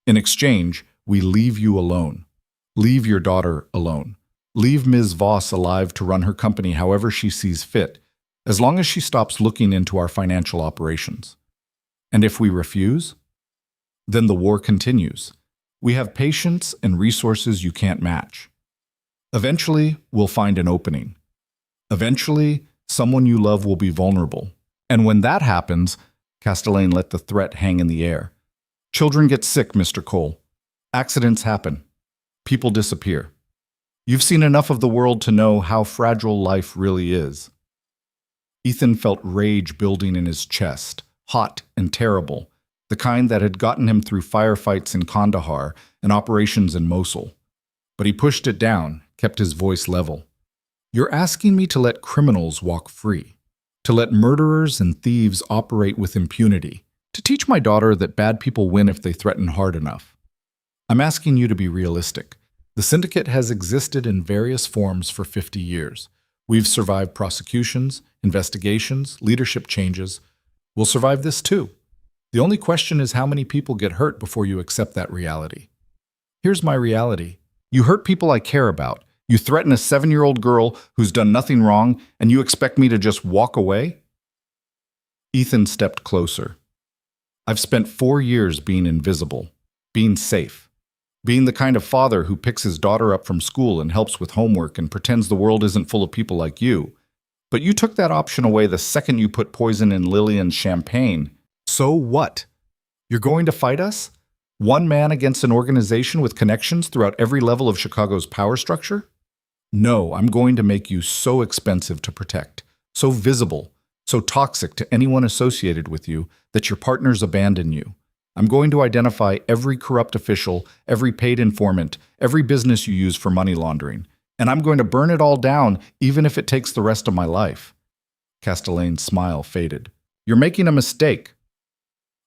In exchange, we leave you alone. Leave your daughter alone. Leave Ms. Voss alive to run her company however she sees fit, as long as she stops looking into our financial operations. And if we refuse, then the war continues. We have patience and resources you can't match. Eventually, we'll find an opening. Eventually, someone you love will be vulnerable. And when that happens, Castellane let the threat hang in the air. Children get sick, Mr. Cole. Accidents happen. People disappear. You've seen enough of the world to know how fragile life really is. Ethan felt rage building in his chest, hot and terrible, the kind that had gotten him through firefights in Kandahar and operations in Mosul. But he pushed it down, kept his voice level. You're asking me to let criminals walk free, to let murderers and thieves operate with impunity, to teach my daughter that bad people win if they threaten hard enough. I'm asking you to be realistic. The syndicate has existed in various forms for 50 years. We've survived prosecutions, investigations, leadership changes. We'll survive this too. The only question is how many people get hurt before you accept that reality. Here's my reality. You hurt people I care about. You threaten a 7-year-old girl who's done nothing wrong, and you expect me to just walk away? Ethan stepped closer. I've spent 4 years being invisible, being safe, being the kind of father who picks his daughter up from school and helps with homework and pretends the world isn't full of people like you. But you took that option away the second you put poison in Lillian's champagne. So what? You're going to fight us? One man against an organization with connections throughout every level of Chicago's power structure? No, I'm going to make you so expensive to protect, so visible, so toxic to anyone associated with you that your partners abandon you. I'm going to identify every corrupt official, every paid informant, every business you use for money laundering, and I'm going to burn it all down even if it takes the rest of my life. Castellane's smile faded. You're making a mistake.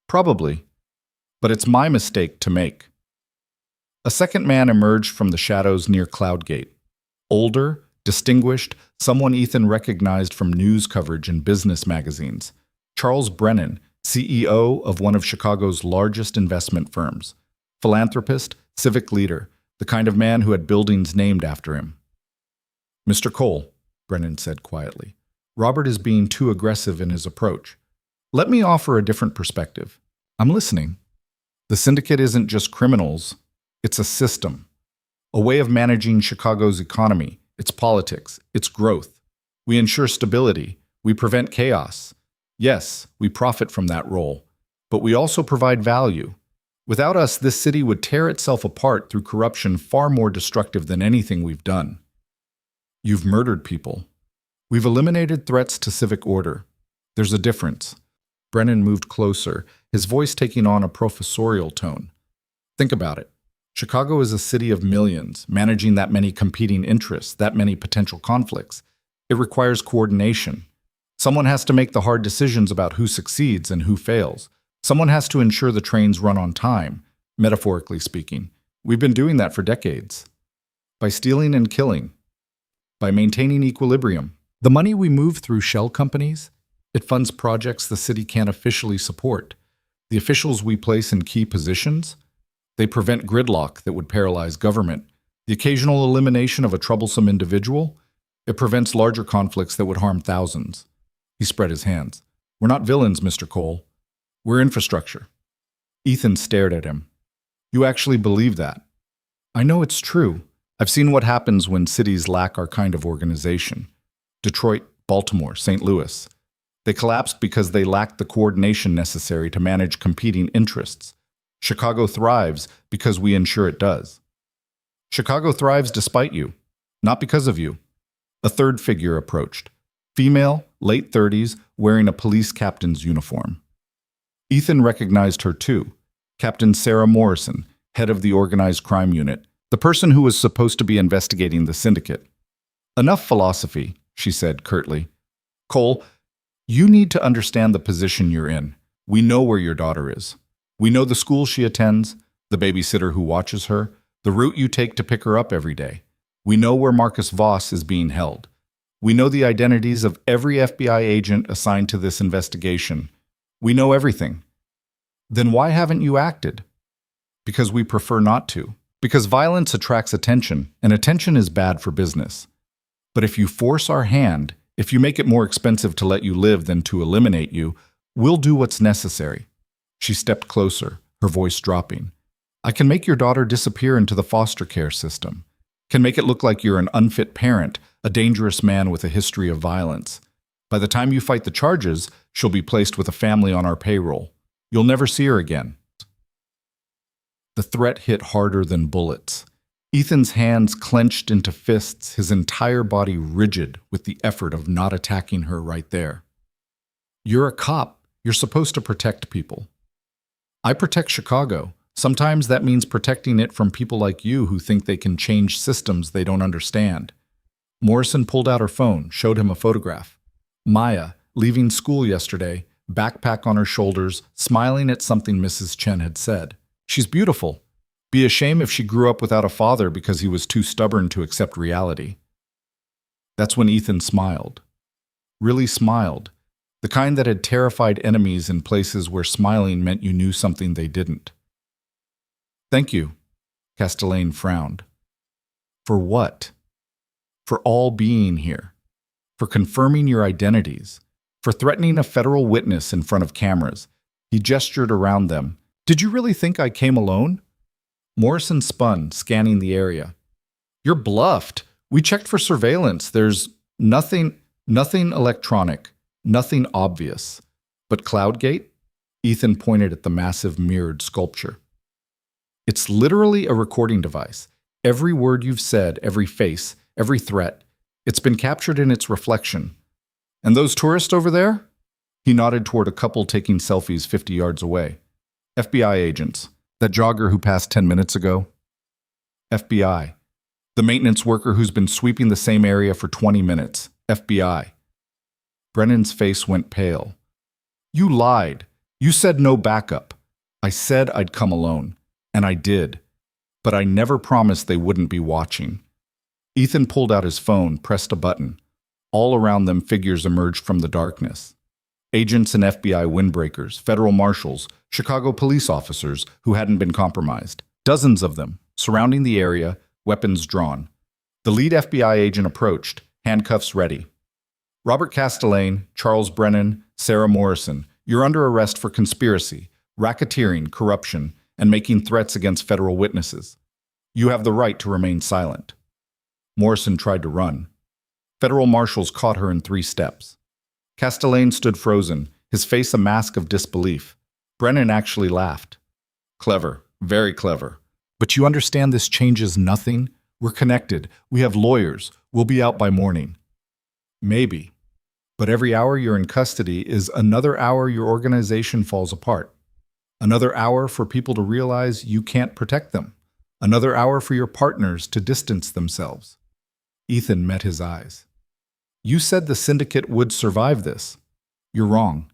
Probably, but it's my mistake to make. A second man emerged from the shadows near Cloudgate. Older, distinguished, someone Ethan recognized from news coverage in business magazines. Charles Brennan, CEO of one of Chicago's largest investment firms. Philanthropist, civic leader, the kind of man who had buildings named after him. Mr. Cole, Brennan said quietly, Robert is being too aggressive in his approach. Let me offer a different perspective. I'm listening. The syndicate isn't just criminals, it's a system. A way of managing Chicago's economy, its politics, its growth. We ensure stability. We prevent chaos. Yes, we profit from that role, but we also provide value. Without us, this city would tear itself apart through corruption far more destructive than anything we've done. You've murdered people. We've eliminated threats to civic order. There's a difference. Brennan moved closer, his voice taking on a professorial tone. Think about it. Chicago is a city of millions. Managing that many competing interests, that many potential conflicts, it requires coordination. Someone has to make the hard decisions about who succeeds and who fails. Someone has to ensure the trains run on time, metaphorically speaking. We've been doing that for decades. By stealing and killing. By maintaining equilibrium. The money we move through shell companies, it funds projects the city can't officially support. The officials we place in key positions, they prevent gridlock that would paralyze government. The occasional elimination of a troublesome individual, it prevents larger conflicts that would harm thousands. He spread his hands. We're not villains, Mr. Cole. We're infrastructure. Ethan stared at him. You actually believe that? I know it's true. I've seen what happens when cities lack our kind of organization. Detroit, Baltimore, St. Louis. They collapsed because they lacked the coordination necessary to manage competing interests. Chicago thrives because we ensure it does. Chicago thrives despite you, not because of you. A third figure approached. Female, late 30s, wearing a police captain's uniform. Ethan recognized her too. Captain Sarah Morrison, head of the organized crime unit, the person who was supposed to be investigating the syndicate. Enough philosophy, she said curtly. Cole, you need to understand the position you're in. We know where your daughter is. We know the school she attends, the babysitter who watches her, the route you take to pick her up every day. We know where Marcus Voss is being held. We know the identities of every FBI agent assigned to this investigation. We know everything. Then why haven't you acted? Because we prefer not to. Because violence attracts attention, and attention is bad for business. But if you force our hand, if you make it more expensive to let you live than to eliminate you, we'll do what's necessary. She stepped closer, her voice dropping. I can make your daughter disappear into the foster care system. Can make it look like you're an unfit parent, a dangerous man with a history of violence. By the time you fight the charges, she'll be placed with a family on our payroll. You'll never see her again. The threat hit harder than bullets. Ethan's hands clenched into fists, his entire body rigid with the effort of not attacking her right there. You're a cop. You're supposed to protect people. I protect Chicago. Sometimes that means protecting it from people like you who think they can change systems they don't understand. Morrison pulled out her phone, showed him a photograph. Maya, leaving school yesterday, backpack on her shoulders, smiling at something Mrs. Chen had said. She's beautiful. Be a shame if she grew up without a father because he was too stubborn to accept reality. That's when Ethan smiled. Really smiled. The kind that had terrified enemies in places where smiling meant you knew something they didn't. Thank you, Castellane frowned. For what? For all being here. For confirming your identities. For threatening a federal witness in front of cameras. He gestured around them. Did you really think I came alone? Morrison spun, scanning the area. You're bluffed. We checked for surveillance. There's nothing electronic, nothing obvious. But Cloudgate? Ethan pointed at the massive mirrored sculpture. It's literally a recording device. Every word you've said, every face, every threat, it's been captured in its reflection. And those tourists over there? He nodded toward a couple taking selfies 50 yards away. FBI agents. That jogger who passed 10 minutes ago? FBI. The maintenance worker who's been sweeping the same area for 20 minutes? FBI. Brennan's face went pale. You lied. You said no backup. I said I'd come alone. And I did. But I never promised they wouldn't be watching. Ethan pulled out his phone, pressed a button. All around them, figures emerged from the darkness. Agents and FBI windbreakers, federal marshals, Chicago police officers who hadn't been compromised. Dozens of them, surrounding the area, weapons drawn. The lead FBI agent approached, handcuffs ready. Robert Castellane, Charles Brennan, Sarah Morrison, you're under arrest for conspiracy, racketeering, corruption, and making threats against federal witnesses. You have the right to remain silent. Morrison tried to run. Federal marshals caught her in 3 steps. Castellane stood frozen, his face a mask of disbelief. Brennan actually laughed. Clever, very clever. But you understand this changes nothing? We're connected. We have lawyers. We'll be out by morning. Maybe. But every hour you're in custody is another hour your organization falls apart. Another hour for people to realize you can't protect them. Another hour for your partners to distance themselves. Ethan met his eyes. You said the syndicate would survive this. You're wrong.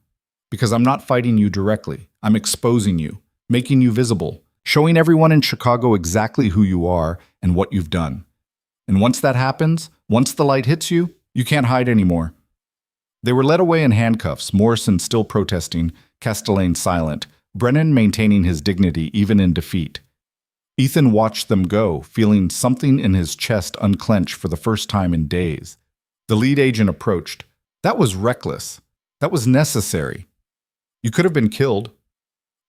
Because I'm not fighting you directly. I'm exposing you, making you visible, showing everyone in Chicago exactly who you are and what you've done. And once that happens, once the light hits you, you can't hide anymore. They were led away in handcuffs, Morrison still protesting, Castellane silent, Brennan maintaining his dignity even in defeat. Ethan watched them go, feeling something in his chest unclench for the first time in days. The lead agent approached. That was reckless. That was necessary. You could have been killed,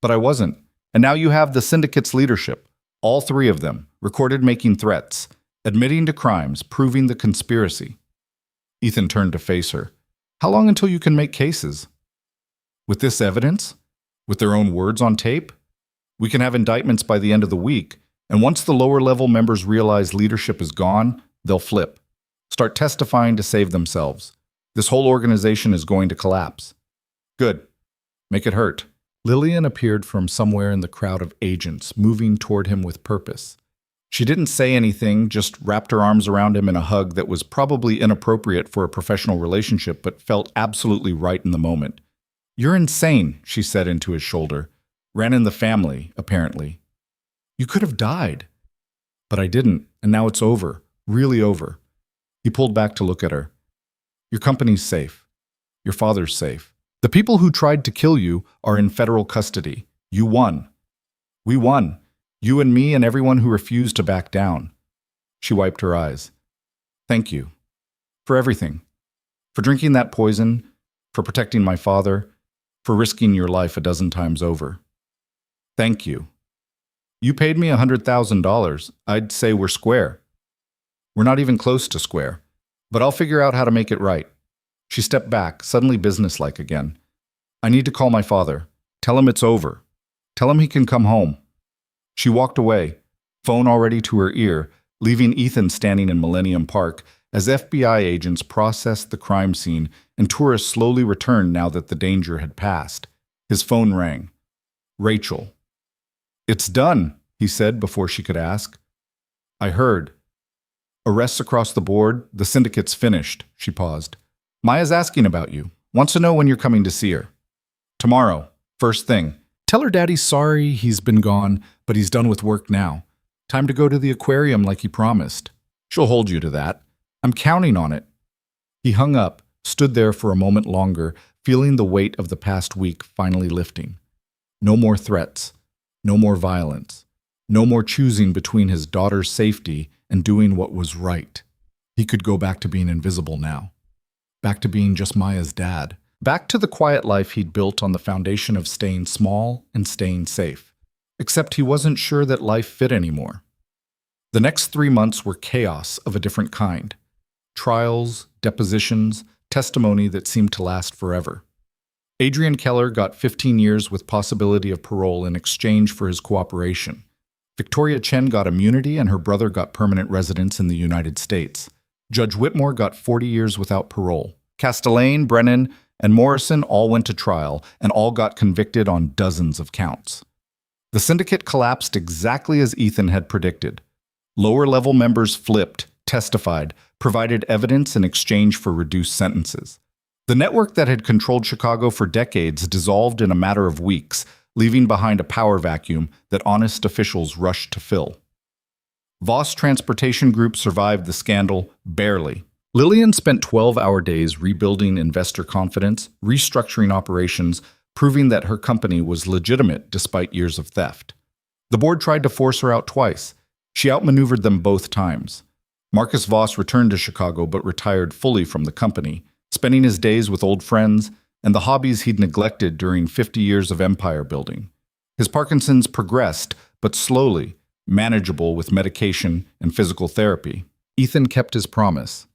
but I wasn't. And now you have the syndicate's leadership, all three of them, recorded making threats, admitting to crimes, proving the conspiracy. Ethan turned to face her. How long until you can make cases? With this evidence? With their own words on tape? We can have indictments by the end of the week, and once the lower-level members realize leadership is gone, they'll flip. Start testifying to save themselves. This whole organization is going to collapse. Good. Make it hurt. Lillian appeared from somewhere in the crowd of agents, moving toward him with purpose. She didn't say anything, just wrapped her arms around him in a hug that was probably inappropriate for a professional relationship, but felt absolutely right in the moment. You're insane, she said into his shoulder. Ran in the family, apparently. You could have died. But I didn't, and now it's over. Really over. He pulled back to look at her. Your company's safe. Your father's safe. The people who tried to kill you are in federal custody. You won. We won. You and me and everyone who refused to back down. She wiped her eyes. Thank you. For everything. For drinking that poison, for protecting my father, for risking your life a dozen times over. Thank you. You paid me $100,000. I'd say we're square. We're not even close to square. But I'll figure out how to make it right. She stepped back, suddenly businesslike again. I need to call my father. Tell him it's over. Tell him he can come home. She walked away, phone already to her ear, leaving Ethan standing in Millennium Park as FBI agents processed the crime scene and tourists slowly returned now that the danger had passed. His phone rang. Rachel. It's done, he said before she could ask. I heard. Arrests across the board, the syndicate's finished, she paused. Maya's asking about you. Wants to know when you're coming to see her. Tomorrow, first thing. Tell her daddy's sorry he's been gone, but he's done with work now. Time to go to the aquarium like he promised. She'll hold you to that. I'm counting on it. He hung up, stood there for a moment longer, feeling the weight of the past week finally lifting. No more threats. No more violence. No more choosing between his daughter's safety and doing what was right. He could go back to being invisible now. Back to being just Maya's dad. Back to the quiet life he'd built on the foundation of staying small and staying safe. Except he wasn't sure that life fit anymore. The next 3 months were chaos of a different kind. Trials, depositions, testimony that seemed to last forever. Adrian Keller got 15 years with possibility of parole in exchange for his cooperation. Victoria Chen got immunity and her brother got permanent residence in the United States. Judge Whitmore got 40 years without parole. Castellane, Brennan, and Morrison all went to trial and all got convicted on dozens of counts. The syndicate collapsed exactly as Ethan had predicted. Lower-level members flipped, testified, provided evidence in exchange for reduced sentences. The network that had controlled Chicago for decades dissolved in a matter of weeks, leaving behind a power vacuum that honest officials rushed to fill. Voss Transportation Group survived the scandal barely. Lillian spent 12-hour days rebuilding investor confidence, restructuring operations, proving that her company was legitimate despite years of theft. The board tried to force her out twice. She outmaneuvered them both times. Marcus Voss returned to Chicago but retired fully from the company, spending his days with old friends and the hobbies he'd neglected during 50 years of empire building. His Parkinson's progressed, but slowly, manageable with medication and physical therapy. Ethan kept his promise.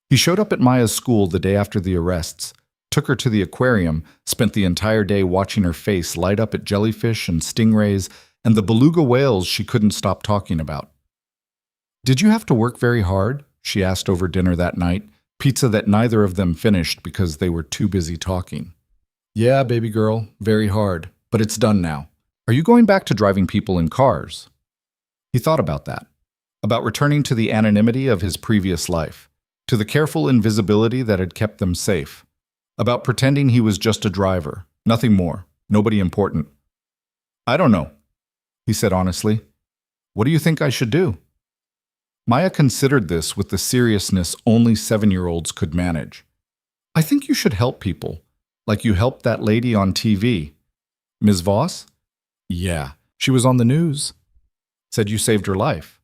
He showed up at Maya's school the day after the arrests, took her to the aquarium, spent the entire day watching her face light up at jellyfish and stingrays and the beluga whales she couldn't stop talking about. Did you have to work very hard? She asked over dinner that night, pizza that neither of them finished because they were too busy talking. Yeah, baby girl, very hard, but it's done now. Are you going back to driving people in cars? He thought about that, about returning to the anonymity of his previous life, to the careful invisibility that had kept them safe, about pretending he was just a driver, nothing more, nobody important. I don't know, he said honestly. What do you think I should do? Maya considered this with the seriousness only 7-year-olds could manage. I think you should help people, like you helped that lady on TV. Ms. Voss? Yeah, she was on the news. Said you saved her life.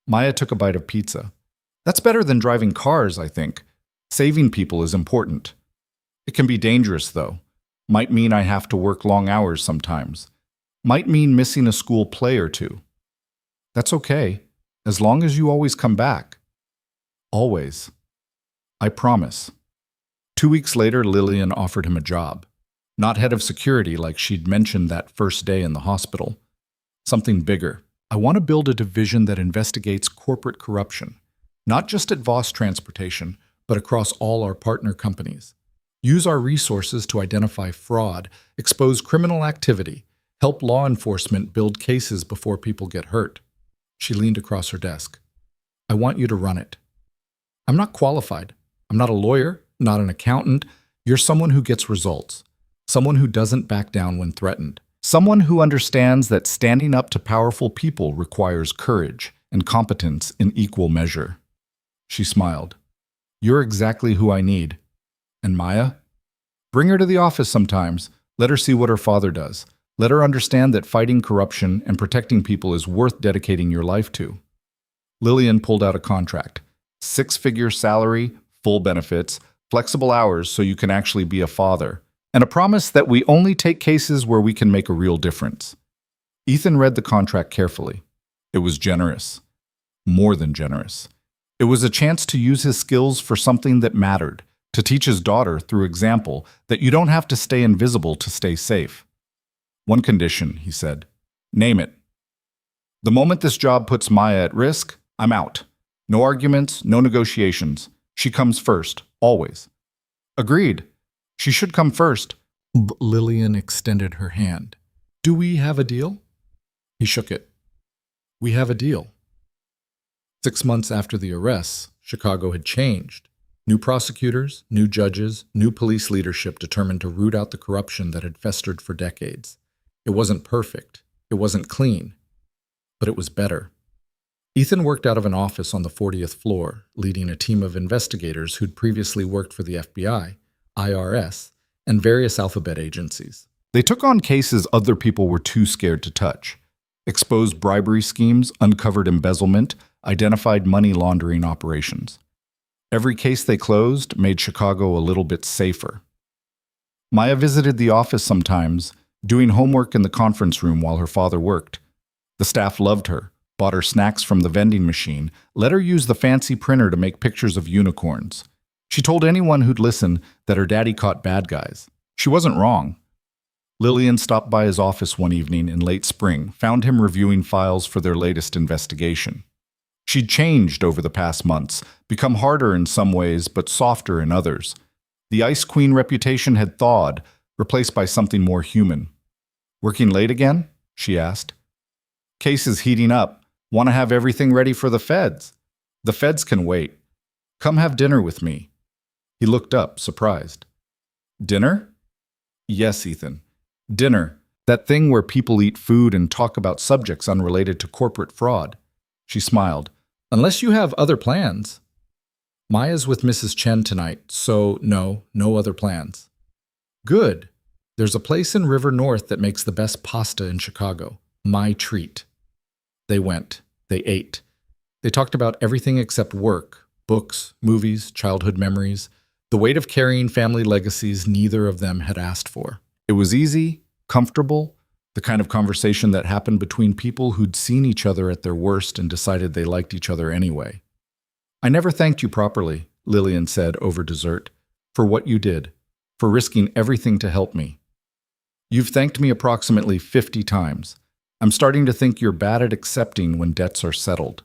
Maya took a bite of pizza. That's better than driving cars, I think. Saving people is important. It can be dangerous, though. Might mean I have to work long hours sometimes. Might mean missing a school play or two. That's okay, as long as you always come back. Always. I promise. 2 weeks later, Lillian offered him a job. Not head of security like she'd mentioned that first day in the hospital. Something bigger. I want to build a division that investigates corporate corruption, not just at Voss Transportation, but across all our partner companies. Use our resources to identify fraud, expose criminal activity, help law enforcement build cases before people get hurt. She leaned across her desk. I want you to run it. I'm not qualified. I'm not a lawyer, not an accountant. You're someone who gets results. Someone who doesn't back down when threatened. Someone who understands that standing up to powerful people requires courage and competence in equal measure. She smiled. You're exactly who I need. And Maya? Bring her to the office sometimes. Let her see what her father does. Let her understand that fighting corruption and protecting people is worth dedicating your life to. Lillian pulled out a contract. 6-figure salary, full benefits, flexible hours so you can actually be a father, and a promise that we only take cases where we can make a real difference. Ethan read the contract carefully. It was generous. More than generous. It was a chance to use his skills for something that mattered, to teach his daughter through example that you don't have to stay invisible to stay safe. One condition, he said. Name it. The moment this job puts Maya at risk, I'm out. No arguments, no negotiations. She comes first, always. Agreed. She should come first. Lillian extended her hand. Do we have a deal? He shook it. We have a deal. 6 months after the arrests, Chicago had changed. New prosecutors, new judges, new police leadership determined to root out the corruption that had festered for decades. It wasn't perfect. It wasn't clean. But it was better. Ethan worked out of an office on the 40th floor, leading a team of investigators who'd previously worked for the FBI, IRS, and various alphabet agencies. They took on cases other people were too scared to touch. Exposed bribery schemes, uncovered embezzlement, identified money laundering operations. Every case they closed made Chicago a little bit safer. Maya visited the office sometimes, doing homework in the conference room while her father worked. The staff loved her, bought her snacks from the vending machine, let her use the fancy printer to make pictures of unicorns. She told anyone who'd listen that her daddy caught bad guys. She wasn't wrong. Lillian stopped by his office one evening in late spring, found him reviewing files for their latest investigation. She'd changed over the past months, become harder in some ways but softer in others. The Ice Queen reputation had thawed, replaced by something more human. Working late again? She asked. Case is heating up. Want to have everything ready for the feds? The feds can wait. Come have dinner with me. He looked up, surprised. Dinner? Yes, Ethan. Dinner. That thing where people eat food and talk about subjects unrelated to corporate fraud. She smiled. Unless you have other plans. Maya's with Mrs. Chen tonight, so no other plans. Good. There's a place in River North that makes the best pasta in Chicago. My treat. They went. They ate. They talked about everything except work, books, movies, childhood memories, the weight of carrying family legacies neither of them had asked for. It was easy, comfortable, the kind of conversation that happened between people who'd seen each other at their worst and decided they liked each other anyway. I never thanked you properly, Lillian said over dessert, for what you did, for risking everything to help me. You've thanked me approximately 50 times. I'm starting to think you're bad at accepting when debts are settled.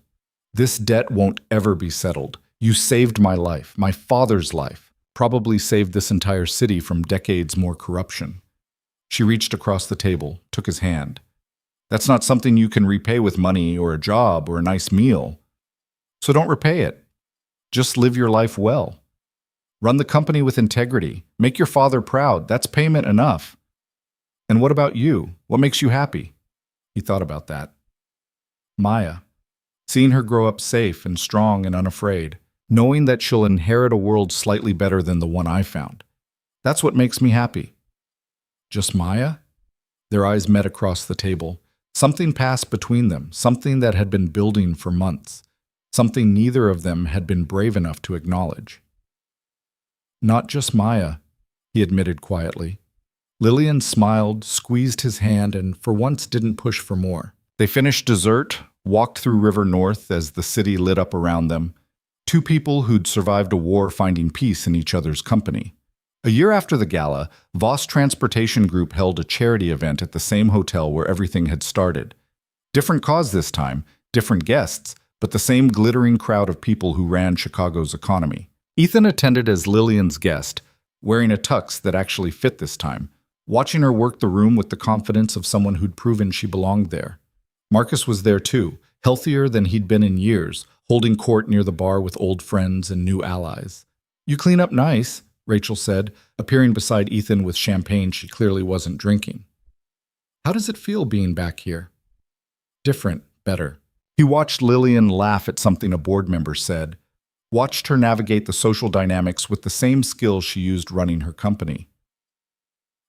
This debt won't ever be settled. You saved my life, my father's life, probably saved this entire city from decades more corruption. She reached across the table, took his hand. That's not something you can repay with money or a job or a nice meal. So don't repay it. Just live your life well. Run the company with integrity. Make your father proud. That's payment enough. And what about you? What makes you happy? He thought about that. Maya. Seeing her grow up safe and strong and unafraid. Knowing that she'll inherit a world slightly better than the one I found. That's what makes me happy. Just Maya? Their eyes met across the table. Something passed between them, something that had been building for months. Something neither of them had been brave enough to acknowledge. Not just Maya, he admitted quietly. Lillian smiled, squeezed his hand, and for once didn't push for more. They finished dessert, walked through River North as the city lit up around them. Two people who'd survived a war finding peace in each other's company. A year after the gala, Voss Transportation Group held a charity event at the same hotel where everything had started. Different cause this time, different guests, but the same glittering crowd of people who ran Chicago's economy. Ethan attended as Lillian's guest, wearing a tux that actually fit this time, watching her work the room with the confidence of someone who'd proven she belonged there. Marcus was there too, healthier than he'd been in years, holding court near the bar with old friends and new allies. "You clean up nice," Rachel said, appearing beside Ethan with champagne she clearly wasn't drinking. "How does it feel being back here?" "Different, better." He watched Lillian laugh at something a board member said, watched her navigate the social dynamics with the same skill she used running her company.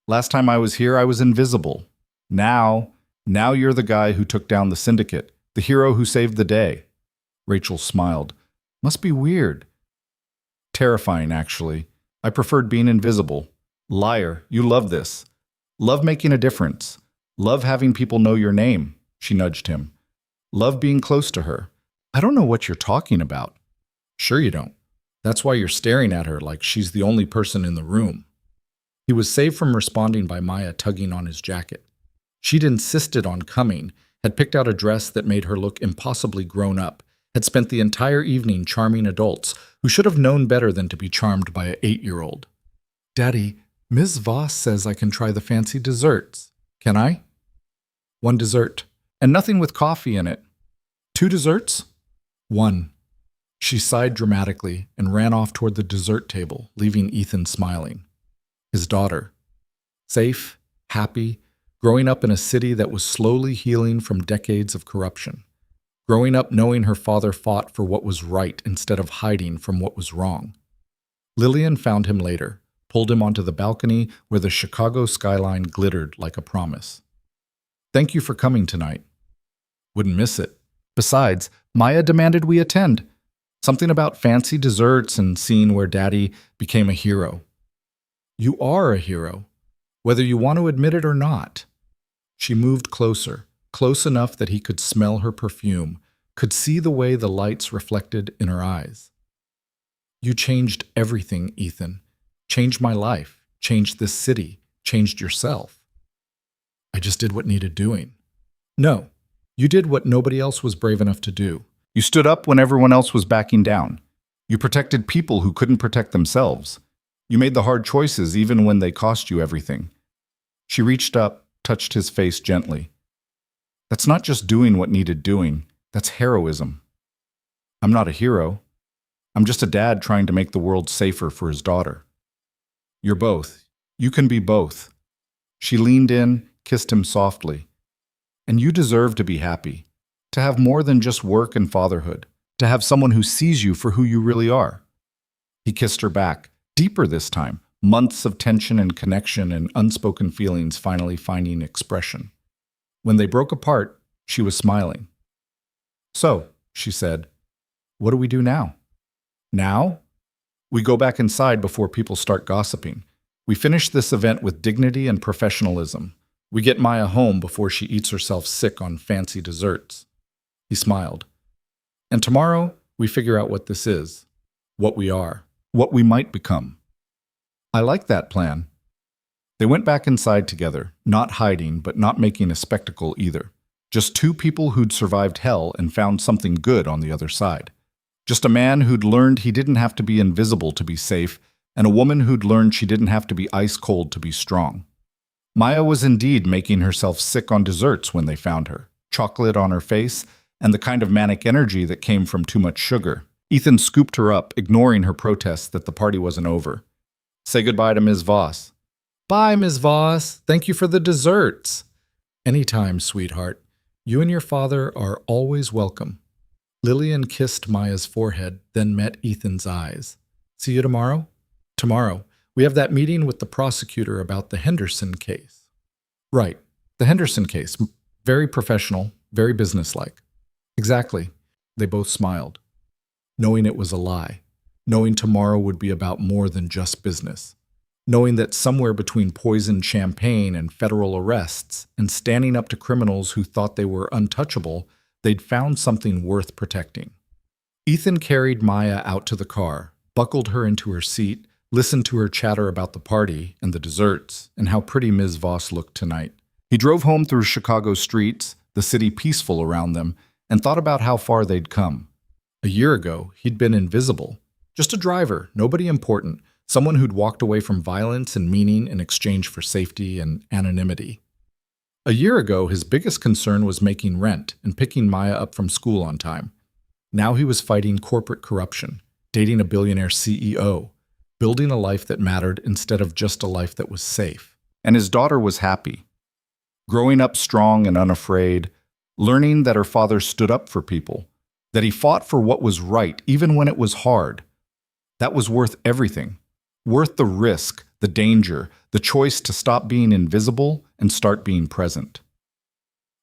"Last time I was here, I was invisible. Now you're the guy who took down the syndicate, the hero who saved the day." Rachel smiled. "Must be weird." "Terrifying, actually. I preferred being invisible." "Liar, you love this. Love making a difference. Love having people know your name," she nudged him. "Love being close to her." "I don't know what you're talking about." "Sure you don't. That's why you're staring at her like she's the only person in the room." He was saved from responding by Maya tugging on his jacket. She'd insisted on coming, had picked out a dress that made her look impossibly grown up, had spent the entire evening charming adults who should have known better than to be charmed by an 8-year-old. "Daddy, Ms. Voss says I can try the fancy desserts. Can I?" "One dessert. And nothing with coffee in it." "Two desserts?" "One." She sighed dramatically and ran off toward the dessert table, leaving Ethan smiling. His daughter. Safe, happy, growing up in a city that was slowly healing from decades of corruption. Growing up knowing her father fought for what was right instead of hiding from what was wrong. Lillian found him later, pulled him onto the balcony where the Chicago skyline glittered like a promise. "Thank you for coming tonight." "Wouldn't miss it." Besides, Maya demanded we attend. Something about fancy desserts and seeing where Daddy became a hero. "You are a hero, whether you want to admit it or not." She moved closer, close enough that he could smell her perfume, could see the way the lights reflected in her eyes. "You changed everything, Ethan. Changed my life, changed this city, changed yourself." "I just did what needed doing." "No, you did what nobody else was brave enough to do. You stood up when everyone else was backing down. You protected people who couldn't protect themselves. You made the hard choices even when they cost you everything." She reached up, touched his face gently. "That's not just doing what needed doing. That's heroism." "I'm not a hero. I'm just a dad trying to make the world safer for his daughter." "You're both. You can be both." She leaned in, kissed him softly. "And you deserve to be happy. To have more than just work and fatherhood. To have someone who sees you for who you really are." He kissed her back, deeper this time, months of tension and connection and unspoken feelings finally finding expression. When they broke apart, she was smiling. "So," she said, "what do we do now?" "Now? We go back inside before people start gossiping. We finish this event with dignity and professionalism. We get Maya home before she eats herself sick on fancy desserts." He smiled. "And tomorrow, we figure out what this is, what we are, what we might become." "I like that plan." They went back inside together, not hiding, but not making a spectacle either. Just two people who'd survived hell and found something good on the other side. Just a man who'd learned he didn't have to be invisible to be safe, and a woman who'd learned she didn't have to be ice cold to be strong. Maya was indeed making herself sick on desserts when they found her, chocolate on her face, and the kind of manic energy that came from too much sugar. Ethan scooped her up, ignoring her protests that the party wasn't over. Say goodbye to Ms. Voss. Bye, Ms. Voss. Thank you for the desserts. Anytime, sweetheart. You and your father are always welcome. Lillian kissed Maya's forehead, then met Ethan's eyes. See you tomorrow? Tomorrow. We have that meeting with the prosecutor about the Henderson case. Right. The Henderson case. Very professional, very businesslike. Exactly. They both smiled, knowing it was a lie, knowing tomorrow would be about more than just business, knowing that somewhere between poisoned champagne and federal arrests and standing up to criminals who thought they were untouchable, they'd found something worth protecting. Ethan carried Maya out to the car, buckled her into her seat, listened to her chatter about the party and the desserts and how pretty Ms. Voss looked tonight. He drove home through Chicago streets, the city peaceful around them, and thought about how far they'd come. A year ago, he'd been invisible. Just a driver, nobody important, someone who'd walked away from violence and meaning in exchange for safety and anonymity. A year ago, his biggest concern was making rent and picking Maya up from school on time. Now he was fighting corporate corruption, dating a billionaire CEO, building a life that mattered instead of just a life that was safe. And his daughter was happy. Growing up strong and unafraid, learning that her father stood up for people, that he fought for what was right even when it was hard. That was worth everything. Worth the risk, the danger, the choice to stop being invisible and start being present.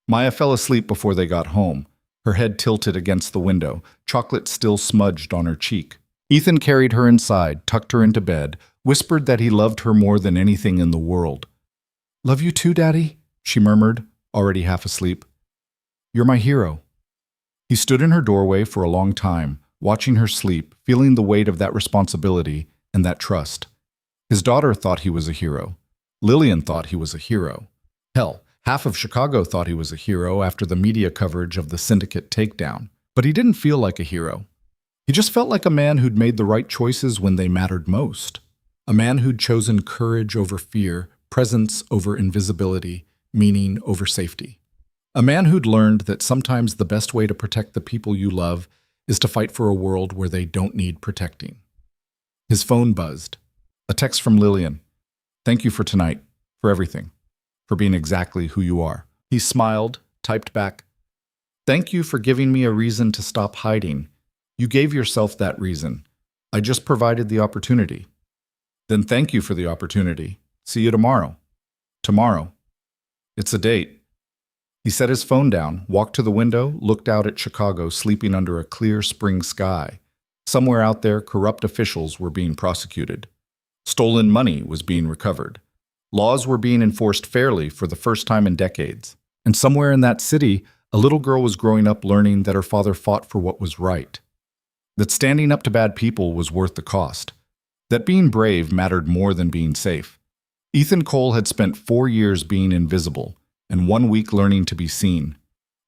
Maya fell asleep before they got home, her head tilted against the window, chocolate still smudged on her cheek. Ethan carried her inside, tucked her into bed, whispered that he loved her more than anything in the world. "Love you too, Daddy," she murmured, already half asleep. "You're my hero." He stood in her doorway for a long time, watching her sleep, feeling the weight of that responsibility and that trust. His daughter thought he was a hero. Lillian thought he was a hero. Hell, half of Chicago thought he was a hero after the media coverage of the syndicate takedown. But he didn't feel like a hero. He just felt like a man who'd made the right choices when they mattered most. A man who'd chosen courage over fear, presence over invisibility, meaning over safety. A man who'd learned that sometimes the best way to protect the people you love is to fight for a world where they don't need protecting. His phone buzzed. A text from Lillian. "Thank you for tonight, for everything, for being exactly who you are." He smiled, typed back, "Thank you for giving me a reason to stop hiding. You gave yourself that reason. I just provided the opportunity." "Then thank you for the opportunity. See you tomorrow." Tomorrow. It's a date. He set his phone down, walked to the window, looked out at Chicago sleeping under a clear spring sky. Somewhere out there, corrupt officials were being prosecuted. Stolen money was being recovered. Laws were being enforced fairly for the first time in decades. And somewhere in that city, a little girl was growing up learning that her father fought for what was right. That standing up to bad people was worth the cost. That being brave mattered more than being safe. Ethan Cole had spent 4 years being invisible, and 1 week learning to be seen.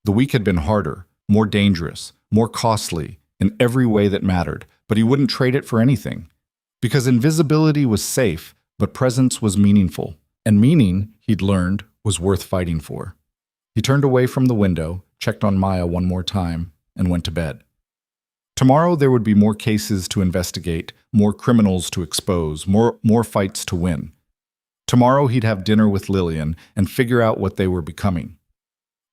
The week had been harder, more dangerous, more costly, in every way that mattered, but he wouldn't trade it for anything. Because invisibility was safe, but presence was meaningful, and meaning, he'd learned, was worth fighting for. He turned away from the window, checked on Maya one more time, and went to bed. Tomorrow there would be more cases to investigate, more criminals to expose, more fights to win. Tomorrow he'd have dinner with Lillian and figure out what they were becoming.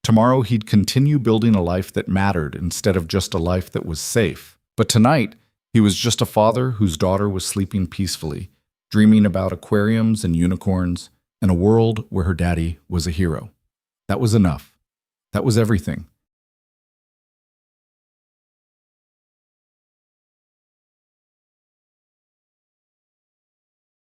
Tomorrow he'd continue building a life that mattered instead of just a life that was safe. But tonight, he was just a father whose daughter was sleeping peacefully, dreaming about aquariums and unicorns, and a world where her daddy was a hero. That was enough. That was everything.